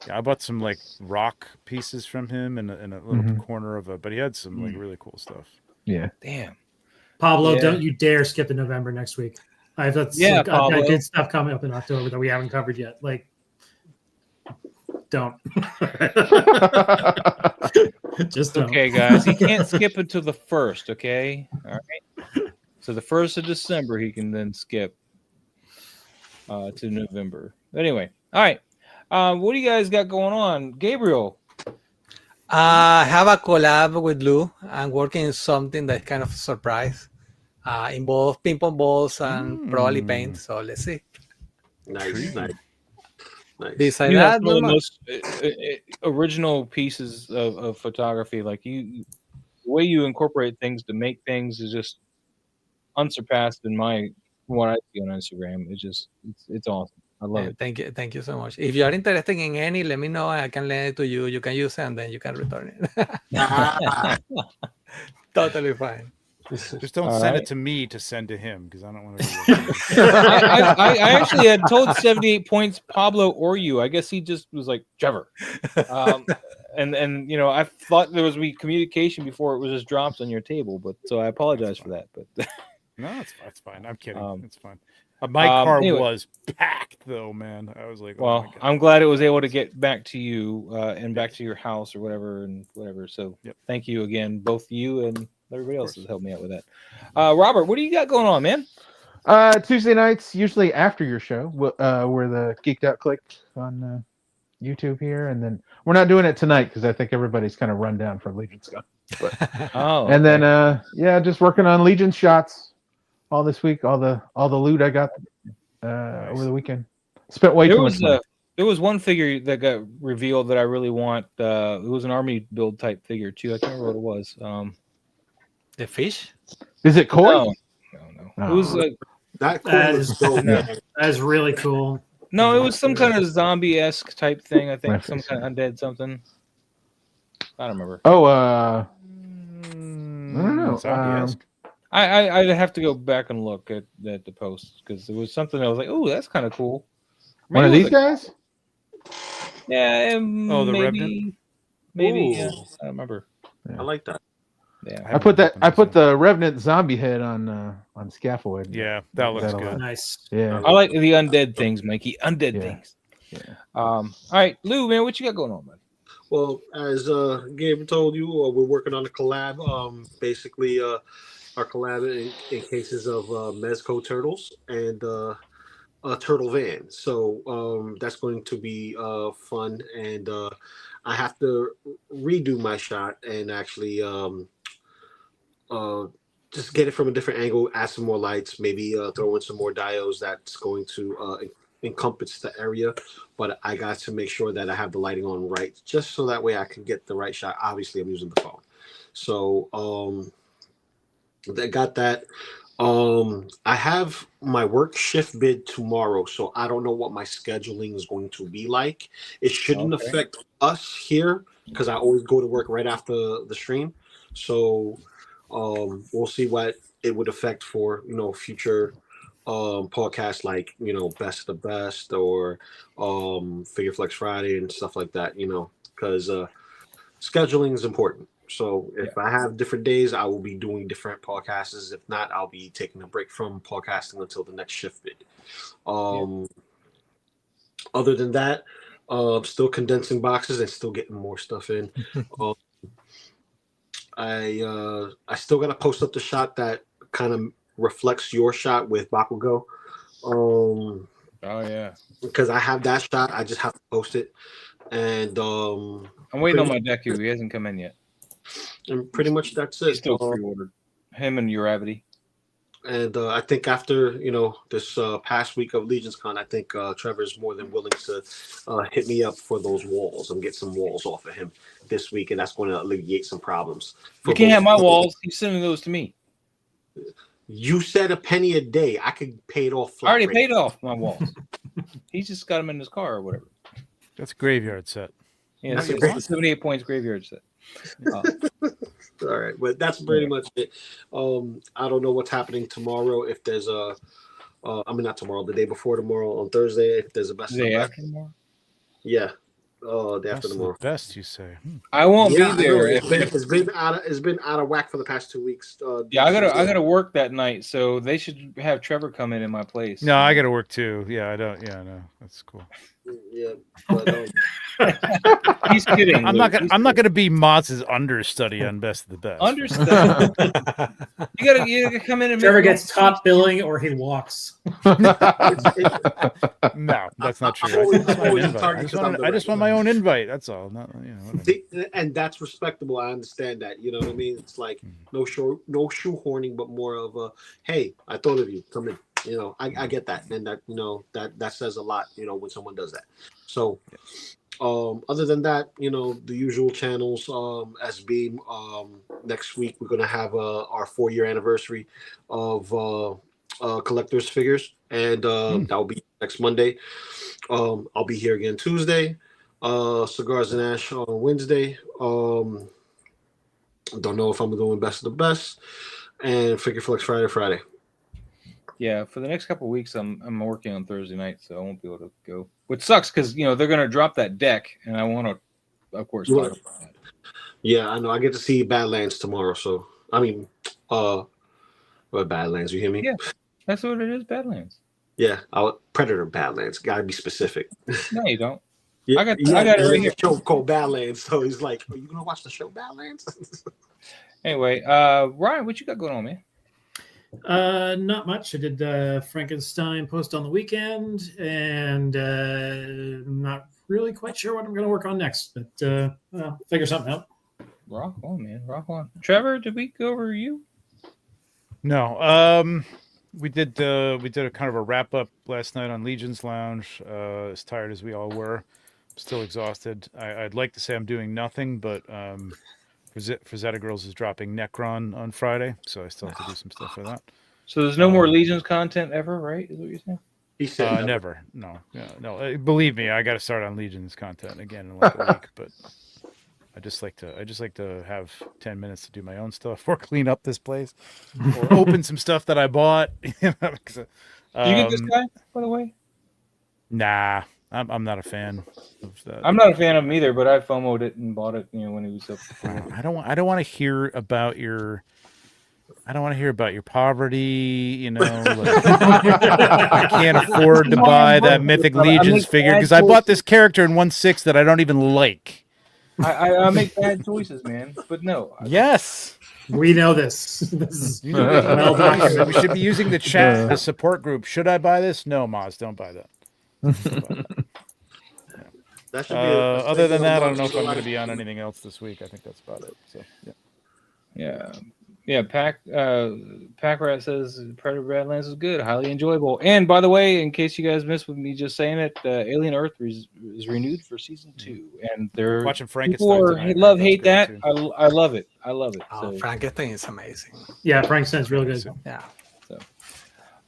Yeah, I bought some like rock pieces from him in a little corner of but he had some like really cool stuff. Yeah. Damn. Pablo, don't you dare skip to November next week. I've got good stuff coming up in October that we haven't covered yet. Like, don't. Just don't. Okay, guys. He can't skip until the 1st, okay? All right. So the 1st of December, he can then skip to November. But anyway, all right. What do you guys got going on? Gabriel. I have a collab with Lou. I'm working on something that's kind of a surprise. Involve ping pong balls and probably paint. So let's see. Nice. Besides that, one of the most original pieces of photography. Like the way you incorporate things to make things is just unsurpassed from what I see on Instagram. It's awesome. I love it. Thank you so much. If you are interested in any, let me know. I can lend it to you. You can use it and then you can return it. Totally fine. Just don't send it to me to send to him because I don't want to. I actually had told 78 points Pablo or you. I guess he just was like Trevor, and I thought there was communication before it was just dropped on your table. But so I apologize for that. But no, it's fine. I'm kidding. It's fine. My car was packed though, man. I was like, well, my God. I'm glad it was able to get back to you and back to your house or whatever and whatever. So thank you again, both you and everybody else has helped me out with that. Robert, what do you got going on, man? Tuesday nights, usually after your show, we're the Geeked Out Click on YouTube here, and then we're not doing it tonight because I think everybody's kind of run down from Legion stuff. But, and then just working on Legion shots all this week, all the loot I got over the weekend. Spent way too much money. There was one figure that got revealed that I really want. It was an army build type figure too. I can't remember what it was. The fish? Is it koi? No. It was like that is really cool. No, it was some kind of zombie-esque type thing. I think some kind of undead something. I don't remember. Oh, I don't know. Zombie-esque. I'd have to go back and look at the post because it was something I was like, oh, that's kind of cool. One of these guys? Yeah. The Revenant. Maybe. Yeah, I don't remember. Yeah. I like that. Yeah, I put the Revenant zombie head on Scaffold. Yeah, that looks good. Nice. Yeah, I like the undead things, Mikey. Undead things. Yeah. All right, Lou, man, what you got going on, man? Well, as Gabriel told you, we're working on a collab. Basically, our collab in cases of Mezco turtles and a turtle van. So that's going to be fun, and I have to redo my shot and actually just get it from a different angle, add some more lights, maybe throw in some more diodes that's going to encompass the area. But I got to make sure that I have the lighting on right, just so that way I can get the right shot. Obviously, I'm using the phone. So I got that. I have my work shift bid tomorrow, so I don't know what my scheduling is going to be like. It shouldn't affect us here because I always go to work right after the stream. So we'll see what it would affect for future podcasts like Best of the Best or Figure Flex Friday and stuff like that. Because scheduling is important. So if I have different days, I will be doing different podcasts. If not, I'll be taking a break from podcasting until the next shift bid. Other than that, still condensing boxes and still getting more stuff in. I still gotta post up the shot that kind of reflects your shot with Bakugo. Oh yeah. Because I have that shot, I just have to post it. And I'm waiting on my Deku. He hasn't come in yet. And pretty much that's it. He's still pre-ordered. Him and Uravity. And I think after this past week of Legion's Con, I think Trevor's more than willing to hit me up for those walls and get some walls off of him this week, and that's going to alleviate some problems. You can't have my walls. He's sending those to me. You said a penny a day. I could pay it off. I already paid off my walls. He just got them in his car or whatever. That's a graveyard set. Yeah, it's a 78 points graveyard set. All right, but that's pretty much it. I don't know what's happening tomorrow. If there's not tomorrow, the day before tomorrow on Thursday. If there's a best day after tomorrow. Yeah, day after tomorrow. Best, you say? I won't be there. It's been out of whack for the past 2 weeks. I gotta work that night, so they should have Trevor come in my place. No, I gotta work too. Yeah, I don't. Yeah, no, that's cool. Yeah, but, he's kidding. I'm not gonna be Motz's understudy on Best of the Best. Understudy. you gotta come in and Trevor gets top billing or he walks. No, that's not true. I just want my own invite. That's all. Not, and that's respectable. I understand that. You know what I mean? It's like no shoehorning, but more of a hey, I thought of you. Come in. I get that, and that that says a lot. When someone does that. So, other than that, the usual channels. As Beam, next week we're gonna have our 4-year anniversary of collectors figures, and that'll be next Monday. I'll be here again Tuesday. Cigars and Ash on Wednesday. Don't know if I'm doing Best of the Best, and Figure Flex Friday. Yeah, for the next couple of weeks, I'm working on Thursday night, so I won't be able to go. Which sucks because they're gonna drop that deck, and I want to, of course, talk about that. Yeah, I know. I get to see Badlands tomorrow, so Badlands? You hear me? Yeah, that's what it is, Badlands. Yeah, Predator Badlands. Gotta be specific. No, you don't. Yeah, I got it right here. A show called Badlands, so he's like, "Are you gonna watch the show Badlands?" Anyway, Ryan, what you got going on, man? Not much. I did Frankenstein post on the weekend, and I'm not really quite sure what I'm going to work on next, but figure something out. Rock on, man. Rock on. Trevor, did we go over you? No. We did a kind of a wrap up last night on Legion's Lounge. As tired as we all were, still exhausted. I'd like to say I'm doing nothing, but Frazetta Girls is dropping Necron on Friday, so I still have to do some stuff for that. So there's no more Legions content ever, right? Is what you're saying? He said never. No. Believe me, I got to start on Legions content again in like a week. But I just like to have 10 minutes to do my own stuff, or clean up this place, or open some stuff that I bought. Did you get this guy, by the way? Nah. I'm not a fan of that. I'm not a fan of him either, but I FOMO'd it and bought it, when he was up. I don't want to hear about your poverty, I can't afford to buy that Mythic Legions figure because I bought this character in 1/6 that I don't even like. I make bad choices, man. But no. Yes. We know this. This is well documented. We should be using the chat, the support group. Should I buy this? No, Maz, don't buy that. That should be other than that, I don't know if I'm going to be on anything else this week. I think that's about it. So yeah. Pack Rat says Predator Badlands is good, highly enjoyable. And by the way, in case you guys missed with me just saying it, Alien Earth is renewed for season 2, and they're watching Frankenstein. Hate that. I love it. I love it. Oh, Frankenstein is amazing. Yeah, Frankenstein's really good. Yeah.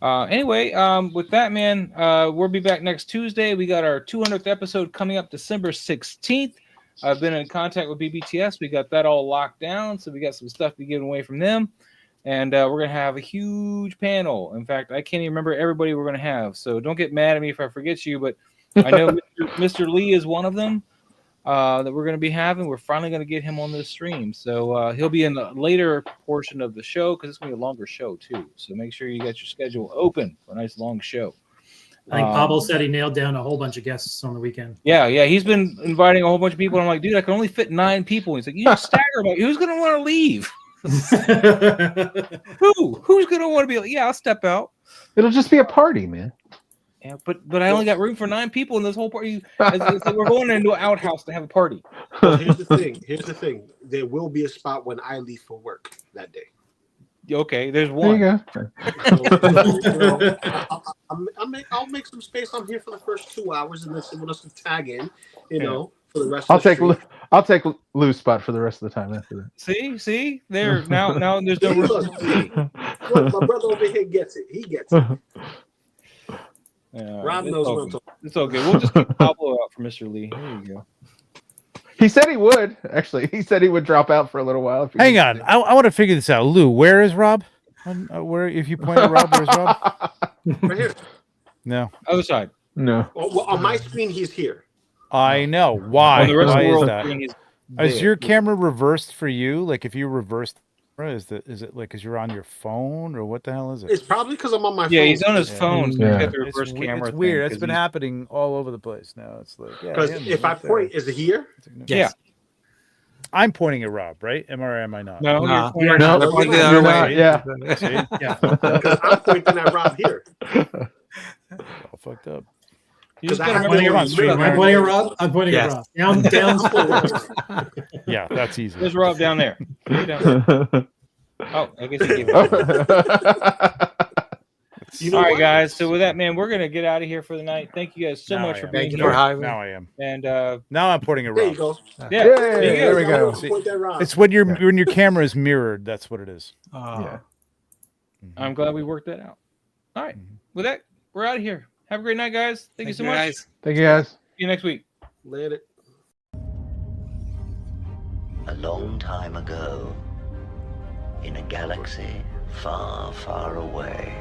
Anyway, with that, man, we'll be back next Tuesday. We got our 200th episode coming up December 16th. I've been in contact with BBTS. We got that all locked down, so we got some stuff to be given away from them. And we're going to have a huge panel. In fact, I can't even remember everybody we're going to have. So don't get mad at me if I forget you, but I know Mr. Lee is one of them that we're going to be having. We're finally going to get him on this stream. So he'll be in the later portion of the show because it's going to be a longer show, too. So make sure you get your schedule open for a nice long show. I think Pablo said he nailed down a whole bunch of guests on the weekend. Yeah. He's been inviting a whole bunch of people. I'm like, dude, I can only fit 9 people. He's like, you just stagger about who's going to want to leave? Who's gonna want to be like, yeah, I'll step out. It'll just be a party, man. Yeah, but I only got room for 9 people in this whole party. It's like we're going into an outhouse to have a party. Well, here's the thing. There will be a spot when I leave for work that day. Okay, there's one. There you go. I'll make some space. I'm here for the first 2 hours, and then someone else can tag in. For the rest. I'll take Lou's spot for the rest of the time after that. See, there now there's no room. Look, my brother over here gets it. He gets it. Rob knows what I'm talking about. It's okay. We'll just keep Pablo out for Mr. Lee. There you go. He said he would. Actually, he said he would drop out for a little while. Hang on, I want to figure this out. Lou, where is Rob? Where, if you point at Rob, where's Rob? Right here. No. Other side. No. Well, on my screen, he's here. I know. Why? On the rest Why of the world, is that? Is your camera reversed for you? Like if you reverse the camera, is it like because you're on your phone or what the hell is it? It's probably because I'm on my phone. Yeah, he's on his phone. So Yeah. he's got the reverse camera. It's weird. It's been happening all over the place now. It's like Because if I point, is it here? Yeah. I'm pointing at Rob, right? Am I or am I not? No, you're No, not. you're not. Yeah. See? Yeah. Because I'm pointing at Rob here. All fucked up. You just I gotta have remember to you're on use stream. Referal. I'm pointing at Rob. I'm pointing at Rob. Down forward. Yeah, that's easy. There's Rob down there. Down there. Oh, I guess he gave it. All right, guys. So with that, man, we're gonna get out of here for the night. Thank you guys so much for being here. Now I am. And now I'm pointing it. There you go. Yeah, there we go. Point that Rob. It's when your camera is mirrored. That's what it is. Yeah. I'm glad we worked that out. All right. With that, we're out of here. Have a great night, guys. Thank you so much. Guys. Thank you, guys. See you next week. Later. A long time ago, in a galaxy far, far away,